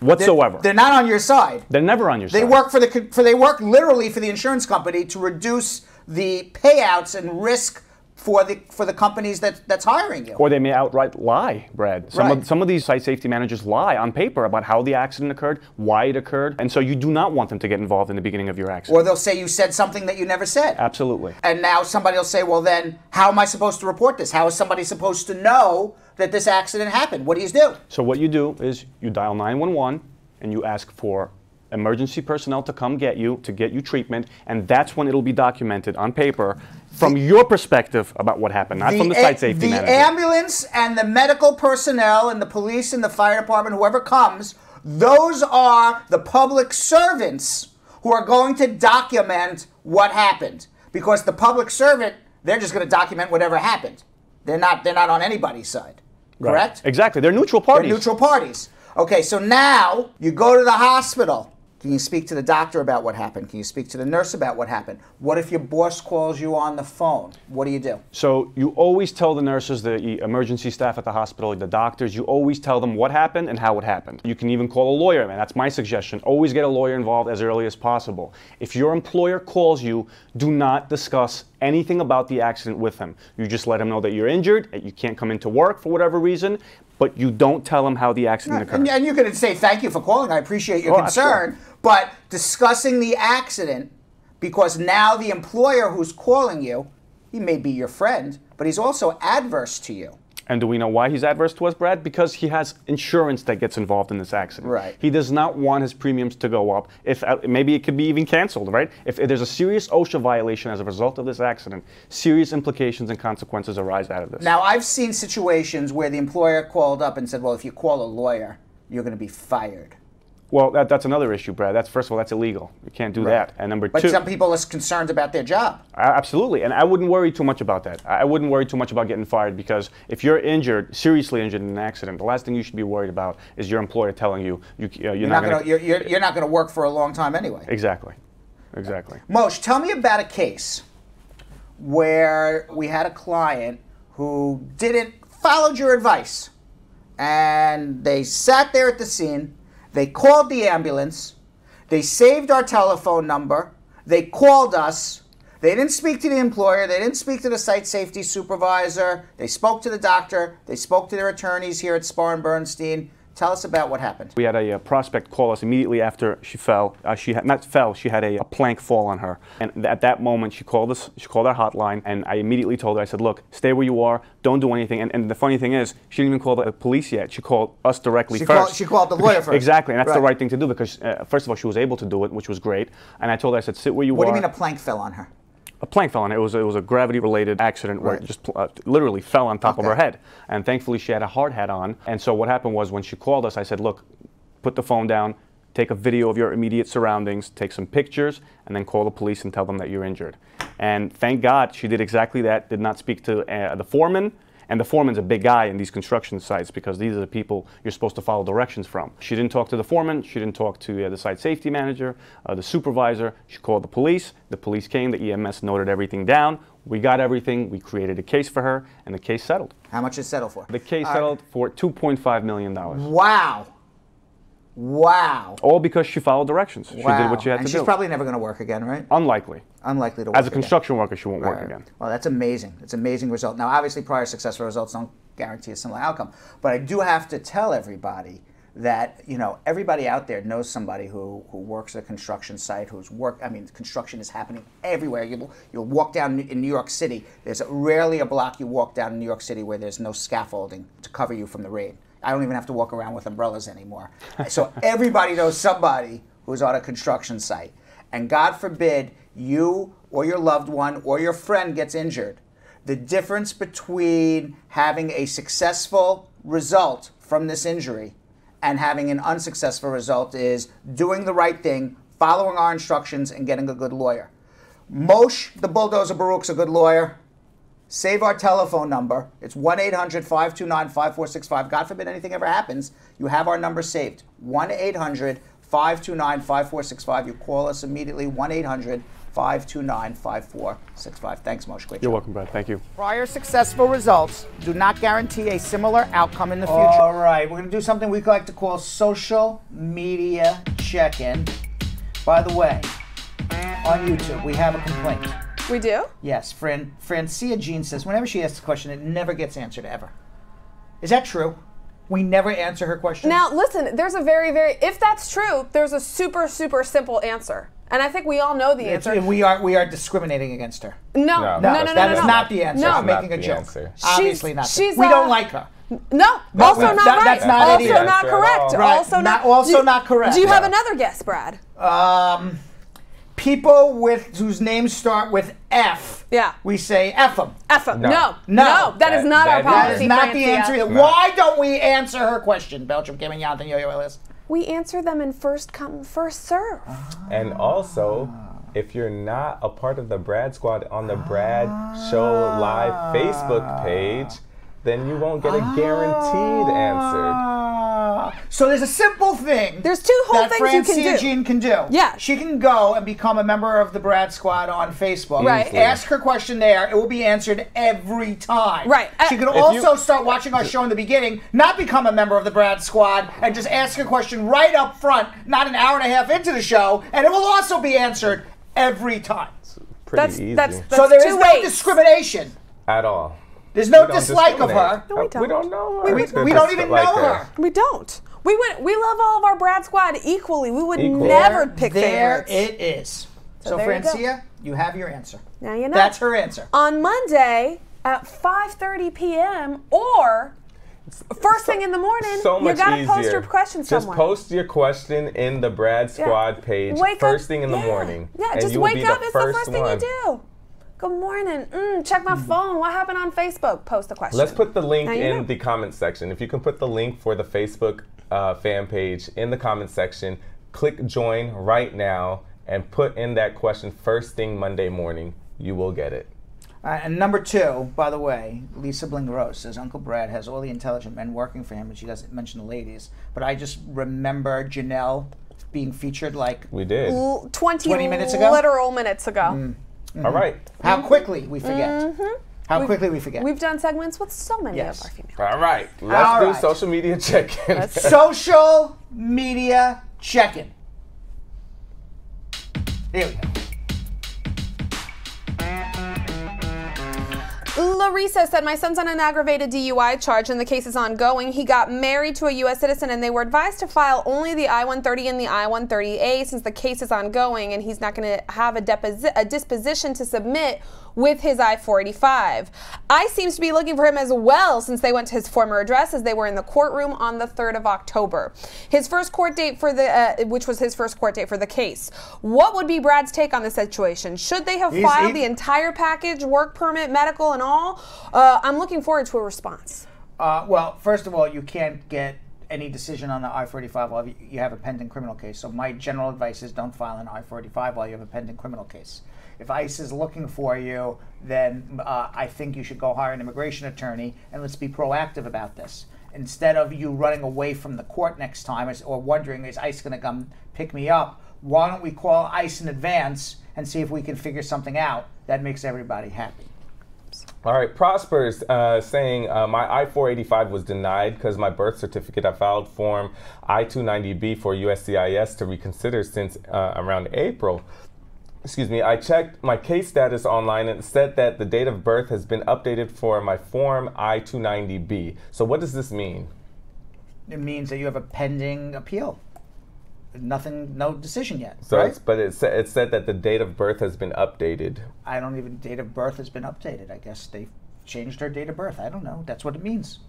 Speaker 6: whatsoever.
Speaker 1: They're not on your side.
Speaker 6: They're never on your side.
Speaker 1: They work they work literally for the insurance company to reduce the payouts and risk for the companies that's hiring you.
Speaker 6: Or they may outright lie, Brad. Some of these site safety managers lie on paper about how the accident occurred, why it occurred, and so you do not want them to get involved in the beginning of your accident.
Speaker 1: Or they'll say you said something that you never said.
Speaker 6: Absolutely.
Speaker 1: And now somebody will say, well then, how am I supposed to report this? How is somebody supposed to know that this accident happened? What do you do?
Speaker 6: So what you do is you dial 911 and you ask for emergency personnel to come get you treatment, and that's when it'll be documented on paper from your perspective about what happened, not from the site safety manager.
Speaker 1: The ambulance and the medical personnel and the police and the fire department, whoever comes, those are the public servants who are going to document what happened. Because the public servant, they're just going to document whatever happened. They're not on anybody's side. Correct?
Speaker 6: Right. Exactly. They're neutral parties.
Speaker 1: They're neutral parties. Okay, so now you go to the hospital. Can you speak to the doctor about what happened? Can you speak to the nurse about what happened? What if your boss calls you on the phone? What do you do?
Speaker 6: So you always tell the nurses, the emergency staff at the hospital, the doctors, you always tell them what happened and how it happened. You can even call a lawyer, man. That's my suggestion. Always get a lawyer involved as early as possible. If your employer calls you, do not discuss anything about the accident with him. You just let him know that you're injured, that you can't come into work for whatever reason, but you don't tell him how the accident occurred.
Speaker 1: And you can say, thank you for calling. I appreciate your concern. Sure. But discussing the accident, because now the employer who's calling you, he may be your friend, but he's also adverse to you.
Speaker 6: And do we know why he's adverse to us, Brad? Because he has insurance that gets involved in this accident.
Speaker 1: Right.
Speaker 6: He does not want his premiums to go up. If maybe it could be even canceled, right? If there's a serious OSHA violation as a result of this accident, serious implications and consequences arise out of this.
Speaker 1: Now, I've seen situations where the employer called up and said, well, if you call a lawyer, you're going to be fired.
Speaker 6: Well, that's another issue, Brad. First of all, that's illegal. You can't do that. And number two,
Speaker 1: but some people are concerned about their job.
Speaker 6: Absolutely, and I wouldn't worry too much about that. I wouldn't worry too much about getting fired, because if you're injured, seriously injured in an accident, the last thing you should be worried about is your employer telling you you're not going
Speaker 1: to work for a long time anyway.
Speaker 6: Exactly, exactly.
Speaker 1: Moshe, tell me about a case where we had a client who followed your advice, and they sat there at the scene. They called the ambulance. They saved our telephone number. They called us. They didn't speak to the employer. They didn't speak to the site safety supervisor. They spoke to the doctor. They spoke to their attorneys here at Spar and Bernstein. Tell us about what happened.
Speaker 6: We had a prospect call us immediately after she fell. She had a plank fall on her. And at that moment, she called us. She called our hotline, and I immediately told her, I said, look, stay where you are. Don't do anything. And the funny thing is, she didn't even call the police yet. She called us directly first.
Speaker 1: She called the lawyer first.
Speaker 6: Exactly, and that's the right thing to do, because first of all, she was able to do it, which was great. And I told her, I said, sit where you are.
Speaker 1: What do you mean a plank fell on her?
Speaker 6: A plank fell on her. It was a gravity-related accident where it just literally fell on top of her head. And thankfully, she had a hard hat on. And so what happened was, when she called us, I said, look, put the phone down, take a video of your immediate surroundings, take some pictures, and then call the police and tell them that you're injured. And thank God she did exactly that, did not speak to the foreman. And the foreman's a big guy in these construction sites, because these are the people you're supposed to follow directions from. She didn't talk to the foreman. She didn't talk to the site safety manager, the supervisor. She called the police. The police came. The EMS noted everything down. We got everything. We created a case for her, and the case settled.
Speaker 1: How much did it settle for?
Speaker 6: The case settled for $2.5 million.
Speaker 1: Wow. Wow.
Speaker 6: All because she followed directions. She did what she had to do.
Speaker 1: And she's probably never going to work again, right?
Speaker 6: Unlikely.
Speaker 1: Unlikely to work
Speaker 6: As a construction worker, she won't work again.
Speaker 1: Well, that's amazing. It's an amazing result. Now, obviously, prior successful results don't guarantee a similar outcome. But I do have to tell everybody that, everybody out there knows somebody who works at a construction site, construction is happening everywhere. You'll walk down in New York City. There's rarely a block you walk down in New York City where there's no scaffolding to cover you from the rain. I don't even have to walk around with umbrellas anymore. So everybody knows somebody who's on a construction site. And God forbid you or your loved one or your friend gets injured. The difference between having a successful result from this injury and having an unsuccessful result is doing the right thing, following our instructions, and getting a good lawyer. Moshe, the bulldozer Baruch's a good lawyer. Save our telephone number. It's 1-800-529-5465. God forbid anything ever happens, you have our number saved. 1-800-529-5465. You call us immediately, 1-800-529-5465. Thanks, Moshe. Great job.
Speaker 6: You're welcome, Brad. Thank you.
Speaker 1: Prior successful results do not guarantee a similar outcome in the future. All right, we're going to do something we like to call social media check-in. By the way, on YouTube, we have a complaint.
Speaker 10: We do?
Speaker 1: Yes. Francia Jean says, whenever she asks a question, it never gets answered, ever. Is that true? We never answer her question?
Speaker 10: Now, listen, there's a if that's true, there's a super, super simple answer. And I think we all know the answer.
Speaker 1: And we are discriminating against her.
Speaker 10: No.
Speaker 1: That is not the answer.
Speaker 10: No.
Speaker 1: I'm making a joke. Obviously not. We don't like her.
Speaker 10: No, also not right.
Speaker 1: That's not
Speaker 10: also
Speaker 1: it either.
Speaker 10: not correct.
Speaker 1: Right.
Speaker 10: Also
Speaker 1: not correct.
Speaker 10: Do you have another guess, Brad?
Speaker 1: People whose names start with F.
Speaker 10: Yeah.
Speaker 1: We say F them.
Speaker 10: F them.
Speaker 1: No.
Speaker 10: That is not our policy.
Speaker 1: That is not the
Speaker 10: Francia.
Speaker 1: answer. Why don't we answer her question? Belgium, Kim, and Jonathan, Yo-Yo Ellis.
Speaker 10: We answer them in first come, first serve.
Speaker 9: And also, if you're not a part of the Brad Squad on the Brad Show Live Facebook page, then you won't get a guaranteed answer.
Speaker 1: So there's a simple thing.
Speaker 10: There's two whole things you can do.
Speaker 1: Francia Jean can do.
Speaker 10: Yeah.
Speaker 1: She can go and become a member of the Brad Squad on Facebook.
Speaker 10: Right.
Speaker 1: Ask her question there. It will be answered every time.
Speaker 10: Right.
Speaker 1: She can also start watching our show in the beginning, not become a member of the Brad Squad, and just ask her question right up front, not an hour and a half into the show, and it will also be answered every time.
Speaker 9: Pretty easy.
Speaker 10: That's
Speaker 1: so there is
Speaker 10: two
Speaker 1: no
Speaker 10: ways.
Speaker 1: discrimination.
Speaker 9: At all.
Speaker 1: There's no dislike of her.
Speaker 10: No, we don't.
Speaker 9: We don't know her.
Speaker 1: We don't even know her.
Speaker 10: We don't. We love all of our Brad Squad equally. We would never pick favorites.
Speaker 1: There it is. So
Speaker 10: there you
Speaker 1: Francia, you have your answer.
Speaker 10: Now you know.
Speaker 1: That's her answer.
Speaker 10: On Monday at 5:30 p.m. or first thing in the morning, you gotta post your question somewhere.
Speaker 9: Just post your question in the Brad Squad page first thing in the morning.
Speaker 10: Yeah,
Speaker 9: and
Speaker 10: just
Speaker 9: you
Speaker 10: wake
Speaker 9: will be
Speaker 10: up.
Speaker 9: the
Speaker 10: It's the
Speaker 9: first
Speaker 10: first thing you do. Good morning. Check my phone. What happened on Facebook? Post the question.
Speaker 9: Let's put the link
Speaker 10: Now you
Speaker 9: in
Speaker 10: know.
Speaker 9: the comment section. If you can put the link for the Facebook fan page in the comment section, click join right now and put in that question first thing Monday morning. You will get it.
Speaker 1: And number 2, by the way, Lisa Blingarose says Uncle Brad has all the intelligent men working for him, and she doesn't mention the ladies. But I just remember Janelle being featured like
Speaker 9: we did
Speaker 10: 20
Speaker 1: minutes ago.
Speaker 10: Literal minutes ago.
Speaker 9: All right.
Speaker 1: How quickly we forget. How quickly we forget.
Speaker 10: We've done segments with so many of our females.
Speaker 9: All right. Let's do social media check-in.
Speaker 1: Social media check-in. Here we go.
Speaker 10: Larissa said, my son's on an aggravated DUI charge and the case is ongoing. He got married to a U.S. citizen and they were advised to file only the I-130 and the I-130A since the case is ongoing and he's not going to have a disposition to submit with his I-485. ICE seems to be looking for him as well since they went to his former address as they were in the courtroom on the 3rd of October. His first court date for the, which was his first court date for the case. What would be Brad's take on the situation? Should they have filed the entire package, work permit, medical, and all? I'm looking forward to a response.
Speaker 1: Well, first of all, you can't get any decision on the I-485 while you have a pending criminal case. So my general advice is don't file an I-485 while you have a pending criminal case. If ICE is looking for you, then I think you should go hire an immigration attorney and let's be proactive about this. Instead of you running away from the court next time or wondering, is ICE going to come pick me up? Why don't we call ICE in advance and see if we can figure something out that makes everybody happy?
Speaker 9: All right, Prosper's saying my I-485 was denied because my birth certificate, I filed form I-290B for USCIS to reconsider since around April. Excuse me, I checked my case status online and it said that the date of birth has been updated for my form I-290B. So what does this mean?
Speaker 1: It means that you have a pending appeal. Nothing, no decision yet.
Speaker 9: So
Speaker 1: right?
Speaker 9: But it said that the date of birth has been updated.
Speaker 1: I don't even, date of birth has been updated. I guess they changed her date of birth. I don't know. That's what it means.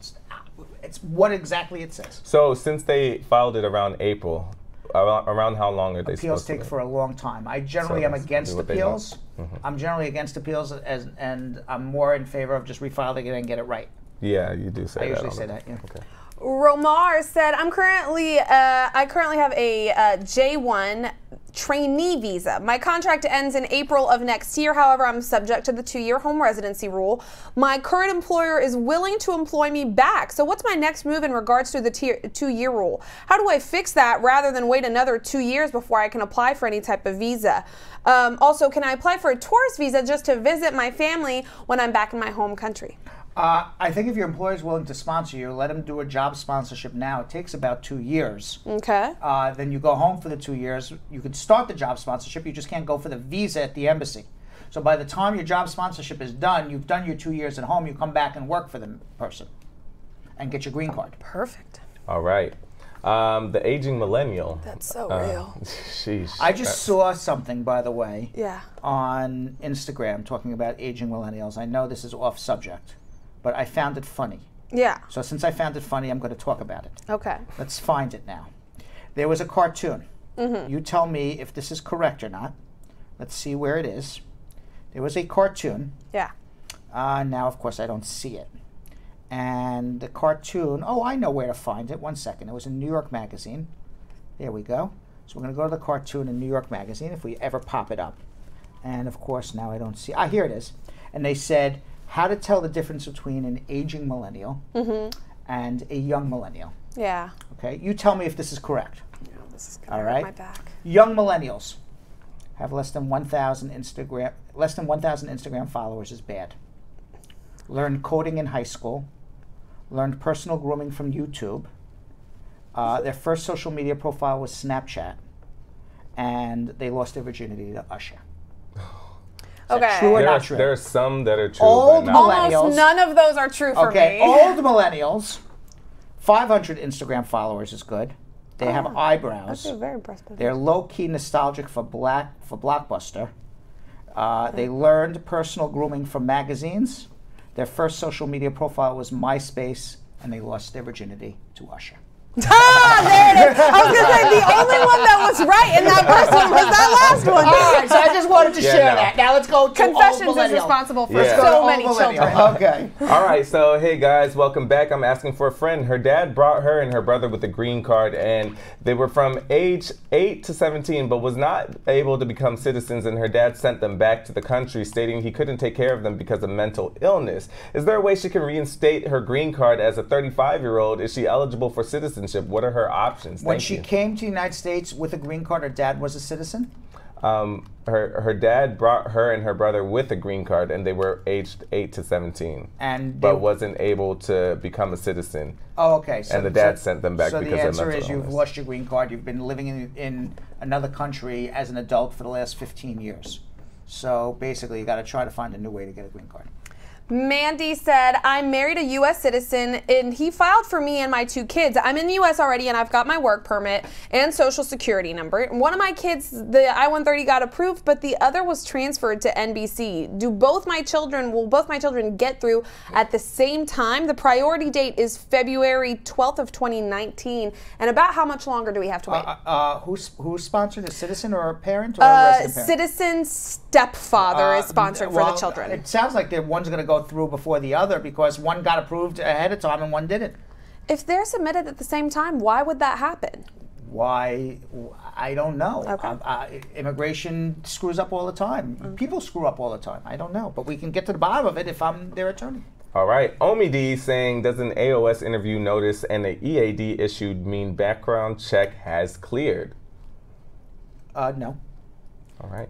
Speaker 1: It's what exactly it says.
Speaker 9: So since they filed it around April, around how long are they
Speaker 1: appeals
Speaker 9: supposed to
Speaker 1: take for a long time. I generally am against appeals. I'm generally against appeals, and I'm more in favor of just refiling it and get it right.
Speaker 9: Yeah, you do say that.
Speaker 1: I usually say that, yeah.
Speaker 9: Okay.
Speaker 10: Romar said, I currently have a J1 trainee visa. My contract ends in April of next year. However, I'm subject to the 2-year home residency rule. My current employer is willing to employ me back. So what's my next move in regards to the 2-year rule? How do I fix that rather than wait another 2 years before I can apply for any type of visa? Also, can I apply for a tourist visa just to visit my family when I'm back in my home country?
Speaker 1: I think if your employer is willing to sponsor you, let them do a job sponsorship now. It takes about 2 years.
Speaker 10: Okay.
Speaker 1: Then you go home for the 2 years. You can start the job sponsorship. You just can't go for the visa at the embassy. So by the time your job sponsorship is done, you've done your 2 years at home, you come back and work for the person and get your green card.
Speaker 10: Perfect.
Speaker 9: All right. The aging millennial.
Speaker 10: That's so real.
Speaker 9: Sheesh.
Speaker 1: I just saw something, by the way,
Speaker 10: Yeah.
Speaker 1: on Instagram talking about aging millennials. I know this is off subject, but I found it funny.
Speaker 10: Yeah.
Speaker 1: So since I found it funny, I'm going to talk about it.
Speaker 10: Okay.
Speaker 1: Let's find it now. There was a cartoon.
Speaker 10: Mhm.
Speaker 1: You tell me if this is correct or not. Let's see where it is. There was a cartoon.
Speaker 10: Yeah.
Speaker 1: Now, of course, I don't see it. And the cartoon, oh, I know where to find it. One second. It was in New York Magazine. There we go. So we're going to go to the cartoon in New York Magazine if we ever pop it up. And, of course, now I don't see. Ah, here it is. And they said how to tell the difference between an aging millennial and a young millennial.
Speaker 10: Yeah.
Speaker 1: Okay, you tell me if this is correct.
Speaker 10: This is
Speaker 1: All
Speaker 10: gonna
Speaker 1: right.
Speaker 10: hurt my back.
Speaker 1: Young millennials have less than 1,000 Instagram followers is bad. Learned coding in high school. Learned personal grooming from YouTube. Their first social media profile was Snapchat, and they lost their virginity to Usher.
Speaker 10: Okay.
Speaker 1: True or not true?
Speaker 9: There are some that are true.
Speaker 1: Old
Speaker 9: but not
Speaker 1: millennials.
Speaker 10: Almost none of those are true for
Speaker 1: Okay,
Speaker 10: me.
Speaker 1: old millennials, 500 Instagram followers is good. They have eyebrows.
Speaker 10: That's very impressive.
Speaker 1: They're low-key nostalgic for Blockbuster. They learned personal grooming from magazines. Their first social media profile was MySpace, and they lost their virginity to Usher.
Speaker 10: There it is. I was going to say the only one that was right in that person was that last one.
Speaker 1: All right, so I just wanted to share that. Now let's go to
Speaker 10: Confessions
Speaker 1: old
Speaker 10: is
Speaker 1: millennial.
Speaker 10: responsible for
Speaker 9: Yeah.
Speaker 10: so
Speaker 1: Old
Speaker 10: many
Speaker 1: millennial.
Speaker 10: children.
Speaker 1: Okay.
Speaker 9: All right, so hey guys, welcome back. I'm asking for a friend. Her dad brought her and her brother with a green card, and they were from age 8 to 17, but was not able to become citizens, and her dad sent them back to the country, stating he couldn't take care of them because of mental illness. Is there a way she can reinstate her green card as a 35-year-old? Is she eligible for citizenship? What are her options?
Speaker 1: When
Speaker 9: Thank
Speaker 1: she
Speaker 9: you.
Speaker 1: came to the United States with a green card, her dad was a citizen?
Speaker 9: Her dad brought her and her brother with a green card, and they were aged 8 to 17, but wasn't able to become a citizen.
Speaker 1: Oh, okay. So,
Speaker 9: and the dad sent them back because of mental illness.
Speaker 1: So the answer is you've lost your green card. You've been living in another country as an adult for the last 15 years. So basically, you got to try to find a new way to get a green card.
Speaker 10: Mandy said, I'm married a U.S. citizen, and he filed for me and my 2 kids. I'm in the U.S. already, and I've got my work permit and social security number. One of my kids, the I-130 got approved, but the other was transferred to NBC. Will both my children get through at the same time? The priority date is February 12th of 2019. And about how much longer do we have to wait?
Speaker 1: Who's sponsored? A citizen or a parent or a resident parent?
Speaker 10: Citizen's stepfather is sponsored for the children.
Speaker 1: It sounds like one's going to go through before the other because one got approved ahead of time and one didn't.
Speaker 10: If they're submitted at the same time, why would that happen?
Speaker 1: Why? I don't know.
Speaker 10: Okay.
Speaker 1: Immigration screws up all the time. People screw up all the time. I don't know. But we can get to the bottom of it if I'm their attorney.
Speaker 9: All right. Omi D saying, does an AOS interview notice and an EAD issued mean background check has cleared?
Speaker 1: No.
Speaker 9: All right.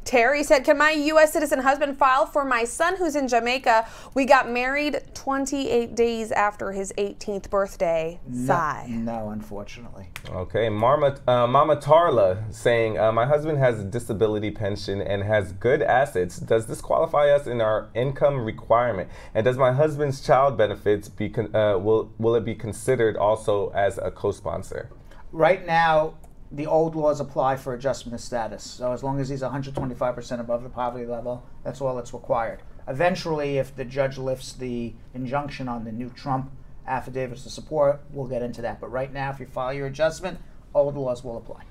Speaker 10: Terry said, can my U.S. citizen husband file for my son who's in Jamaica? We got married 28 days after his 18th birthday. Sigh.
Speaker 1: No, unfortunately.
Speaker 9: Okay. Mama Tarla saying, my husband has a disability pension and has good assets. Does this qualify us in our income requirement? And does my husband's child benefits will it be considered also as a co-sponsor?
Speaker 1: Right now, the old laws apply for adjustment of status. So as long as he's 125% above the poverty level, that's all that's required. Eventually, if the judge lifts the injunction on the new Trump affidavits of support, we'll get into that. But right now, if you file your adjustment, old laws will apply.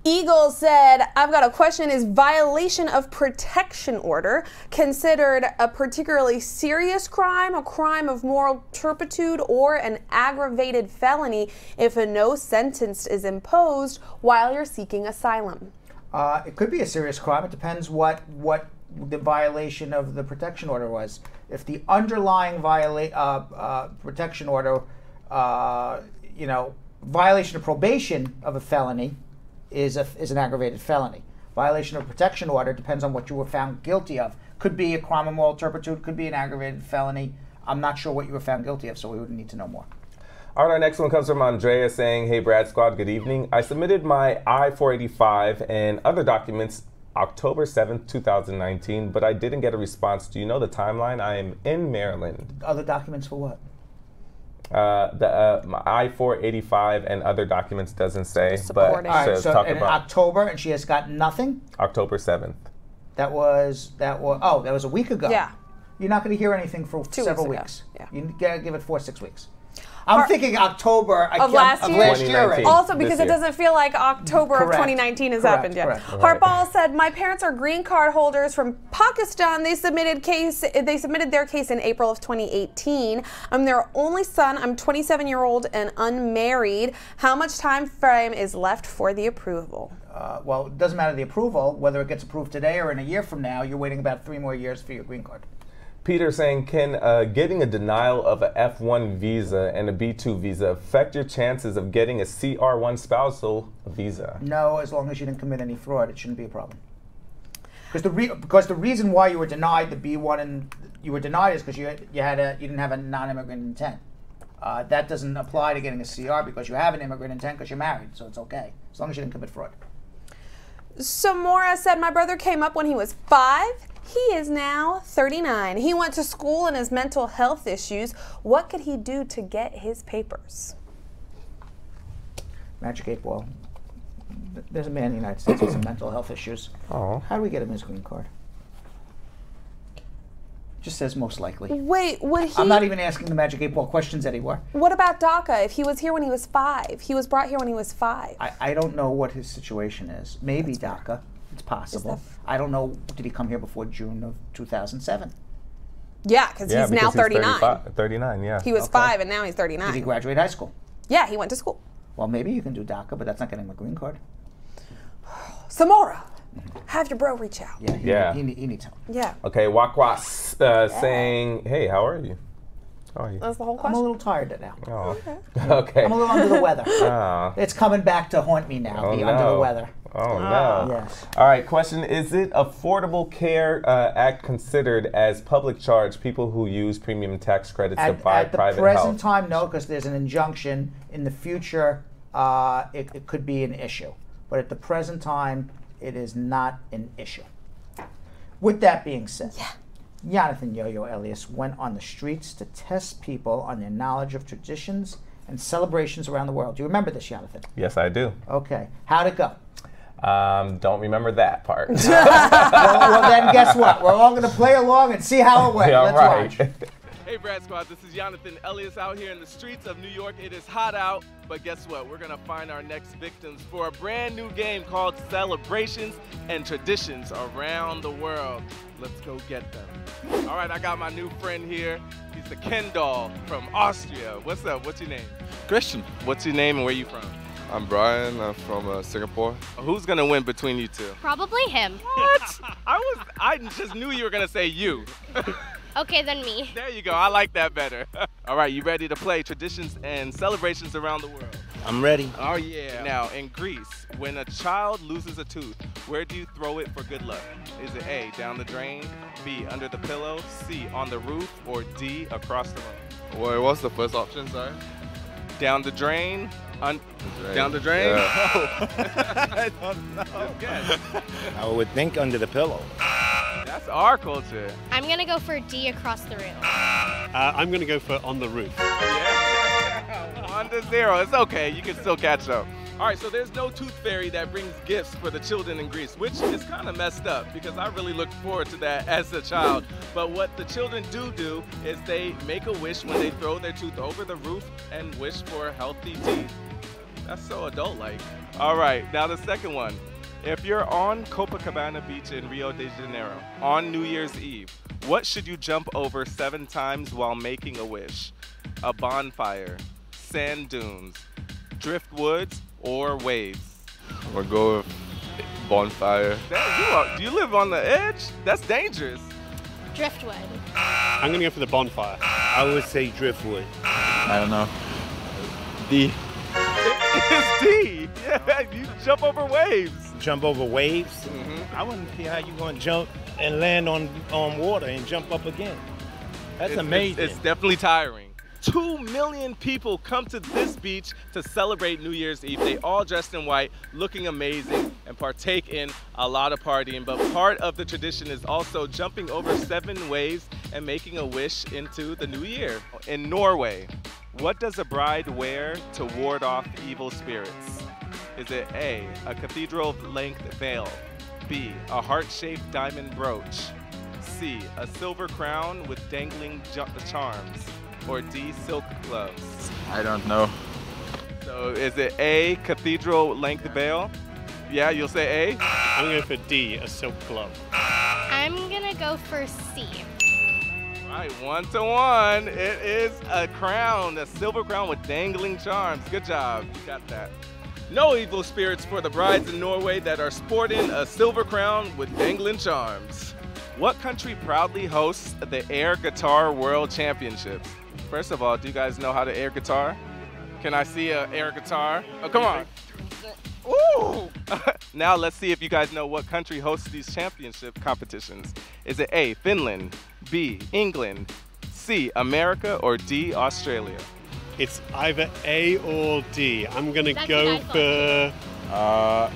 Speaker 10: Eagle said, I've got a question. Is violation of protection order considered a particularly serious crime, a crime of moral turpitude, or an aggravated felony if a no sentence is imposed while you're seeking asylum?
Speaker 1: It could be a serious crime. It depends what the violation of the protection order was. If the underlying protection order, violation of probation of a felony is an aggravated felony. Violation of protection order depends on what you were found guilty of. Could be a crime of moral turpitude, could be an aggravated felony. I'm not sure what you were found guilty of, so we would need to know more.
Speaker 9: All right, our next one comes from Andrea saying, hey, Brad Squad, good evening. I submitted my I-485 and other documents October 7th, 2019, but I didn't get a response. Do you know the timeline? I am in Maryland.
Speaker 1: Other documents for what?
Speaker 9: My I-485 and other documents doesn't say, but
Speaker 1: All right,
Speaker 9: says
Speaker 1: so
Speaker 9: talk
Speaker 1: in
Speaker 9: about
Speaker 1: October, and she has got nothing?
Speaker 9: October 7th.
Speaker 1: That was a week ago.
Speaker 10: Yeah.
Speaker 1: You're not going to hear anything for
Speaker 10: 2
Speaker 1: several
Speaker 10: weeks
Speaker 1: weeks. You gotta give it 4 or 6 weeks. I'm thinking October
Speaker 10: of last year.
Speaker 1: Right?
Speaker 10: Also, because it doesn't feel like October of 2019 has happened yet. Harpal said, "My parents are green card holders from Pakistan. They submitted their case in April of 2018. I'm their only son. I'm 27-year-old and unmarried. How much time frame is left for the approval?"
Speaker 1: Well, it doesn't matter the approval. Whether it gets approved today or in a year from now, you're waiting about 3 more years for your green card.
Speaker 9: Peter saying, can getting a denial of a F1 visa and a B2 visa affect your chances of getting a CR1 spousal visa?
Speaker 1: No, as long as you didn't commit any fraud, it shouldn't be a problem. Because the reason why you were denied the B1 and you were denied is because you didn't have a non-immigrant intent. That doesn't apply to getting a CR because you have an immigrant intent because you're married, so it's okay as long as you didn't commit fraud.
Speaker 10: Samora said, "My brother came up when he was 5. He is now 39. He went to school and has mental health issues. What could he do to get his papers?"
Speaker 1: Magic 8 Ball. There's a man in the United States with some mental health issues.
Speaker 9: Oh.
Speaker 1: How do we get him his green card? Just says most likely.
Speaker 10: Wait, would he?
Speaker 1: I'm not even asking the Magic 8 Ball questions anymore.
Speaker 10: What about DACA? If he was here when he was 5, he was brought here when he was 5.
Speaker 1: I don't know what his situation is. Maybe DACA. It's possible. I don't know. Did he come here before June of 2007?
Speaker 10: Yeah, because he's now 39.
Speaker 9: 39, yeah.
Speaker 10: He was 5 and now he's 39.
Speaker 1: Did he graduate high school?
Speaker 10: Yeah, he went to school.
Speaker 1: Well, maybe you can do DACA, but that's not getting him a green card.
Speaker 10: Samora, have your bro reach out.
Speaker 1: Yeah, he needs help.
Speaker 10: Yeah.
Speaker 9: Okay, Wakwas saying, hey, how are you? How are you?
Speaker 10: That's the whole question.
Speaker 1: I'm a little tired now.
Speaker 9: Oh. Okay.
Speaker 1: I'm a little under the weather.
Speaker 9: Oh.
Speaker 1: It's coming back to haunt me now,
Speaker 9: Oh,
Speaker 1: the
Speaker 9: no.
Speaker 1: under the weather.
Speaker 9: Oh, no.
Speaker 1: Yes.
Speaker 9: All right, question. Is it Affordable Care Act considered as public charge people who use premium tax credits to buy private health?
Speaker 1: At the present time, no, because there's an injunction. In the future, it could be an issue. But at the present time, it is not an issue. With that being said, Jonathan Yo-Yo Elias went on the streets to test people on their knowledge of traditions and celebrations around the world. Do you remember this, Jonathan?
Speaker 9: Yes, I do.
Speaker 1: Okay. How'd it go?
Speaker 9: Don't remember that part.
Speaker 1: well, then guess what? We're all going to play along and see how it went.
Speaker 9: Yeah,
Speaker 1: Let's watch.
Speaker 7: Hey, Brad Squad, this is Jonathan Elias out here in the streets of New York. It is hot out, but guess what? We're going to find our next victims for a brand new game called Celebrations and Traditions Around the World. Let's go get them. All right, I got my new friend here. He's the Ken doll from Austria. What's up? What's your name?
Speaker 8: Christian.
Speaker 7: What's your name and where you from?
Speaker 8: I'm Brian. I'm from Singapore.
Speaker 7: Who's going to win between you two?
Speaker 11: Probably him.
Speaker 7: What? I just knew you were going to say you.
Speaker 11: Okay, then me.
Speaker 7: There you go. I like that better. All right, you ready to play Traditions and Celebrations Around the World?
Speaker 12: I'm ready.
Speaker 7: Oh, yeah. Now, in Greece, when a child loses a tooth, where do you throw it for good luck? Is it A, down the drain, B, under the pillow, C, on the roof, or D, across the room?
Speaker 8: Wait, what's the first option, sorry?
Speaker 7: Down the drain, down the drain?
Speaker 12: Yeah.
Speaker 7: I don't know. Yes.
Speaker 12: I would think under the pillow.
Speaker 7: That's our culture.
Speaker 11: I'm going to go for D, across the room.
Speaker 24: I'm going to go for on the roof.
Speaker 7: Yeah. 1-0. It's okay. You can still catch up. All right, so there's no tooth fairy that brings gifts for the children in Greece, which is kind of messed up because I really looked forward to that as a child. But what the children do is they make a wish when they throw their tooth over the roof and wish for healthy teeth. That's so adult-like. All right, now the second one. If you're on Copacabana Beach in Rio de Janeiro on New Year's Eve, what should you jump over 7 times while making a wish? A bonfire, sand dunes, driftwoods, or waves?
Speaker 8: I'm gonna go with bonfire.
Speaker 7: Do you live on the edge? That's dangerous.
Speaker 11: Driftwood.
Speaker 24: I'm going to go for the bonfire.
Speaker 12: I would say driftwood.
Speaker 8: I don't know. D.
Speaker 7: It's D. Yeah, you jump over waves.
Speaker 12: Jump over waves? I wouldn't see how you're going to jump and land on water and jump up again. That's amazing.
Speaker 7: It's definitely tiring. 2 million people come to this beach to celebrate New Year's Eve. They all dressed in white, looking amazing, and partake in a lot of partying. But part of the tradition is also jumping over 7 waves and making a wish into the new year. In Norway, what does a bride wear to ward off evil spirits? Is it A, a cathedral-length veil, B, a heart-shaped diamond brooch, C, a silver crown with dangling charms, or D, silk gloves?
Speaker 8: I don't know.
Speaker 7: So is it A, cathedral-length veil? Yeah, you'll say A?
Speaker 24: I'm going for D, a silk glove.
Speaker 11: I'm gonna go for C.
Speaker 7: Right, 1-1. It is a crown, a silver crown with dangling charms. Good job, you got that. No evil spirits for the brides in Norway that are sporting a silver crown with dangling charms. What country proudly hosts the Air Guitar World Championships? First of all, do you guys know how to air guitar? Can I see an air guitar? Oh, come on. Ooh! Now let's see if you guys know what country hosts these championship competitions. Is it A, Finland, B, England, C, America, or D, Australia?
Speaker 24: It's either A or D. I'm going to go for...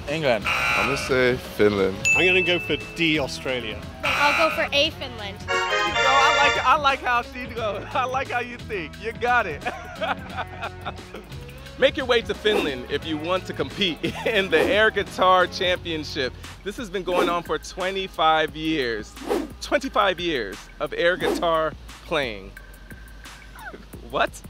Speaker 8: England. I'm going to say Finland.
Speaker 24: I'm going to go for D, Australia.
Speaker 11: I'll go for A, Finland.
Speaker 7: I like how she goes. I like how you think. You got it. Make your way to Finland if you want to compete in the Air Guitar Championship. This has been going on for 25 years. 25 years of air guitar playing. What?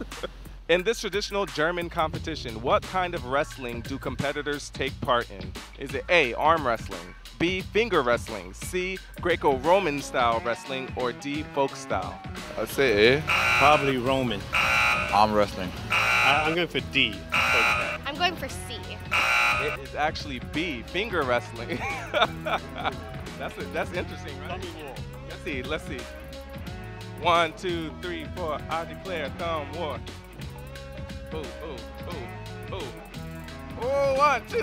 Speaker 7: In this traditional German competition, what kind of wrestling do competitors take part in? Is it A, arm wrestling, B, finger wrestling, C, Greco-Roman style wrestling, or D, folk style?
Speaker 8: I'd say A.
Speaker 12: Probably Roman.
Speaker 8: Arm wrestling.
Speaker 24: I'm going for D.
Speaker 11: I'm going for C.
Speaker 7: It is actually B, finger wrestling. That's interesting, right? Let's see. 1, 2, 3, 4, I declare thumb war. Ooh, ooh, ooh, ooh. Oh, 1, 2, 3.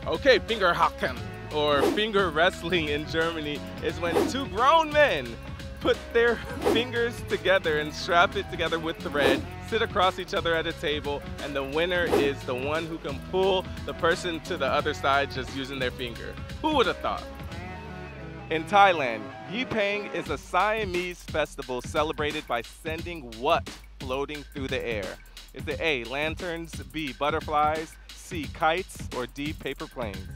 Speaker 7: Okay, Fingerhaken, or finger wrestling in Germany, is when 2 grown men put their fingers together and strap it together with thread, sit across each other at a table, and the winner is the one who can pull the person to the other side just using their finger. Who would have thought? In Thailand, Yipeng is a Siamese festival celebrated by sending what floating through the air? Is it A, lanterns, B, butterflies, C, kites, or D, paper planes?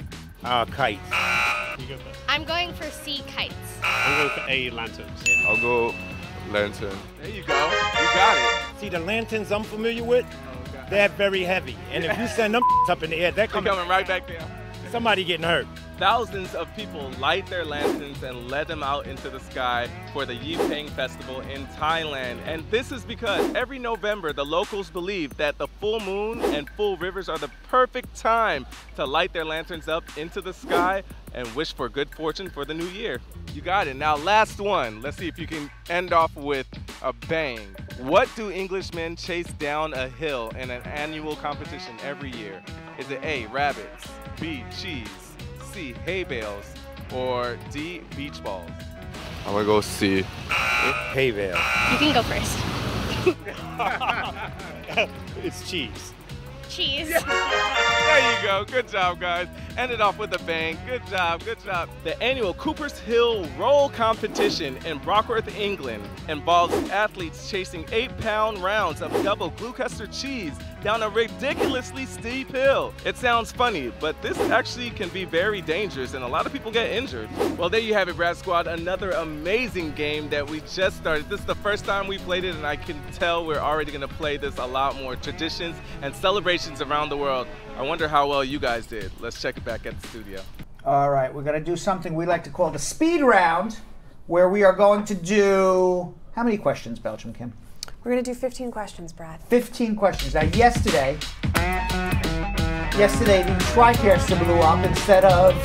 Speaker 12: Kites.
Speaker 11: I'm going for C, kites.
Speaker 24: I'm going for A, lanterns.
Speaker 8: I'll go lantern.
Speaker 7: There you go. You got it.
Speaker 12: See, the lanterns I'm familiar with, they're very heavy. And if you send them up in the air, they're coming
Speaker 7: right back down.
Speaker 12: Somebody getting hurt.
Speaker 7: Thousands of people light their lanterns and let them out into the sky for the Yipeng Festival in Thailand. And this is because every November, the locals believe that the full moon and full rivers are the perfect time to light their lanterns up into the sky and wish for good fortune for the new year. You got it. Now, last one. Let's see if you can end off with a bang. What do Englishmen chase down a hill in an annual competition every year? Is it A, rabbits, B, cheese, C, hay bales, or D, beach balls?
Speaker 8: I'm gonna go C.
Speaker 12: Hay bale.
Speaker 11: You can go first.
Speaker 24: It's cheese.
Speaker 11: Cheese.
Speaker 7: There you go. Good job, guys. Ended off with a bang. Good job. Good job. The annual Cooper's Hill Roll Competition in Brockworth, England involves athletes chasing 8-pound rounds of double Gloucester cheese down a ridiculously steep hill. It sounds funny, but this actually can be very dangerous and a lot of people get injured. Well, there you have it, Brad Squad. Another amazing game that we just started. This is the first time we played it, and I can tell we're already gonna play this a lot more. Traditions and celebrations around the world. I wonder how well you guys did. Let's check it back at the studio.
Speaker 1: All right, we're going to do something we like to call the speed round, where we are going to do, how many questions, Belgium Kim?
Speaker 10: We're going to do 15 questions, Brad.
Speaker 1: 15 questions. Now, yesterday, the TriCaster blew up instead of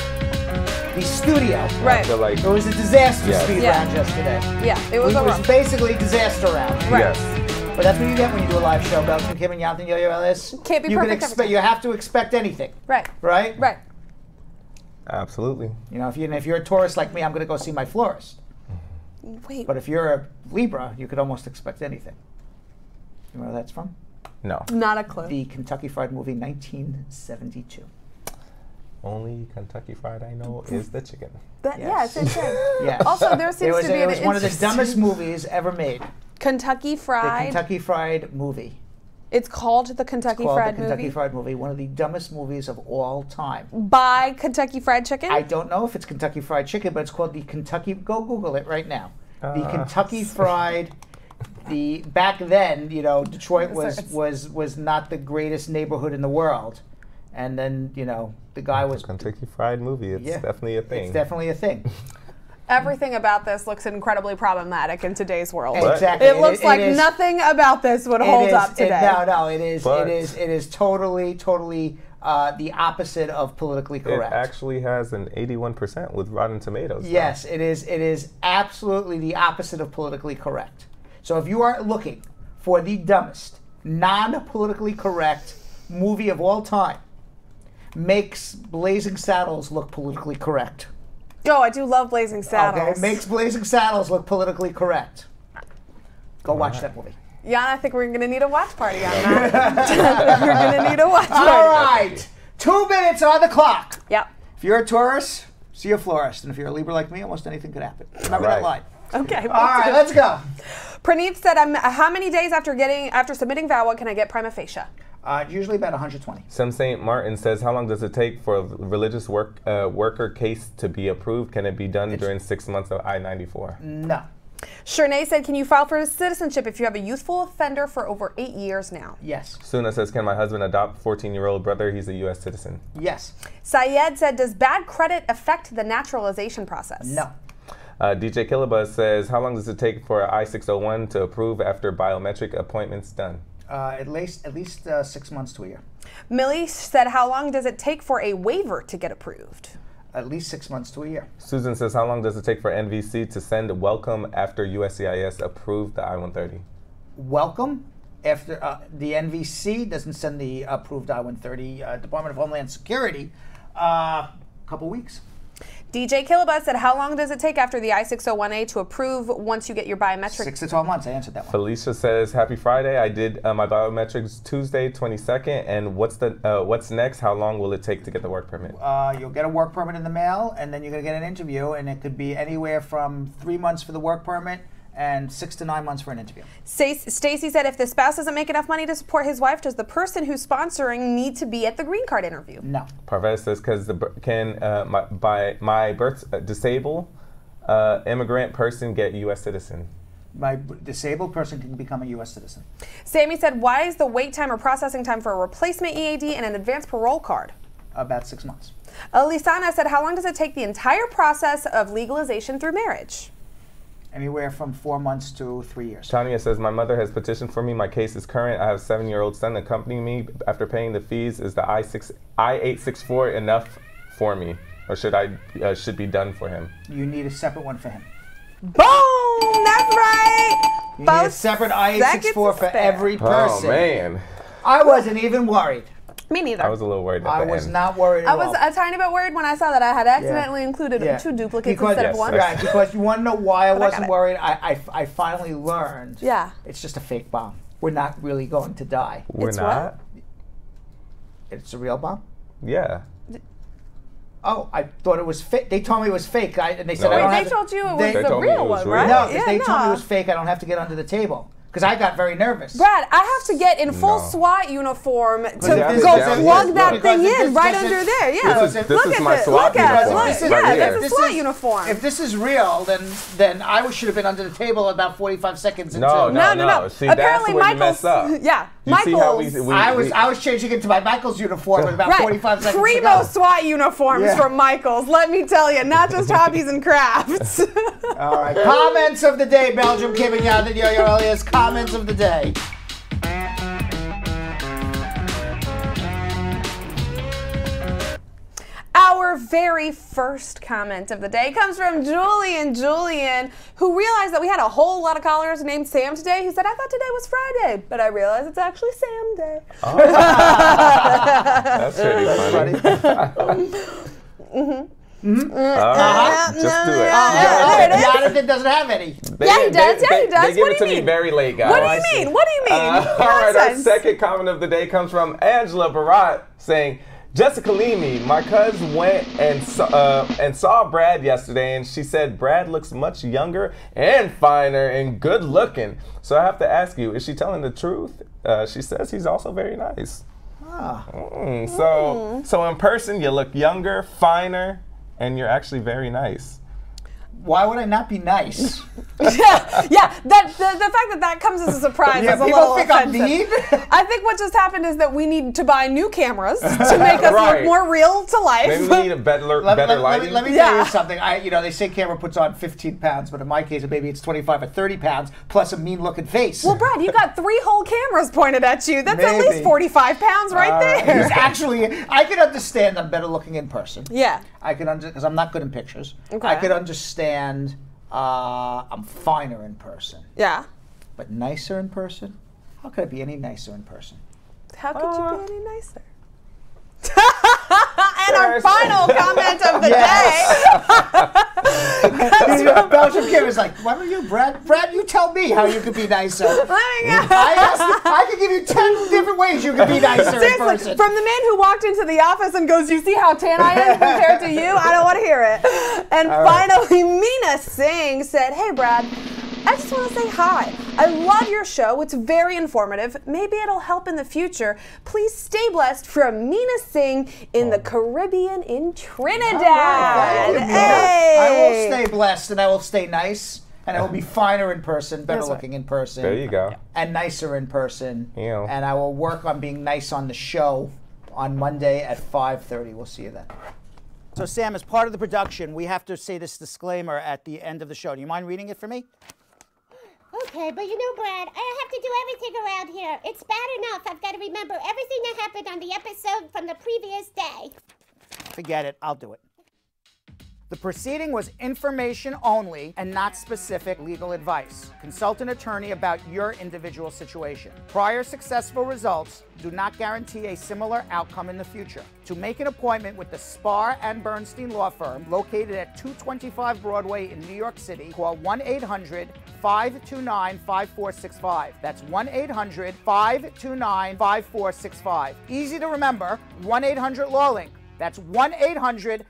Speaker 1: the studio.
Speaker 10: Right.
Speaker 1: It was a disaster speed round yesterday.
Speaker 10: Yeah, it was
Speaker 1: basically a disaster round.
Speaker 10: Right.
Speaker 1: Yes. But that's what you get when you do a live show, Belgium Kim and Jonathan Yo-Yo Ellis.
Speaker 10: Can't be perfect every time.
Speaker 1: You have to expect anything.
Speaker 10: Right.
Speaker 1: Right?
Speaker 10: Right.
Speaker 9: Absolutely.
Speaker 1: You know, if you're a tourist like me, I'm going to go see my florist.
Speaker 10: Wait.
Speaker 1: But if you're a Libra, you could almost expect anything. You know where that's from?
Speaker 9: No.
Speaker 10: Not a clue.
Speaker 1: The Kentucky Fried Movie, 1972.
Speaker 9: Only Kentucky Fried I know is the chicken.
Speaker 10: Yeah, same thing.
Speaker 1: Yes.
Speaker 10: Also, there seems to be
Speaker 1: it was one of the dumbest movies ever made.
Speaker 10: Kentucky Fried.
Speaker 1: The Kentucky Fried Movie.
Speaker 10: It's called the Kentucky Fried Movie.
Speaker 1: Kentucky Fried Movie, one of the dumbest movies of all time.
Speaker 10: By Kentucky Fried Chicken?
Speaker 1: I don't know if it's Kentucky Fried Chicken, but it's called the Kentucky. Go Google it right now. The Kentucky Fried. Back then, you know, Detroit was not the greatest neighborhood in the world, and then the guy was
Speaker 9: Kentucky Fried Movie. It's definitely a thing.
Speaker 1: It's definitely a thing.
Speaker 10: Everything about this looks incrily problematic in today's world.
Speaker 1: Exactly.
Speaker 10: It looks like nothing about this would hold up today.
Speaker 1: No, it is totally the opposite of politically correct.
Speaker 9: It actually has an 81% with Rotten Tomatoes.
Speaker 1: Yes, it is absolutely the opposite of politically correct. So if you are looking for the dumbest, non-politically correct movie of all time, makes Blazing Saddles look politically correct.
Speaker 10: Oh, I do love Blazing Saddles.
Speaker 1: Okay, makes Blazing Saddles look politically correct. Go watch that movie.
Speaker 10: Jan, I think we're going to need a watch party on that. We're going to need a watch party.
Speaker 1: All right. 2 minutes on the clock.
Speaker 10: Yep.
Speaker 1: If you're a Taurus, see a florist. And if you're a Libra like me, almost anything could happen. Remember that line.
Speaker 10: Okay.
Speaker 1: All right, let's go.
Speaker 10: Praneeth said, how many days after submitting VAWA can I get prima facie?
Speaker 1: Usually about 120.
Speaker 9: Some St. Martin says, how long does it take for a religious worker case to be approved? Can it be done during 6 months of I-94?
Speaker 1: No.
Speaker 10: Shernay said, can you file for citizenship if you have a youthful offender for over 8 years now?
Speaker 1: Yes.
Speaker 9: Suna says, can my husband adopt 14-year-old brother? He's a U.S. citizen.
Speaker 1: Yes.
Speaker 10: Syed said, does bad credit affect the naturalization process?
Speaker 1: No.
Speaker 9: DJ Killabuzz says, how long does it take for I-601 to approve after biometric appointments done?
Speaker 1: At least 6 months to a year.
Speaker 10: Millie said, how long does it take for a waiver to get approved?
Speaker 1: At least 6 months to a year.
Speaker 9: Susan says, how long does it take for NVC to send a welcome after USCIS approved the I-130?
Speaker 1: Welcome? After the NVC doesn't send the approved I-130, Department of Homeland Security, couple weeks.
Speaker 10: DJ Killabuzz said, how long does it take after the I-601A to approve once you get your biometric?
Speaker 1: 6 to 12 months. I answered that one.
Speaker 9: Felicia says, happy Friday. I did my biometrics Tuesday, 22nd. And what's next? How long will it take to get the work permit?
Speaker 1: You'll get a work permit in the mail, and then you're going to get an interview, and it could be anywhere from 3 months for the work permit and 6 to 9 months for an interview.
Speaker 10: Stacy said, if the spouse doesn't make enough money to support his wife, does the person who's sponsoring need to be at the green card interview?
Speaker 1: No.
Speaker 9: Parvez says, can my birth disabled immigrant person get U.S. citizen?
Speaker 1: My disabled person can become a U.S. citizen.
Speaker 10: Sammy said, why is the wait time or processing time for a replacement EAD and an advanced parole card?
Speaker 1: About 6 months.
Speaker 10: Lisana said, how long does it take the entire process of legalization through marriage?
Speaker 1: Anywhere from 4 months to 3 years.
Speaker 9: Tanya says, my mother has petitioned for me. My case is current. I have a 7-year-old son accompanying me. After paying the fees, is the I-864 enough for me? Or should be done for him?
Speaker 1: You need a separate one for him.
Speaker 10: Boom! That's right!
Speaker 1: You need a separate I-864 for every person.
Speaker 9: Oh, man.
Speaker 1: I wasn't even worried.
Speaker 10: Me neither.
Speaker 9: I was a little worried at the end.
Speaker 1: I was not worried at all.
Speaker 10: I was a tiny bit worried when I saw that I had accidentally included 2 duplicates instead of 1.
Speaker 1: Right, because you want to know why I wasn't worried? I finally learned.
Speaker 10: Yeah.
Speaker 1: It's just a fake bomb. We're not really going to die.
Speaker 9: We're not?
Speaker 1: It's a real bomb?
Speaker 9: Yeah.
Speaker 1: Oh, I thought it was fake. They told me it was fake. And they said I don't have to.
Speaker 10: They told you it was the real one, right?
Speaker 1: No, they told me it was fake. I don't have to get under the table. Because I got very nervous.
Speaker 10: Brad, I have to get in full SWAT uniform to go plug that thing in right under there. Yeah,
Speaker 9: this is my SWAT uniform.
Speaker 10: This is SWAT uniform.
Speaker 1: If this is real, then I should have been under the table about 45 seconds.
Speaker 9: No. See,
Speaker 10: apparently,
Speaker 9: that's where you mess up.
Speaker 10: Yeah,
Speaker 9: Michael's.
Speaker 1: I was changing into my Michael's uniform in about 45 seconds.
Speaker 10: Primo SWAT uniforms from Michael's. Let me tell you, not just hobbies and crafts.
Speaker 1: All right, comments of the day. Belgium giving out the Yo-Yo Elias. Comments of the day.
Speaker 10: Our very first comment of the day comes from Julian, who realized that we had a whole lot of callers named Sam today. He said, I thought today was Friday, but I realized it's actually Sam Day.
Speaker 9: Oh. That's pretty funny.
Speaker 1: Mm-hmm.
Speaker 9: Just do it.
Speaker 1: Jonathan doesn't have any.
Speaker 10: Yeah, he does.
Speaker 9: They give it to me very late, guys.
Speaker 10: What do you mean? What do you mean?
Speaker 9: All right, our second comment of the day comes from Angela Barat saying, Jessica Leamy, my cousin went and saw Brad yesterday, and she said Brad looks much younger and finer and good looking. So I have to ask you, is she telling the truth? She says he's also very nice. So in person, you look younger, finer, and you're actually very nice.
Speaker 1: Why would I not be nice?
Speaker 10: Yeah. The fact that comes as a surprise is a little offensive. I think what just happened is that we need to buy new cameras to make us look more real to life.
Speaker 9: Maybe we need a better lighting.
Speaker 1: Let me tell you something. They say camera puts on 15 pounds, but in my case, maybe it's 25 or 30 pounds plus a mean-looking face.
Speaker 10: Well, Brad, you got 3 whole cameras pointed at you. That's at least 45 pounds right there.
Speaker 1: Actually, I can understand I'm better looking in person.
Speaker 10: Yeah.
Speaker 1: I can understand, because I'm not good in pictures.
Speaker 10: Okay.
Speaker 1: I could understand I'm finer in person.
Speaker 10: Yeah.
Speaker 1: But nicer in person? How could I be any nicer in person?
Speaker 10: How could you be any nicer? And our final comment of the day.
Speaker 1: Belgium Kim is like, why don't you, Brad? Brad, you tell me how you could be nicer. I could give you 10 different ways you could be nicer in person.
Speaker 10: From the man who walked into the office and goes, you see how tan I am compared to you? I don't want to hear it. And finally, Meena Singh said, hey, Brad, I just want to say hi. I love your show. It's very informative. Maybe it'll help in the future. Please stay blessed from Meena Singh in the Caribbean in Trinidad. Hey.
Speaker 1: I will stay blessed and I will stay nice. And I will be finer in person, better looking in person.
Speaker 9: There you go.
Speaker 1: And nicer in person.
Speaker 9: Yeah.
Speaker 1: And I will work on being nice on the show on Monday at 5:30. We'll see you then. So Sam, as part of the production, we have to say this disclaimer at the end of the show. Do you mind reading it for me?
Speaker 14: Okay, but you know, Brad, I have to do everything around here. It's bad enough I've got to remember everything that happened on the episode from the previous day.
Speaker 1: Forget it. I'll do it. The proceeding was information only and not specific legal advice. Consult an attorney about your individual situation. Prior successful results do not guarantee a similar outcome in the future. To make an appointment with the Spar and Bernstein law firm located at 225 Broadway in New York City, call 1-800-529-5465. That's 1-800-529-5465. Easy to remember, 1-800-LAW-LINK. That's 1-800-LAWLINK.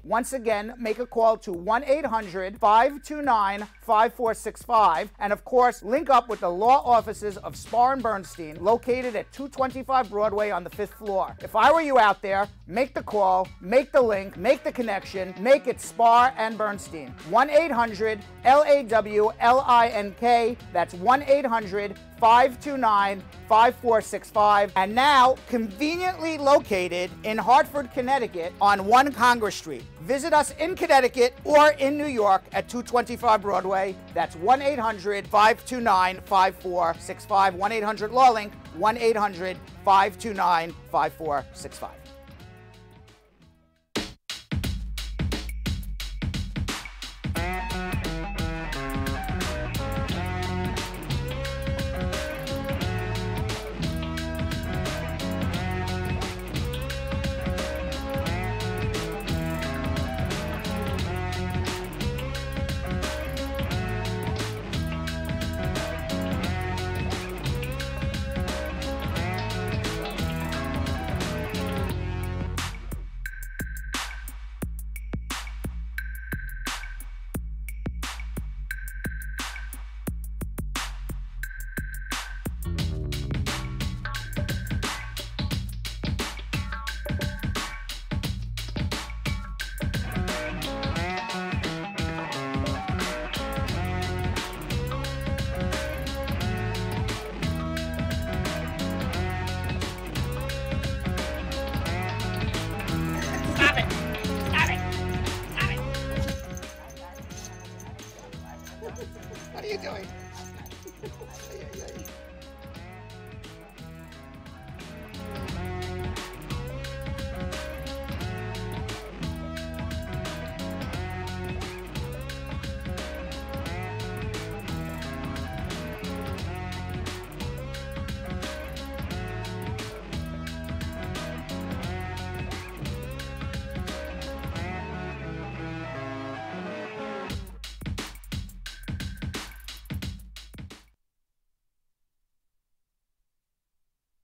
Speaker 1: Once again, make a call to 1-800-529-5465. And of course, link up with the law offices of Spar and Bernstein, located at 225 Broadway on the 5th floor. If I were you out there, make the call, make the link, make the connection, make it Spar and Bernstein. 1-800-LAWLINK. That's 1-800-529-5465. And now, conveniently located in Hartford, Connecticut on 1 Congress Street. Visit us in Connecticut or in New York at 225 Broadway. That's 1-800-529-5465. 1-800-LAW-LINK. 1-800-529-5465.